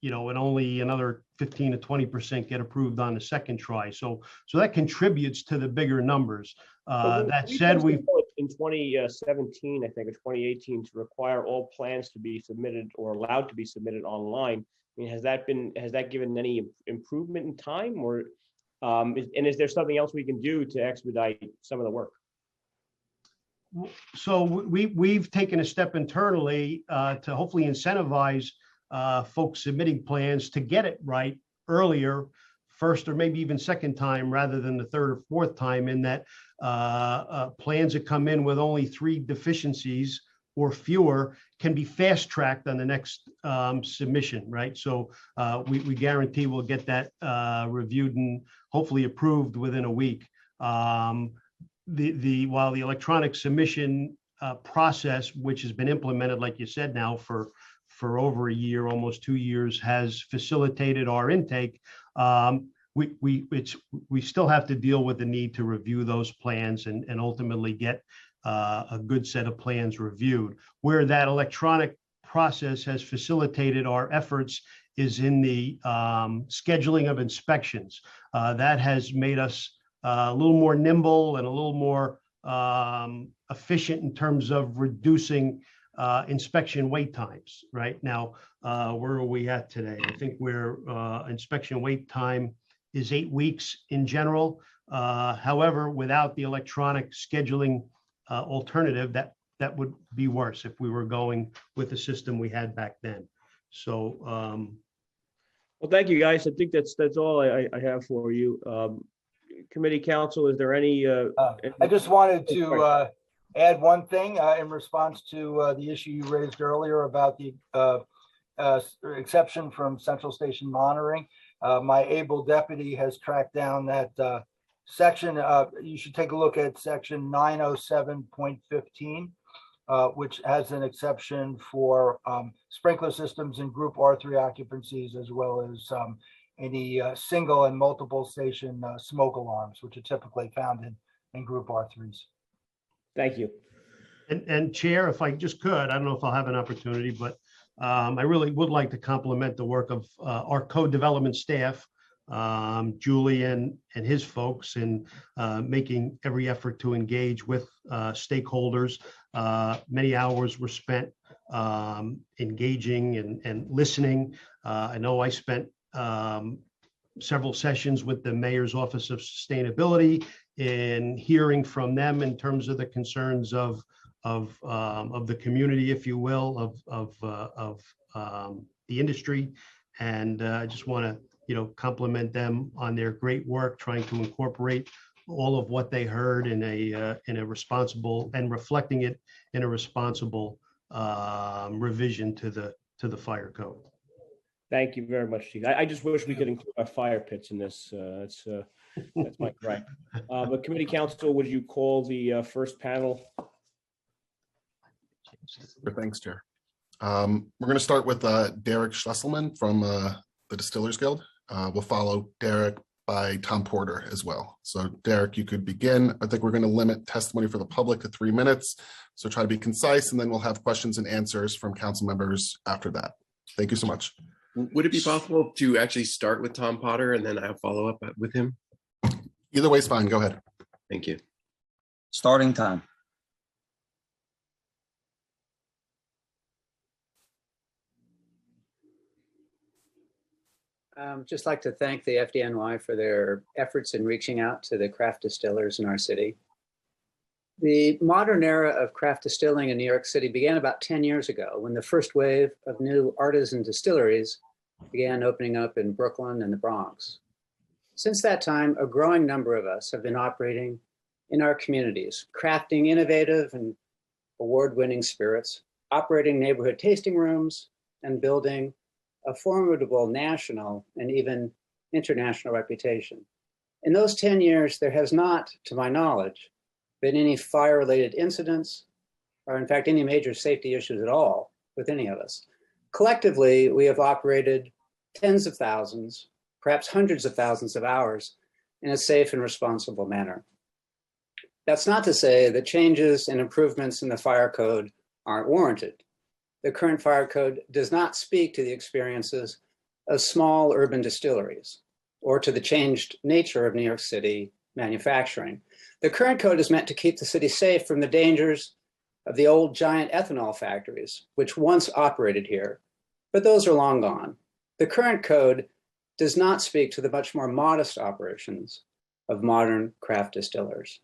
You know, and only another 15 to 20% get approved on the second try. So that contributes to the bigger numbers. That said, we in 2017, I think, or 2018, to require all plans to be submitted or allowed to be submitted online. I mean, has that given any improvement in time, or is there something else we can do to expedite some of the work? So we've taken a step internally to hopefully incentivize folks submitting plans to get it right earlier, first or maybe even second time rather than the third or fourth time, in that plans that come in with only 3 deficiencies or fewer can be fast tracked on the next submission, right? So we guarantee we'll get that reviewed and hopefully approved within a week. While the electronic submission process, which has been implemented, like you said, now for over a year, almost 2 years, has facilitated our intake, we still have to deal with the need to review those plans and ultimately get a good set of plans reviewed. Where that electronic process has facilitated our efforts is in the scheduling of inspections. That has made us a little more nimble and a little more efficient in terms of reducing inspection wait times. Right now, where are we at today? I think we're inspection wait time is 8 weeks in general. However, without the electronic scheduling alternative, that would be worse if we were going with the system we had back then. So well, thank you, guys. I think that's all I have for you. Committee council, is there any I just wanted to add one thing in response to the issue you raised earlier about the exception from central station monitoring. My able deputy has tracked down that section. You should take a look at section 907.15, which has an exception for sprinkler systems in group R3 occupancies, as well as any single and multiple station smoke alarms, which are typically found in group R3s. Thank you. And Chair, if I just could, I don't know if I'll have an opportunity, but I really would like to compliment the work of our code development staff, Julian and his folks, in making every effort to engage with stakeholders. Many hours were spent engaging and listening. I know I spent several sessions with the Mayor's Office of Sustainability in hearing from them in terms of the concerns of the community, if you will, of the industry. And I just want to, compliment them on their great work trying to incorporate all of what they heard in a responsible and reflecting it in a responsible revision to the fire code. Thank you very much, Chief. I just wish we could include our fire pits in this. That's my gripe. But committee council, would you call the first panel? Thanks, Chair. We're going to start with Derek Schlesselman from the Distillers Guild. We'll follow Derek by Tom Porter as well. So Derek, you could begin. I think we're going to limit testimony for the public to 3 minutes. So try to be concise, and then we'll have questions and answers from council members after that. Thank you so much. Would it be possible to actually start with Tom Potter and then I'll follow up with him? Either way is fine. Go ahead. Thank you. Starting time. Just like to thank the FDNY for their efforts in reaching out to the craft distillers in our city. The modern era of craft distilling in New York City began about 10 years ago when the first wave of new artisan distilleries began opening up in Brooklyn and the Bronx. Since that time, a growing number of us have been operating in our communities, crafting innovative and award-winning spirits, operating neighborhood tasting rooms, and building a formidable national and even international reputation. In those 10 years, there has not, to my knowledge, been any fire-related incidents, or in fact, any major safety issues at all with any of us. Collectively, we have operated tens of thousands, perhaps hundreds of thousands of hours in a safe and responsible manner. That's not to say that changes and improvements in the fire code aren't warranted. The current fire code does not speak to the experiences of small urban distilleries or to the changed nature of New York City manufacturing. The current code is meant to keep the city safe from the dangers of the old giant ethanol factories, which once operated here, but those are long gone. The current code does not speak to the much more modest operations of modern craft distillers.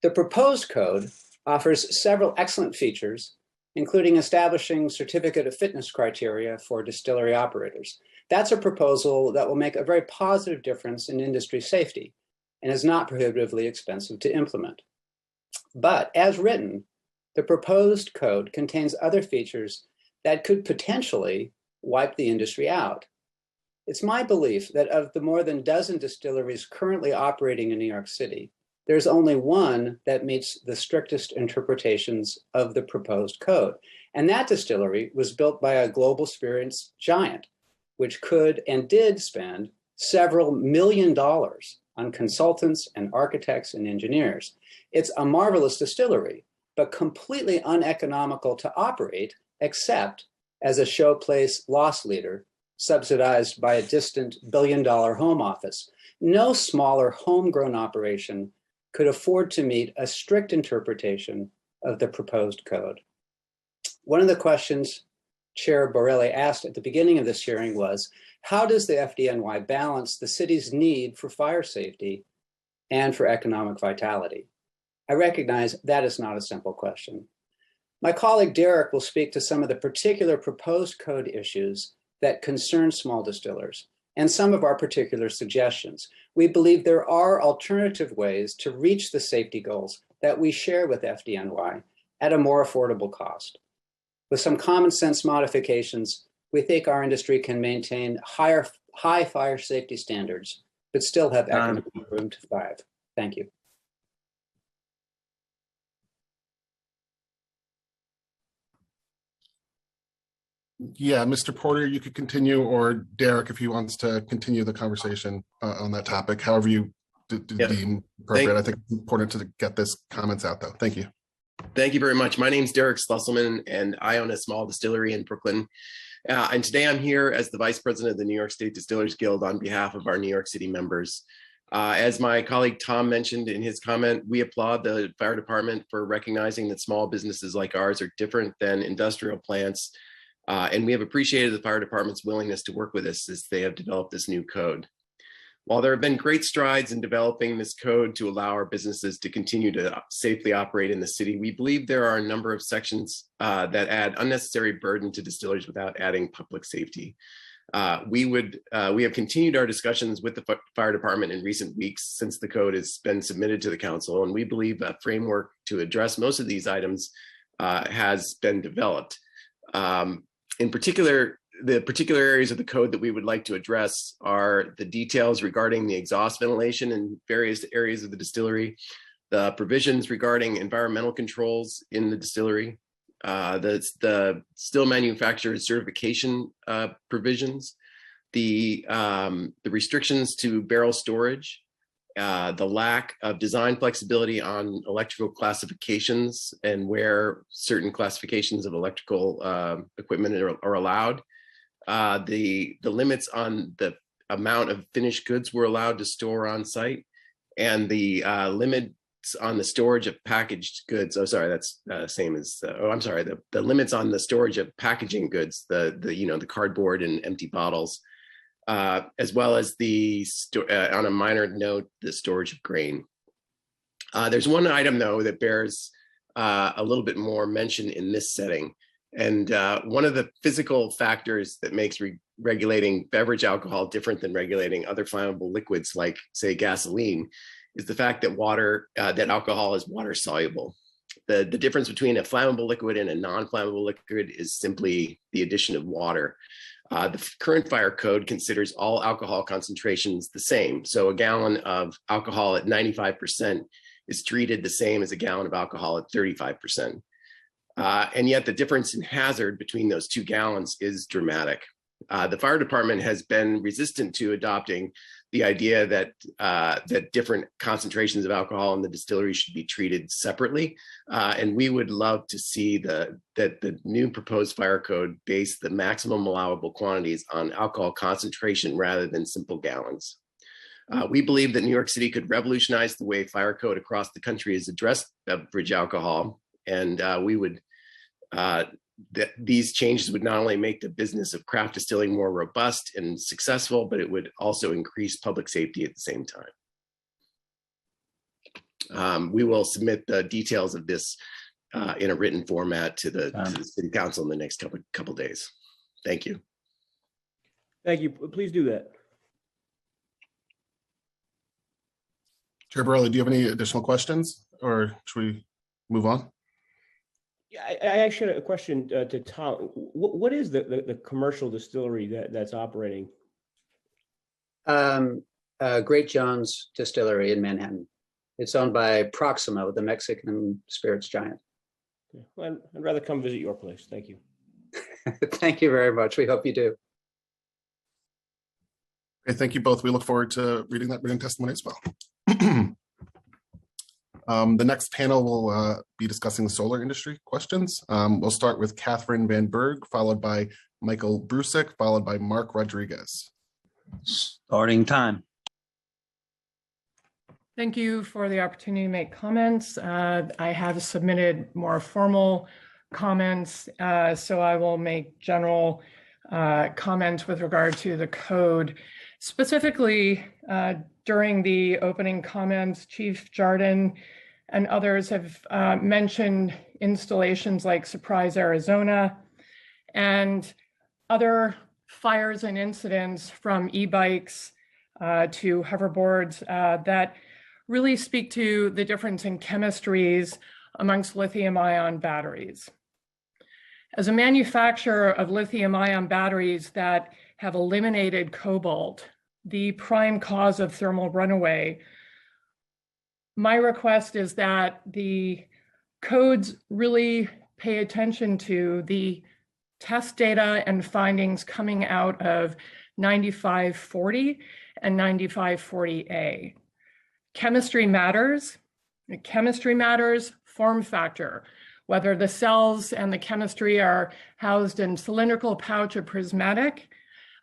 The proposed code offers several excellent features, including establishing certificate of fitness criteria for distillery operators. That's a proposal that will make a very positive difference in industry safety and is not prohibitively expensive to implement. But as written, the proposed code contains other features that could potentially wipe the industry out. It's my belief that of the more than dozen distilleries currently operating in New York City, there's only one that meets the strictest interpretations of the proposed code. And that distillery was built by a global spirits giant, which could and did spend several $1 million on consultants and architects and engineers. It's a marvelous distillery, but completely uneconomical to operate, except as a showplace loss leader subsidized by a distant billion-dollar home office. No smaller homegrown operation could afford to meet a strict interpretation of the proposed code. One of the questions Chair Borelli asked at the beginning of this hearing was, how does the FDNY balance the city's need for fire safety and for economic vitality? I recognize that is not a simple question. My colleague Derek will speak to some of the particular proposed code issues that concern small distillers and some of our particular suggestions. We believe there are alternative ways to reach the safety goals that we share with FDNY at a more affordable cost. With some common sense modifications, we think our industry can maintain high fire safety standards, but still have economic room to thrive. Thank you. Yeah, Mr. Porter, you could continue, or Derek, if he wants to continue the conversation on that topic, however you deem appropriate. I think it's important to get this comments out, though. Thank you. Thank you very much. My name is Derek Schlusselman, and I own a small distillery in Brooklyn. And today I'm here as the Vice President of the New York State Distillers Guild on behalf of our New York City members. As my colleague Tom mentioned in his comment, we applaud the fire department for recognizing that small businesses like ours are different than industrial plants. And we have appreciated the fire department's willingness to work with us as they have developed this new code. While there have been great strides in developing this code to allow our businesses to continue to safely operate in the city, we believe there are a number of sections that add unnecessary burden to distillers without adding public safety. We have continued our discussions with the fire department in recent weeks since the code has been submitted to the council, and we believe a framework to address most of these items has been developed. In particular, the particular areas of the code that we would like to address are the details regarding the exhaust ventilation in various areas of the distillery, the provisions regarding environmental controls in the distillery, the still manufactured certification provisions, the restrictions to barrel storage, the lack of design flexibility on electrical classifications and where certain classifications of electrical equipment are allowed, the limits on the amount of finished goods we're allowed to store on site, and the limits on the storage of packaged goods. Oh, sorry, that's same as. I'm sorry. The limits on the storage of packaging goods, the cardboard and empty bottles, as well as on a minor note, the storage of grain. There's one item though that bears a little bit more mention in this setting, and one of the physical factors that makes regulating beverage alcohol different than regulating other flammable liquids like, say, gasoline, is the fact that alcohol is water soluble. The difference between a flammable liquid and a non-flammable liquid is simply the addition of water. The current fire code considers all alcohol concentrations the same. So a gallon of alcohol at 95% is treated the same as a gallon of alcohol at 35%. And yet the difference in hazard between those 2 gallons is dramatic. The fire department has been resistant to adopting the idea that different concentrations of alcohol in the distillery should be treated separately. And we would love to see that the new proposed fire code base the maximum allowable quantities on alcohol concentration rather than simple gallons. We believe that New York City could revolutionize the way fire code across the country is addressed beverage alcohol. And we would that these changes would not only make the business of craft distilling more robust and successful, but it would also increase public safety at the same time. We will submit the details of this in a written format to the City Council in the next couple days. Thank you. Thank you. Please do that. Chair Borelli, do you have any additional questions, or should we move on? Yeah, I actually had a question to Tom. What is the commercial distillery that's operating? Great Jones Distillery in Manhattan. It's owned by Proximo, the Mexican spirits giant. Well, I'd rather come visit your place. Thank you. Thank you very much. We hope you do. Okay, thank you both. We look forward to reading that written testimony as well. The next panel will be discussing the solar industry questions. We'll start with Catherine Van Berg, followed by Michael Brusick, followed by Mark Rodriguez. Starting time. Thank you for the opportunity to make comments. I have submitted more formal comments, so I will make general comments with regard to the code. Specifically, during the opening comments, Chief Jardin and others have mentioned installations like Surprise, Arizona, and other fires and incidents from e-bikes to hoverboards that really speak to the difference in chemistries amongst lithium-ion batteries. As a manufacturer of lithium-ion batteries that have eliminated cobalt, the prime cause of thermal runaway, my request is that the codes really pay attention to the test data and findings coming out of 9540 and 9540A. Chemistry matters. Chemistry matters, form factor, whether the cells and the chemistry are housed in cylindrical pouch or prismatic,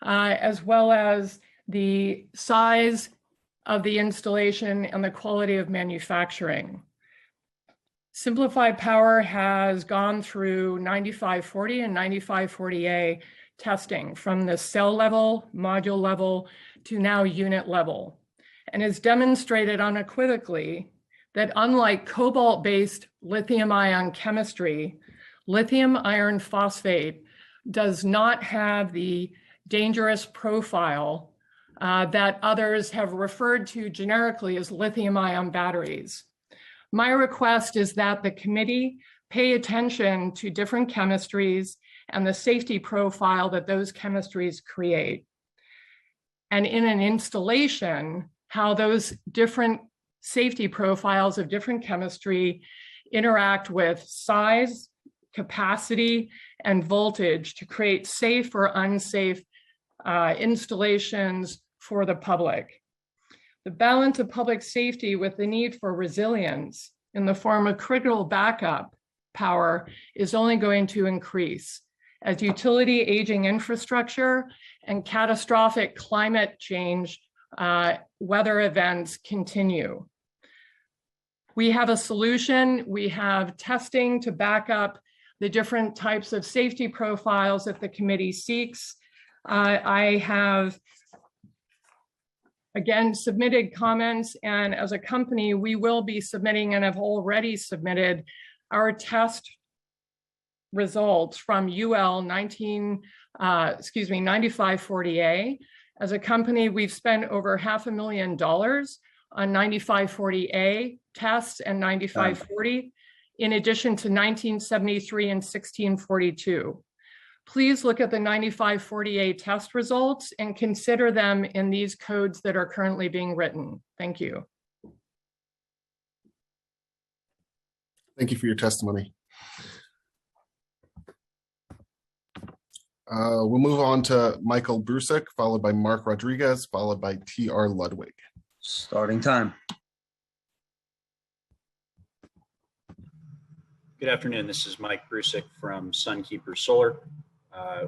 as well as the size of the installation and the quality of manufacturing. Simplified Power has gone through 9540 and 9540A testing from the cell level, module level, to now unit level, and has demonstrated unequivocally that unlike cobalt-based lithium-ion chemistry, lithium iron phosphate does not have the dangerous profile that others have referred to generically as lithium-ion batteries. My request is that the committee pay attention to different chemistries and the safety profile that those chemistries create. And in an installation, how those different safety profiles of different chemistry interact with size, capacity, and voltage to create safe or unsafe installations for the public. The balance of public safety with the need for resilience in the form of critical backup power is only going to increase as utility aging infrastructure and catastrophic climate change weather events continue. We have a solution. We have testing to back up the different types of safety profiles that the committee seeks. I have, again, submitted comments, and as a company, we will be submitting and have already submitted our test results from UL 9540A. As a company, we've spent over $500,000 on 9540A tests and 9540, in addition to 1973 and 1642. Please look at the 9540A test results and consider them in these codes that are currently being written. Thank you. Thank you for your testimony. We'll move on to Michael Brusik, followed by Mark Rodriguez, followed by T.R. Ludwig. Starting time. Good afternoon. This is Mike Brusik from Sunkeeper Solar.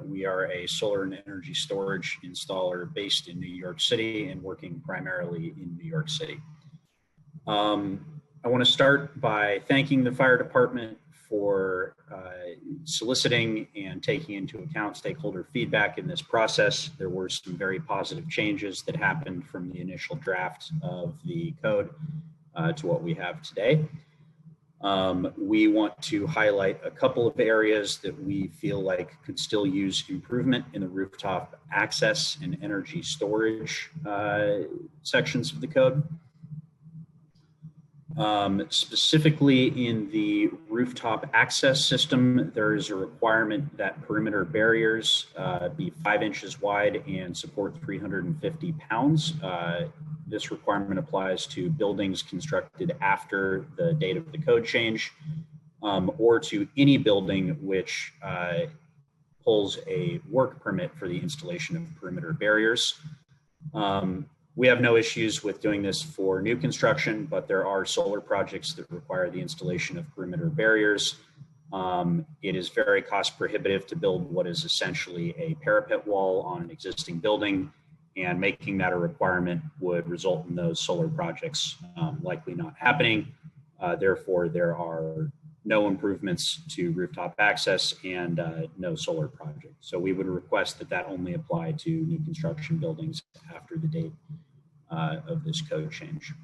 We are a solar and energy storage installer based in New York City and working primarily in New York City. I want to start by thanking the fire department for soliciting and taking into account stakeholder feedback in this process. There were some very positive changes that happened from the initial draft of the code to what we have today. We want to highlight a couple of areas that we feel like could still use improvement in the rooftop access and energy storage sections of the code. Specifically in the rooftop access system, there is a requirement that perimeter barriers be 5 inches wide and support 350 pounds. This requirement applies to buildings constructed after the date of the code change, or to any building which pulls a work permit for the installation of perimeter barriers. We have no issues with doing this for new construction, but there are solar projects that require the installation of perimeter barriers. It is very cost prohibitive to build what is essentially a parapet wall on an existing building, and making that a requirement would result in those solar projects likely not happening. Therefore, there are no improvements to rooftop access and no solar project. So we would request that that only apply to new construction buildings after the date of this code change.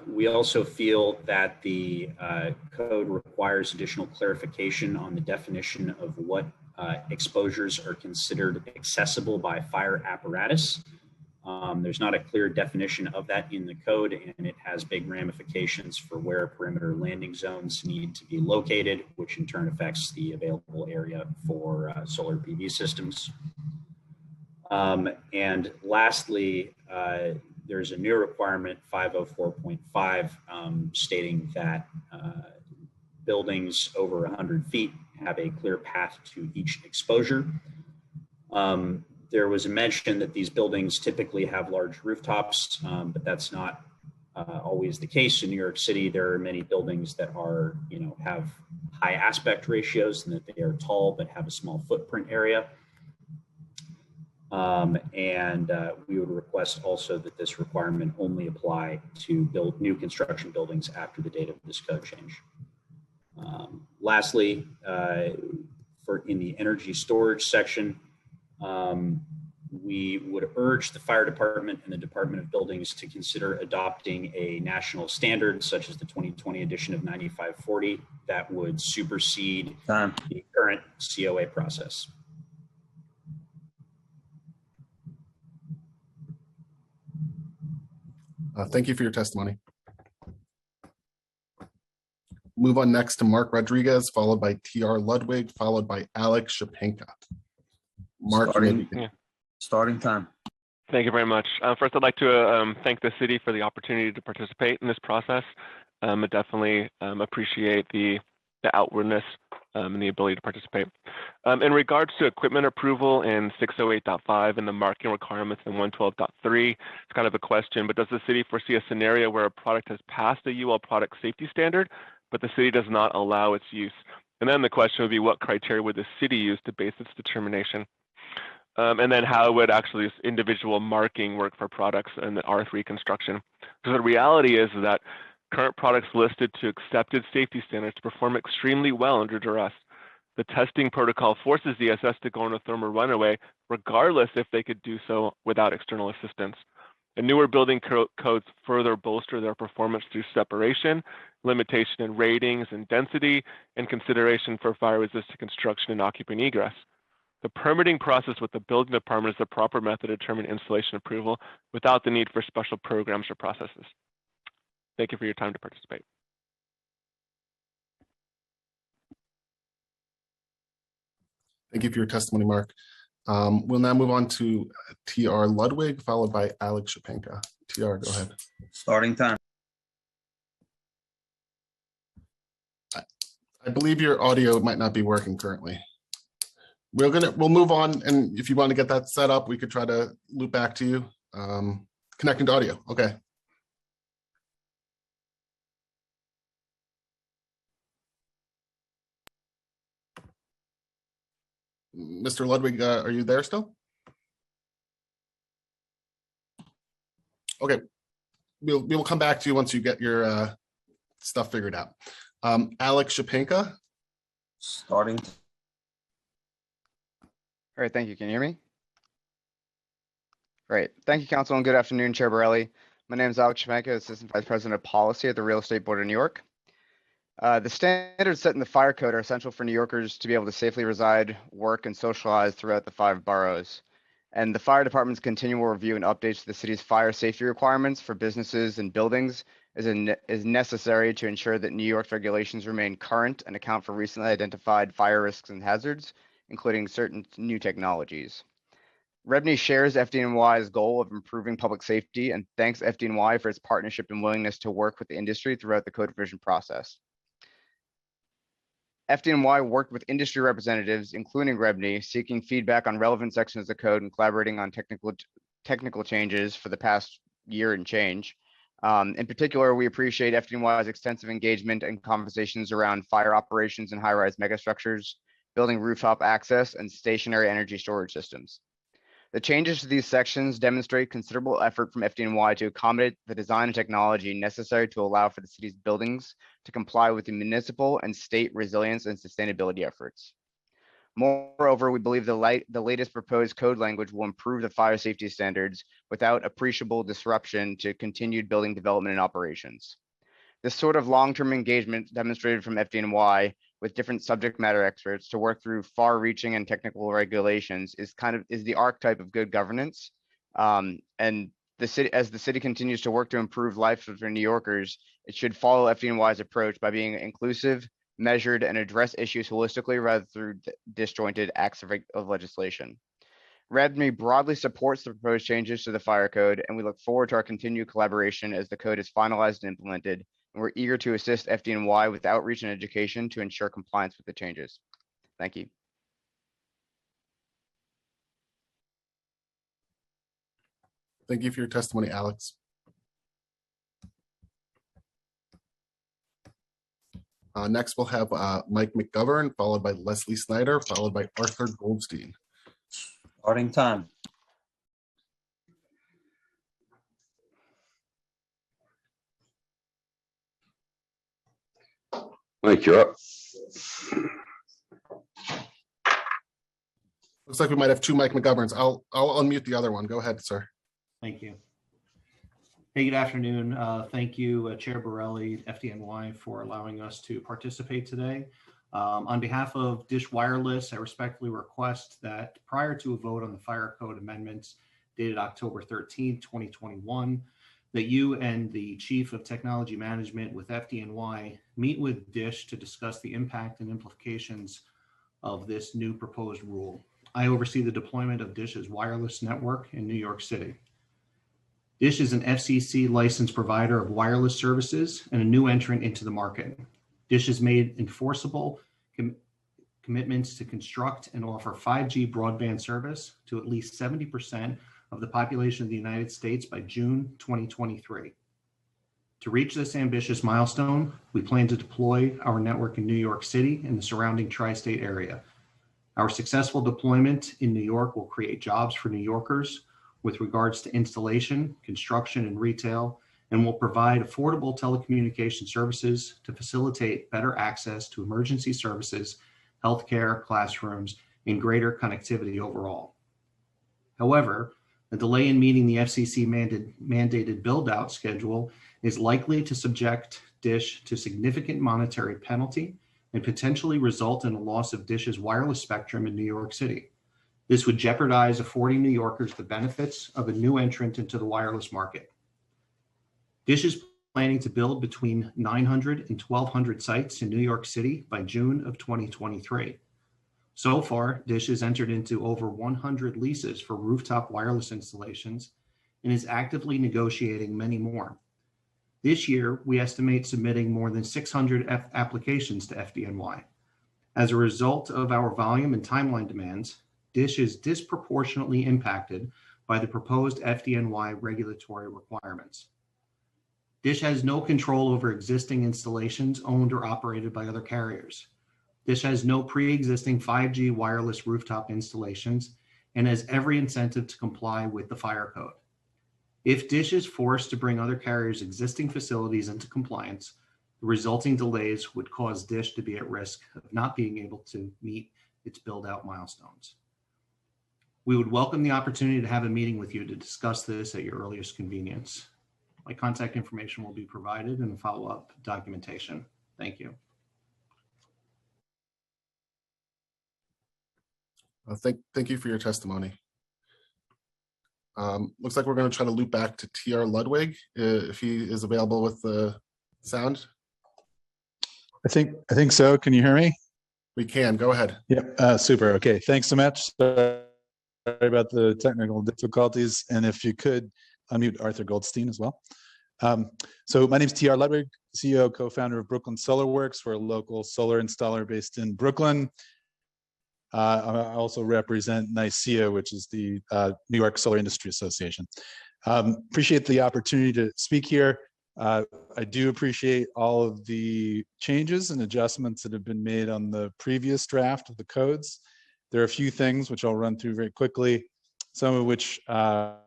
We also feel that the code requires additional clarification on the definition of what exposures are considered accessible by fire apparatus. There's not a clear definition of that in the code, and it has big ramifications for where perimeter landing zones need to be located, which in turn affects the available area for solar PV systems. And lastly, there's a new requirement, 504.5, stating that buildings over 100 feet have a clear path to each exposure. There was a mention that these buildings typically have large rooftops, but that's not always the case in New York City. There are many buildings that are, have high aspect ratios and that they are tall but have a small footprint area. We would request also that this requirement only apply to build new construction buildings after the date of this code change. Lastly, in the energy storage section, we would urge the fire department and the Department of Buildings to consider adopting a national standard such as the 2020 edition of 9540 that would supersede the current COA process. Thank you for your testimony. Move on next to Mark Rodriguez, followed by T.R. Ludwig, followed by Alex Shapenka. Mark, starting time. Thank you very much. First, I'd like to thank the city for the opportunity to participate in this process. I definitely appreciate the outwardness and the ability to participate. In regards to equipment approval in 608.5 and the marking requirements in 112.3, it's kind of a question, but does the city foresee a scenario where a product has passed a UL product safety standard, but the city does not allow its use? And then the question would be, what criteria would the city use to base its determination? And then how would actually this individual marking work for products in the R3 construction? Because the reality is that current products listed to accepted safety standards perform extremely well under duress. The testing protocol forces the ESS to go on a thermal runaway, regardless if they could do so without external assistance. And newer building codes further bolster their performance through separation, limitation in ratings and density, and consideration for fire-resistant construction and occupant egress. The permitting process with the building department is the proper method to determine installation approval without the need for special programs or processes. Thank you for your time to participate. Thank you for your testimony, Mark. We'll now move on to TR Ludwig, followed by Alex Shapenka. TR, go ahead. Starting time. I believe your audio might not be working currently. We'll move on, and if you want to get that set up, we could try to loop back to you. Connecting to audio. Okay. Mr. Ludwig, are you there still? Okay, we'll come back to you once you get your stuff figured out. Alex Shapenka. Starting. All right, thank you. Can you hear me? Great. Thank you, Council, and good afternoon, Chair Borelli. My name is Alex Shapenka, Assistant Vice President of Policy at the Real Estate Board of New York. The standards set in the fire code are essential for New Yorkers to be able to safely reside, work, and socialize throughout the 5 boroughs. And the fire department's continual review and updates to the city's fire safety requirements for businesses and buildings is necessary to ensure that New York's regulations remain current and account for recently identified fire risks and hazards, including certain new technologies. REBNY shares FDNY's goal of improving public safety and thanks FDNY for its partnership and willingness to work with the industry throughout the code revision process. FDNY worked with industry representatives, including REBNY, seeking feedback on relevant sections of the code and collaborating on technical changes for the past year and change. In particular, we appreciate FDNY's extensive engagement and conversations around fire operations in high-rise megastructures, building rooftop access, and stationary energy storage systems. The changes to these sections demonstrate considerable effort from FDNY to accommodate the design and technology necessary to allow for the city's buildings to comply with the municipal and state resilience and sustainability efforts. Moreover, we believe the latest proposed code language will improve the fire safety standards without appreciable disruption to continued building development and operations. This sort of long-term engagement demonstrated from FDNY with different subject matter experts to work through far-reaching and technical regulations is the archetype of good governance. And as the city continues to work to improve life for New Yorkers, it should follow FDNY's approach by being inclusive, measured, and address issues holistically rather than through disjointed acts of legislation. REBNY broadly supports the proposed changes to the fire code, and we look forward to our continued collaboration as the code is finalized and implemented. And we're eager to assist FDNY with outreach and education to ensure compliance with the changes. Thank you. Thank you for your testimony, Alex. Next, we'll have Mike McGovern, followed by Leslie Snyder, followed by Arthur Goldstein. Starting time. Mike, you're up. Looks like we might have 2 Mike McGoverns. I'll unmute the other one. Go ahead, sir. Thank you. Hey, good afternoon. Thank you, Chair Borelli, FDNY, for allowing us to participate today. On behalf of Dish Wireless, I respectfully request that prior to a vote on the fire code amendments dated October 13, 2021, that you and the Chief of Technology Management with FDNY meet with Dish to discuss the impact and implications of this new proposed rule. I oversee the deployment of Dish's wireless network in New York City. Dish is an FCC licensed provider of wireless services and a new entrant into the market. Dish has made enforceable commitments to construct and offer 5G broadband service to at least 70% of the population of the United States by June 2023. To reach this ambitious milestone, we plan to deploy our network in New York City and the surrounding tri-state area. Our successful deployment in New York will create jobs for New Yorkers with regards to installation, construction, and retail, and will provide affordable telecommunication services to facilitate better access to emergency services, healthcare, classrooms, and greater connectivity overall. However, a delay in meeting the FCC mandated build-out schedule is likely to subject DISH to significant monetary penalty and potentially result in a loss of DISH's wireless spectrum in New York City. This would jeopardize affording New Yorkers the benefits of a new entrant into the wireless market. DISH is planning to build between 900 and 1,200 sites in New York City by June of 2023. So far, DISH has entered into over 100 leases for rooftop wireless installations and is actively negotiating many more. This year, we estimate submitting more than 600 applications to FDNY. As a result of our volume and timeline demands, DISH is disproportionately impacted by the proposed FDNY regulatory requirements. DISH has no control over existing installations owned or operated by other carriers. DISH has no pre-existing 5G wireless rooftop installations and has every incentive to comply with the Fire Code. If DISH is forced to bring other carriers' existing facilities into compliance, the resulting delays would cause DISH to be at risk of not being able to meet its build-out milestones. We would welcome the opportunity to have a meeting with you to discuss this at your earliest convenience. My contact information will be provided in the follow-up documentation. Thank you. Thank you for your testimony. Looks like we're going to try to loop back to TR Ludwig if he is available with the sound. I think so. Can you hear me? We can. Go ahead. Yep. Super. Okay. Thanks so much. Sorry about the technical difficulties. And if you could unmute Arthur Goldstein as well. So my name is TR Ludwig, CEO, co-founder of Brooklyn Solar Works. We're a local solar installer based in Brooklyn. I also represent NYSEA, which is the New York Solar Industry Association. Appreciate the opportunity to speak here. I do appreciate all of the changes and adjustments that have been made on the previous draft of the codes. There are a few things which I'll run through very quickly, some of which are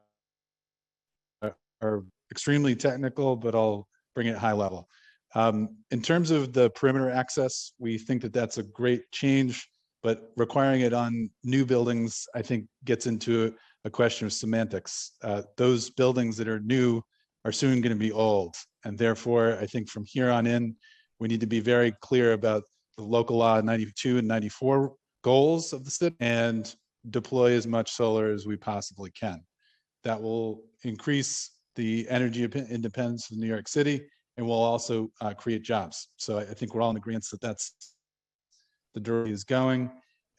extremely technical, but I'll bring it high level. In terms of the perimeter access, we think that that's a great change, but requiring it on new buildings, I think, gets into a question of semantics. Those buildings that are new are soon going to be old. And therefore, I think from here on in, we need to be very clear about the local law 92 and 94 goals of the city and deploy as much solar as we possibly can. That will increase the energy independence of New York City and will also create jobs. So I think we're all in agreement that that's the direction is going,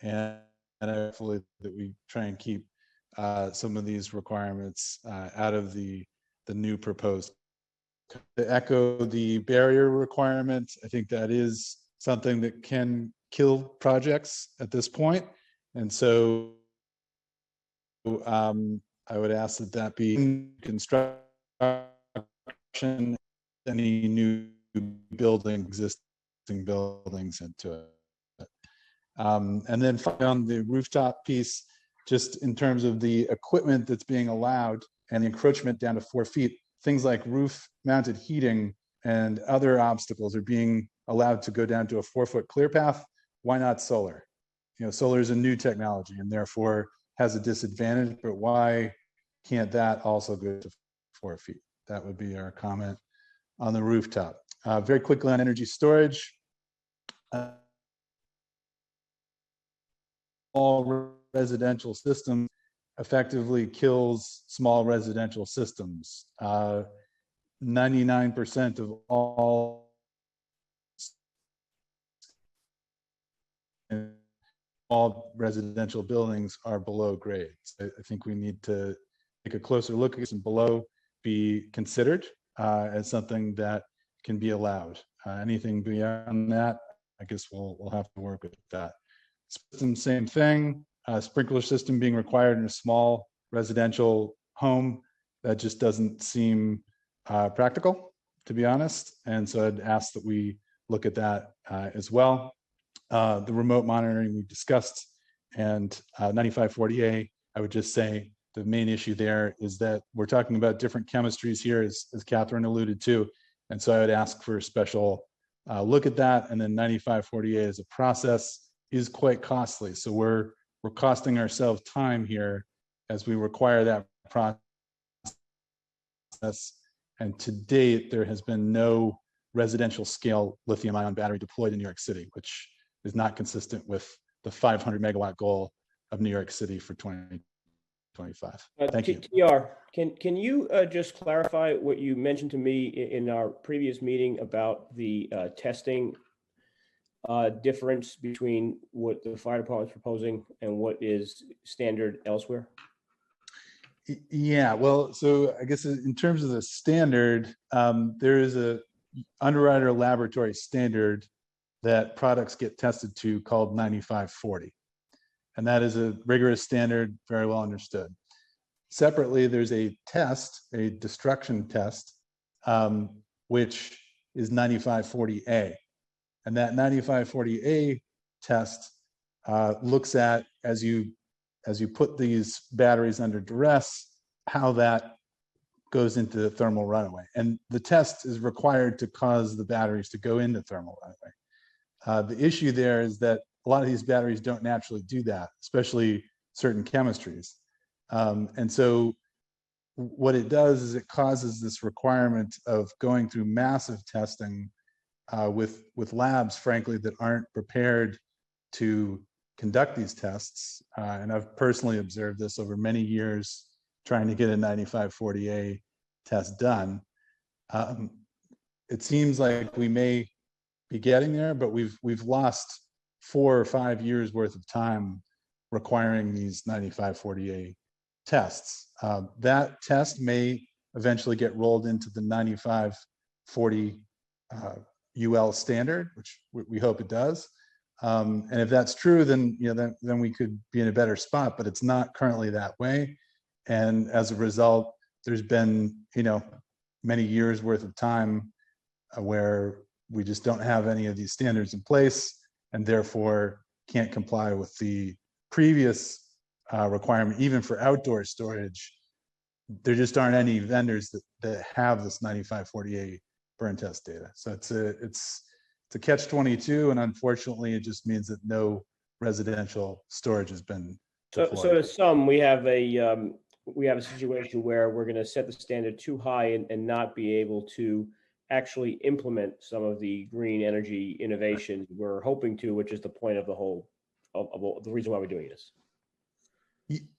and hopefully that we try and keep some of these requirements out of the new proposed. To echo the barrier requirements, I think that is something that can kill projects at this point. And so I would ask that that be in construction, any new building, existing buildings into it. And then on the rooftop piece, just in terms of the equipment that's being allowed and the encroachment down to 4 feet, things like roof mounted heating and other obstacles are being allowed to go down to a 4-foot clear path. Why not solar? You know, solar is a new technology and therefore has a disadvantage, but why can't that also go to 4 feet? That would be our comment on the rooftop. Very quickly on energy storage. All residential systems effectively kills small residential systems. 99% of all residential buildings are below grade. So I think we need to take a closer look at this and below be considered as something that can be allowed. Anything beyond that, I guess we'll have to work with that. system, same thing. Sprinkler system being required in a small residential home, that just doesn't seem practical, to be honest. And so I'd ask that we look at that as well. The remote monitoring we discussed, and 9540A, I would just say the main issue there is that we're talking about different chemistries here, as Catherine alluded to. And so I would ask for a special look at that. And then 9540A as a process is quite costly. So we're costing ourselves time here as we require that process. And to date, there has been no residential scale lithium ion battery deployed in New York City, which is not consistent with the 500 megawatt goal of New York City for 2025. Thank you. TR, can you just clarify what you mentioned to me in our previous meeting about the testing difference between what the fire department is proposing and what is standard elsewhere? Yeah, well, so I guess in terms of the standard, there is a underwriter laboratory standard that products get tested to called 9540. And that is a rigorous standard, very well understood. Separately, there's a test, a destruction test, which is 9540A. And that 9540A test looks at, as you put these batteries under duress, how that goes into the thermal runaway. And the test is required to cause the batteries to go into thermal runaway. The issue there is that a lot of these batteries don't naturally do that, especially certain chemistries. And so what it does is it causes this requirement of going through massive testing with labs, frankly, that aren't prepared to conduct these tests. And I've personally observed this over many years trying to get a 9540A test done. It seems like we may be getting there, but we've lost 4 or 5 years worth of time requiring these 9540A tests. That test may eventually get rolled into the 9540 UL standard, which we hope it does. And if that's true, then then we could be in a better spot, but it's not currently that way. And as a result, there's been many years worth of time where we just don't have any of these standards in place, and therefore can't comply with the previous requirement. Even for outdoor storage, there just aren't any vendors that have this 9540A burn test data. So it's a catch-22, and unfortunately, it just means that no residential storage has been deployed. So to some, we have a situation where we're going to set the standard too high and not be able to actually implement some of the green energy innovations we're hoping to, which is the point of the whole of the reason why we're doing this.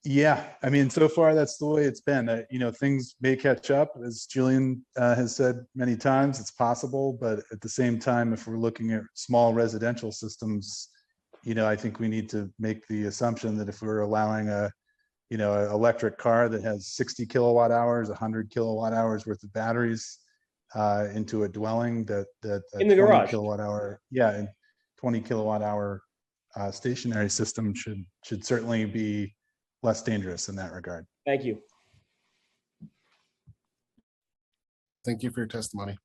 Yeah, I mean, so far that's the way it's been. Things may catch up, as Julian has said many times. It's possible, but at the same time, if we're looking at small residential systems, I think we need to make the assumption that if we're allowing an electric car that has 60 kilowatt hours, 100 kilowatt hours worth of batteries into a dwelling, that in the garage kilowatt hour, and 20 kilowatt hour stationary system should certainly be less dangerous in that regard. Thank you. Thank you for your testimony.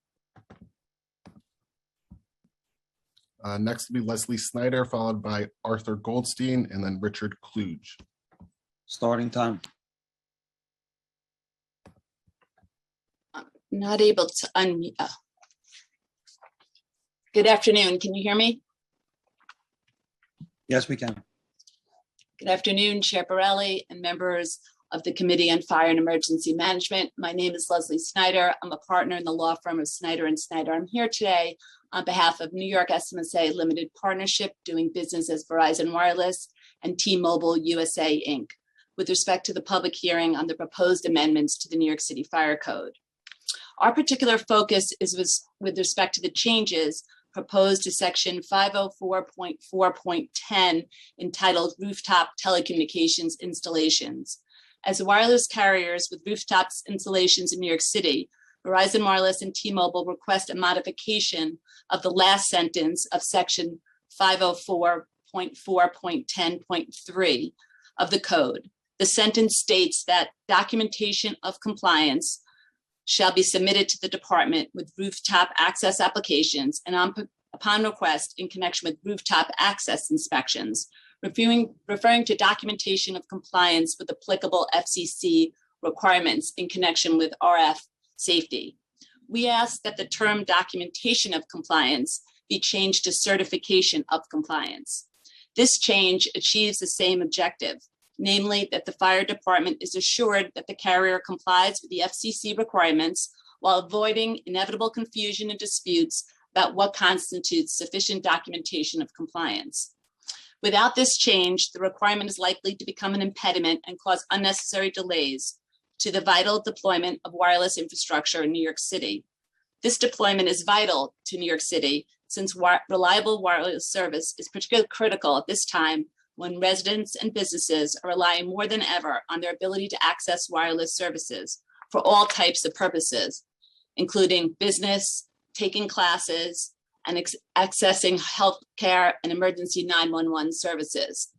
Next will be Leslie Snyder, followed by Arthur Goldstein, and then Richard Kluge. Starting time. Not able to unmute. Good afternoon. Can you hear me? Yes, we can. Good afternoon, Chair Borelli and members of the Committee on Fire and Emergency Management. My name is Leslie Snyder. I'm a partner in the law firm of Snyder & Snyder. I'm here today on behalf of New York SMSA Limited Partnership, doing business as Verizon Wireless and T-Mobile USA, Inc., with respect to the public hearing on the proposed amendments to the New York City Fire Code. Our particular focus is with respect to the changes proposed to section 504.4.10 entitled Rooftop Telecommunications Installations. As wireless carriers with rooftop installations in New York City, Verizon Wireless and T-Mobile request a modification of the last sentence of section 504 4.10.3 of the code. The sentence states that documentation of compliance shall be submitted to the department with rooftop access applications and upon request in connection with rooftop access inspections, referring to documentation of compliance with applicable FCC requirements in connection with RF safety. We ask that the term documentation of compliance be changed to certification of compliance. This change achieves the same objective, namely that the fire department is assured that the carrier complies with the FCC requirements while avoiding inevitable confusion and disputes about what constitutes sufficient documentation of compliance. Without this change, the requirement is likely to become an impediment and cause unnecessary delays to the vital deployment of wireless infrastructure in New York City. This deployment is vital to New York City since reliable wireless service is particularly critical at this time when residents and businesses are relying more than ever on their ability to access wireless services for all types of purposes, including business, taking classes, and accessing healthcare and emergency 911 services.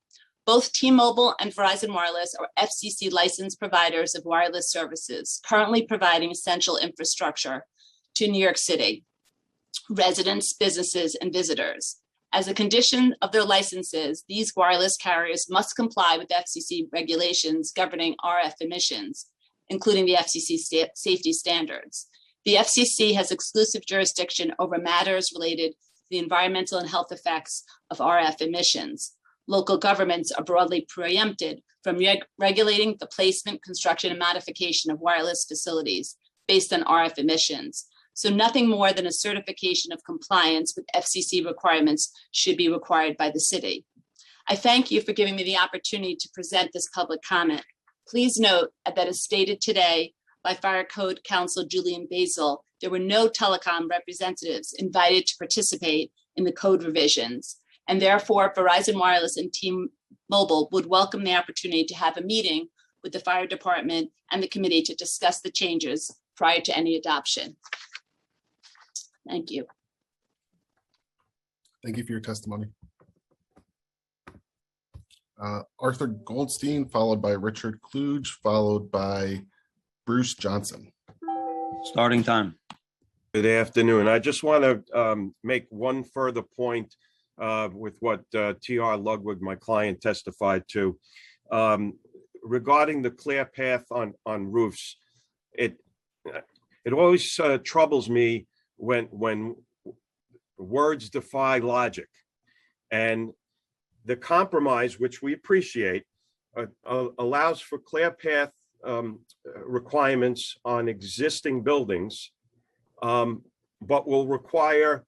Both T-Mobile and Verizon Wireless are FCC licensed providers of wireless services, currently providing essential infrastructure to New York City residents, businesses, and visitors. As a condition of their licenses, these wireless carriers must comply with FCC regulations governing RF emissions, including the FCC safety standards. The FCC has exclusive jurisdiction over matters related to the environmental and health effects of RF emissions. Local governments are broadly preempted from regulating the placement, construction, and modification of wireless facilities based on RF emissions. So nothing more than a certification of compliance with FCC requirements should be required by the city. I thank you for giving me the opportunity to present this public comment. Please note that as stated today by Fire Code Counsel Julian Basil, there were no telecom representatives invited to participate in the code revisions, and therefore Verizon Wireless and T-Mobile would welcome the opportunity to have a meeting with the fire department and the committee to discuss the changes prior to any adoption. Thank you. Thank you for your testimony. Arthur Goldstein, followed by Richard Kluge, followed by Bruce Johnson. Starting time. Good afternoon. I just want to make one further point with what T.R. Ludwig, my client, testified to. Regarding the clear path on roofs, it always troubles me when words defy logic. And the compromise, which we appreciate, allows for clear path requirements on existing buildings, but will require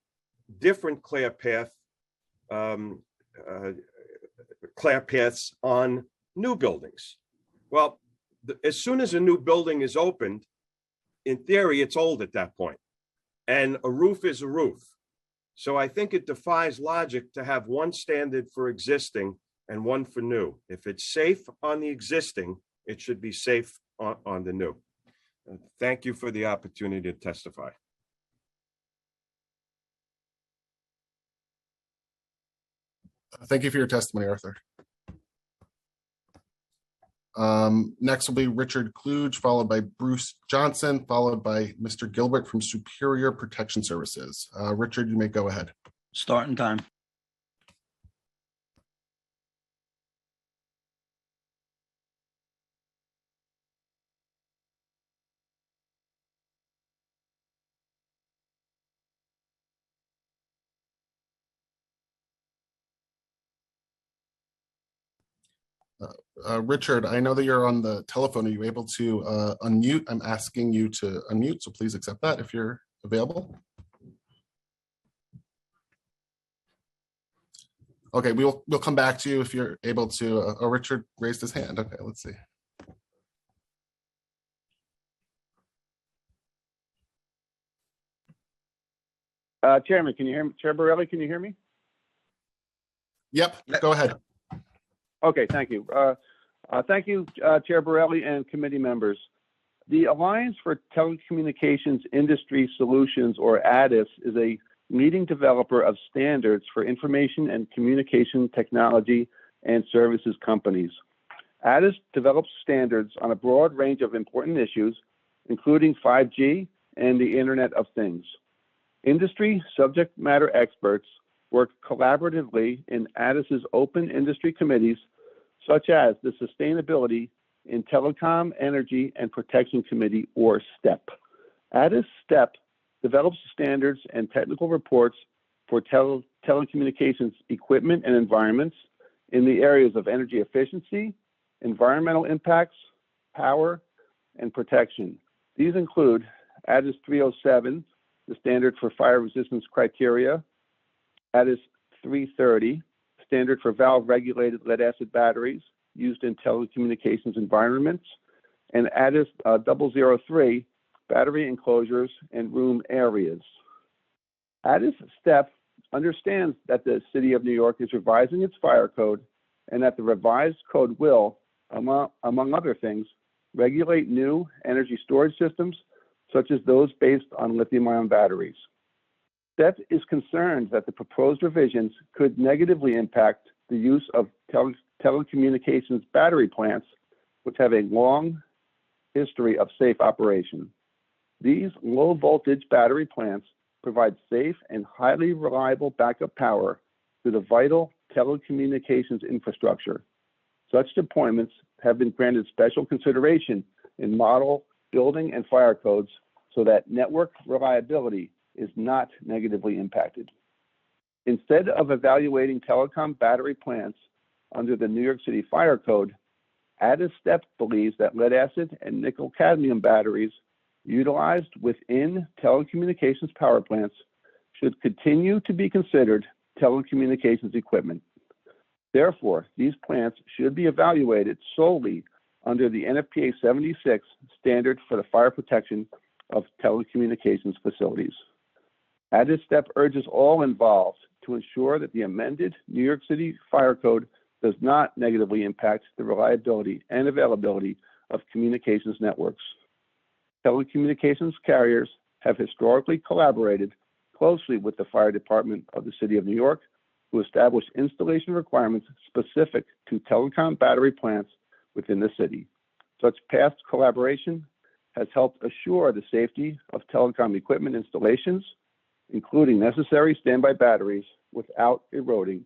different clear paths on new buildings. Well, as soon as a new building is opened, in theory, it's old at that point. And a roof is a roof. So I think it defies logic to have one standard for existing and one for new. If it's safe on the existing, it should be safe on the new. Thank you for the opportunity to testify. Thank you for your testimony, Arthur. Next will be Richard Kluge, followed by Bruce Johnson, followed by Mr. Gilbert from Superior Protection Services. Richard, you may go ahead. Starting time. Richard, I know that you're on the telephone. Are you able to unmute? I'm asking you to unmute, so please accept that if you're available. Okay, we'll come back to you if you're able to. Richard raised his hand. Okay, let's see. Chairman, can you hear me? Chair Borelli, can you hear me? Yep, go ahead. Okay, thank you. Thank you, Chair Borelli and committee members. The Alliance for Telecommunications Industry Solutions, or ADIS, is a leading developer of standards for information and communication technology and services companies. Addus develops standards on a broad range of important issues, including 5G and the Internet of Things. Industry subject matter experts work collaboratively in Addus's open industry committees, such as the Sustainability in Telecom, Energy, and Protection Committee, or STEP. Addus STEP develops standards and technical reports for telecommunications equipment and environments in the areas of energy efficiency, environmental impacts, power, and protection. These include Addus 307, the standard for fire resistance criteria, Addus 330, standard for valve-regulated lead-acid batteries used in telecommunications environments, and Addus 003, battery enclosures and room areas. Addus STEP understands that the City of New York is revising its fire code and that the revised code will, among other things, regulate new energy storage systems, such as those based on lithium-ion batteries. STEP is concerned that the proposed revisions could negatively impact the use of telecommunications battery plants, which have a long history of safe operation. These low-voltage battery plants provide safe and highly reliable backup power to the vital telecommunications infrastructure. Such deployments have been granted special consideration in model, building, and fire codes so that network reliability is not negatively impacted. Instead of evaluating telecom battery plants under the New York City Fire Code, Addus STEP believes that lead-acid and nickel-cadmium batteries utilized within telecommunications power plants should continue to be considered telecommunications equipment. Therefore, these plants should be evaluated solely under the NFPA 76 standard for the fire protection of telecommunications facilities. Addus STEP urges all involved to ensure that the amended New York City Fire Code does not negatively impact the reliability and availability of communications networks. Telecommunications carriers have historically collaborated closely with the fire department of the City of New York to establish installation requirements specific to telecom battery plants within the city. Such past collaboration has helped assure the safety of telecom equipment installations, including necessary standby batteries, without eroding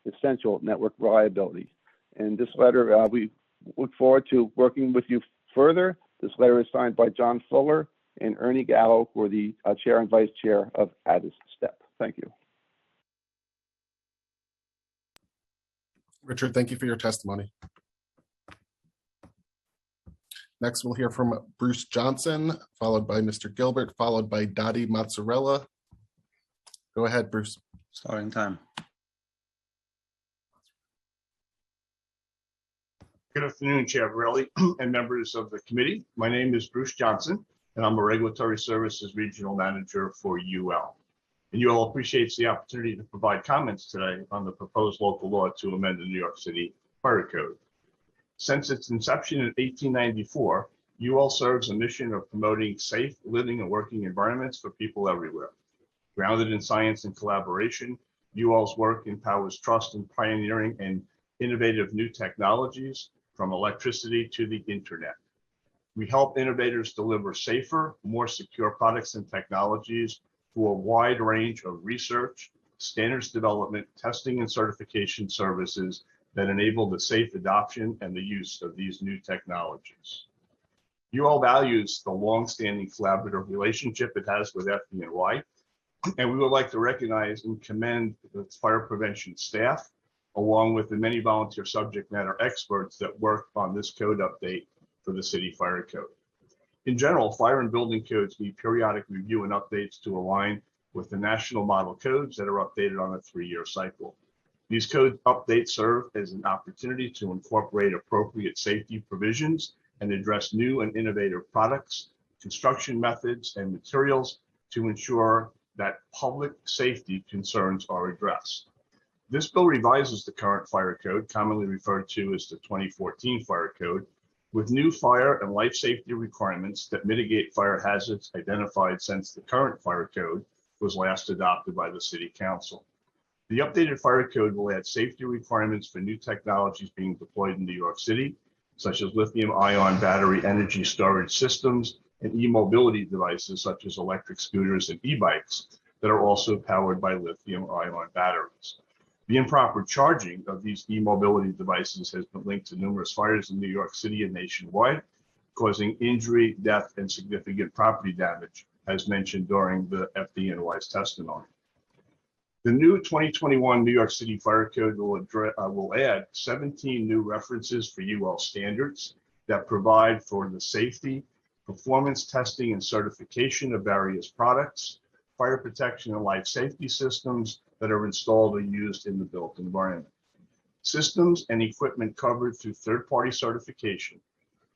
essential network reliability. And this letter, we look forward to working with you further. This letter is signed by John Fuller and Ernie Gallo, who are the chair and vice chair of Addus STEP. Thank you. Richard, thank you for your testimony. Next, we'll hear from Bruce Johnson, followed by Mr. Gilbert, followed by Dottie Mozzarella. Go ahead, Bruce. Starting time. Good afternoon, Chair Borelli and members of the committee. My name is Bruce Johnson, and I'm a Regulatory Services Regional Manager for UL. And UL appreciates the opportunity to provide comments today on the proposed local law to amend the New York City Fire Code. Since its inception in 1894, UL serves a mission of promoting safe living and working environments for people everywhere. Grounded in science and collaboration, UL's work empowers trust in pioneering and innovative new technologies, from electricity to the internet. We help innovators deliver safer, more secure products and technologies through a wide range of research, standards development, testing, and certification services that enable the safe adoption and the use of these new technologies. UL values the long-standing collaborative relationship it has with FDNY, and we would like to recognize and commend its fire prevention staff, along with the many volunteer subject matter experts that work on this code update for the City Fire Code. In general, fire and building codes need periodic review and updates to align with the national model codes that are updated on a 3-year cycle. These code updates serve as an opportunity to incorporate appropriate safety provisions and address new and innovative products, construction methods, and materials to ensure that public safety concerns are addressed. This bill revises the current fire code, commonly referred to as the 2014 Fire Code, with new fire and life safety requirements that mitigate fire hazards identified since the current fire code, was last adopted by the City Council. The updated fire code will add safety requirements for new technologies being deployed in New York City, such as lithium-ion battery energy storage systems and e-mobility devices such as electric scooters and e-bikes that are also powered by lithium-ion batteries. The improper charging of these e-mobility devices has been linked to numerous fires in New York City and nationwide, causing injury, death, and significant property damage, as mentioned during the FDNY's testimony. The new 2021 New York City Fire Code will add 17 new references for UL standards that provide for the safety, performance testing, and certification of various products, fire protection and life safety systems that are installed or used in the built environment. Systems and equipment covered through third-party certification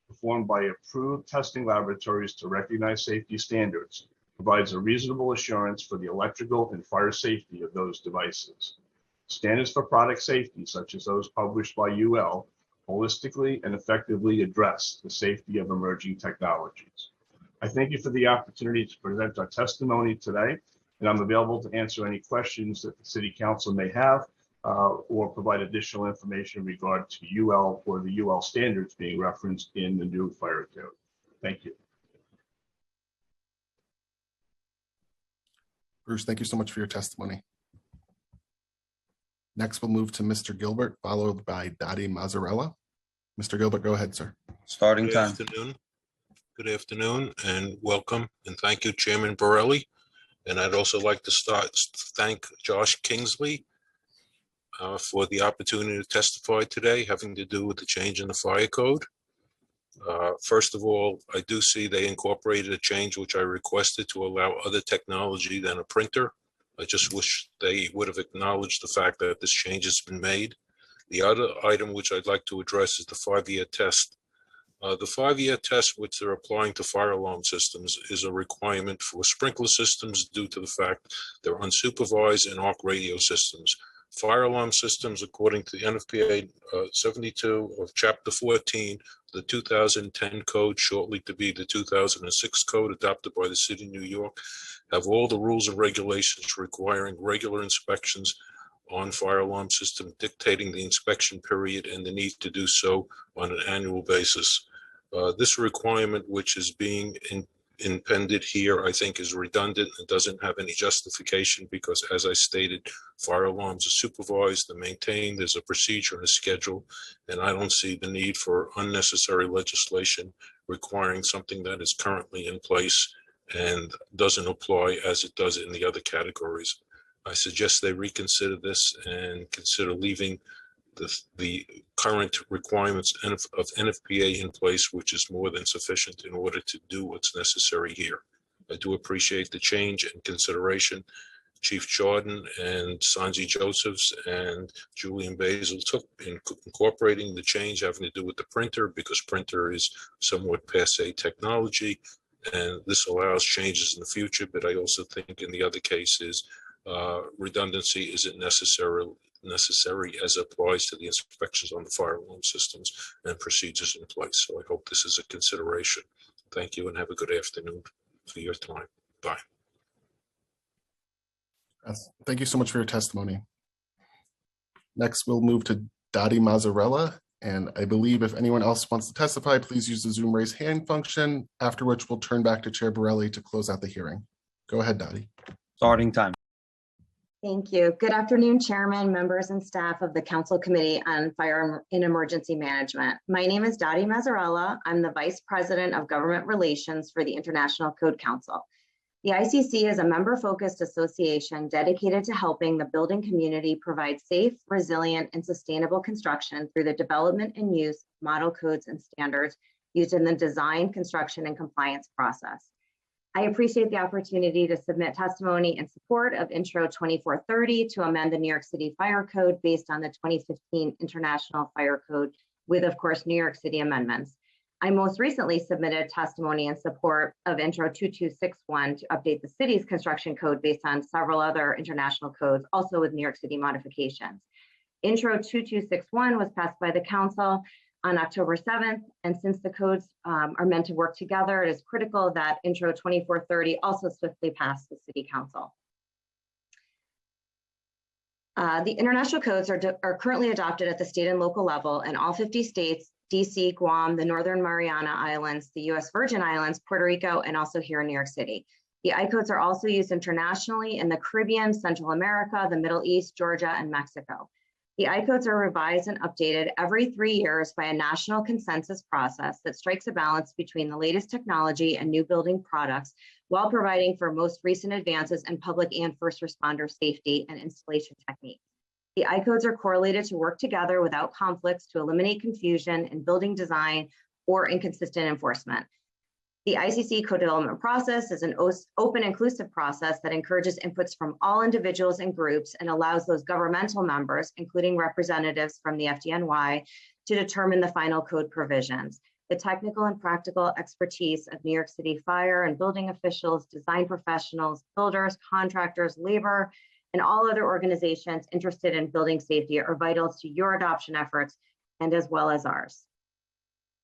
performed by approved testing laboratories to recognize safety standards provides a reasonable assurance for the electrical and fire safety of those devices. Standards for product safety, such as those published by UL, holistically and effectively address the safety of emerging technologies. I thank you for the opportunity to present our testimony today, and I'm available to answer any questions that the City Council may have or provide additional information in regard to UL or the UL standards being referenced in the new fire code. Thank you. Bruce, thank you so much for your testimony. Next, we'll move to Mr. Gilbert, followed by Dottie Mazzarella. Mr. Gilbert, go ahead, sir. Starting Good time. afternoon. Good afternoon and welcome. And thank you, Chairman Borelli. And I'd also like to thank Josh Kingsley for the opportunity to testify today, having to do with the change in the fire code. First of all, I do see they incorporated a change which I requested to allow other technology than a printer. I just wish they would have acknowledged the fact that this change has been made. The other item which I'd like to address is the 5-year test. The 5-year test which they're applying to fire alarm systems is a requirement for sprinkler systems due to the fact they're unsupervised and arc radio systems. Fire alarm systems, according to the NFPA 72 of Chapter 14, the 2010 code, shortly to be the 2006 code adopted by the City of New York, have all the rules and regulations requiring regular inspections on fire alarm system, dictating the inspection period and the need to do so on an annual basis. This requirement, which is being impended here, I think is redundant and doesn't have any justification because, as I stated, fire alarms are supervised and maintained. There's a procedure and a schedule, and I don't see the need for unnecessary legislation requiring something that is currently in place and doesn't apply as it does in the other categories. I suggest they reconsider this and consider leaving the current requirements of NFPA in place, which is more than sufficient in order to do what's necessary here. I do appreciate the change and consideration Chief Jordan and Sanji Josephs and Julian Basil took in incorporating the change having to do with the printer, because printer is somewhat passe technology, and this allows changes in the future. But I also think in the other cases, redundancy isn't necessary as it applies to the inspections on the fire alarm systems and procedures in place. So I hope this is a consideration. Thank you and have a good afternoon for your time. Bye. Thank you so much for your testimony. Next, we'll move to Dottie Mazzarella. And I believe if anyone else wants to testify, please use the Zoom raise hand function, after which we'll turn back to Chair Borelli to close out the hearing. Go ahead, Dottie. Starting time. Thank you. Good afternoon, Chairman, members, and staff of the Council Committee on Fire and Emergency Management. My name is Dottie Mazzarella. I'm the Vice President of Government Relations for the International Code Council. The ICC is a member-focused association dedicated to helping the building community provide safe, resilient, and sustainable construction through the development and use of model codes and standards used in the design, construction, and compliance process. I appreciate the opportunity to submit testimony in support of Intro 2430 to amend the New York City Fire Code based on the 2015 International Fire Code with, of course, New York City amendments. I most recently submitted testimony in support of Intro 2261 to update the city's construction code based on several other international codes, also with New York City modifications. Intro 2261 was passed by the Council on October 7th, and since the codes are meant to work together, it is critical that Intro 2430 also swiftly pass the City Council. The international codes are currently adopted at the state and local level in all 50 states, DC, Guam, the Northern Mariana Islands, the US Virgin Islands, Puerto Rico, and also here in New York City. The I-codes are also used internationally in the Caribbean, Central America, the Middle East, Georgia, and Mexico. The I-codes are revised and updated every 3 years by a national consensus process that strikes a balance between the latest technology and new building products while providing for most recent advances in public and first responder safety and installation techniques. The I-codes are correlated to work together without conflicts to eliminate confusion in building design or inconsistent enforcement. The ICC code development process is an open, inclusive process that encourages inputs from all individuals and groups and allows those governmental members, including representatives from the FDNY, to determine the final code provisions. The technical and practical expertise of New York City fire and building officials, design professionals, builders, contractors, labor, and all other organizations interested in building safety are vital to your adoption efforts and as well as ours.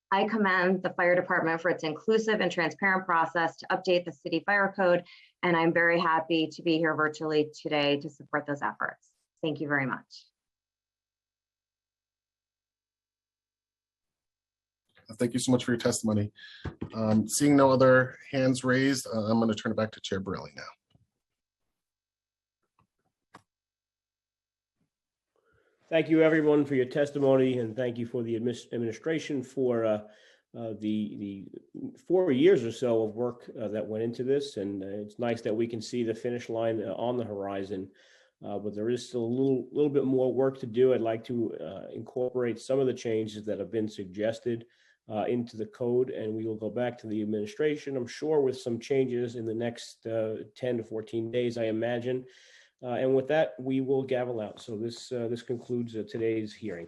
I commend the fire department for its inclusive and transparent process to update the city fire code, and I'm very happy to be here virtually today to support those efforts. Thank you very much. Thank you so much for your testimony. Seeing no other hands raised, I'm going to turn it back to Chair Borelli now. Thank you, everyone, for your testimony, and thank you for the administration for the 4 years or so of work that went into this. And it's nice that we can see the finish line on the horizon, but there is still a little bit more work to do. I'd like to incorporate some of the changes that have been suggested into the code, and we will go back to the administration, I'm sure, with some changes in the next 10 to 14 days, I imagine. And with that, we will gavel out. So this concludes today's hearing.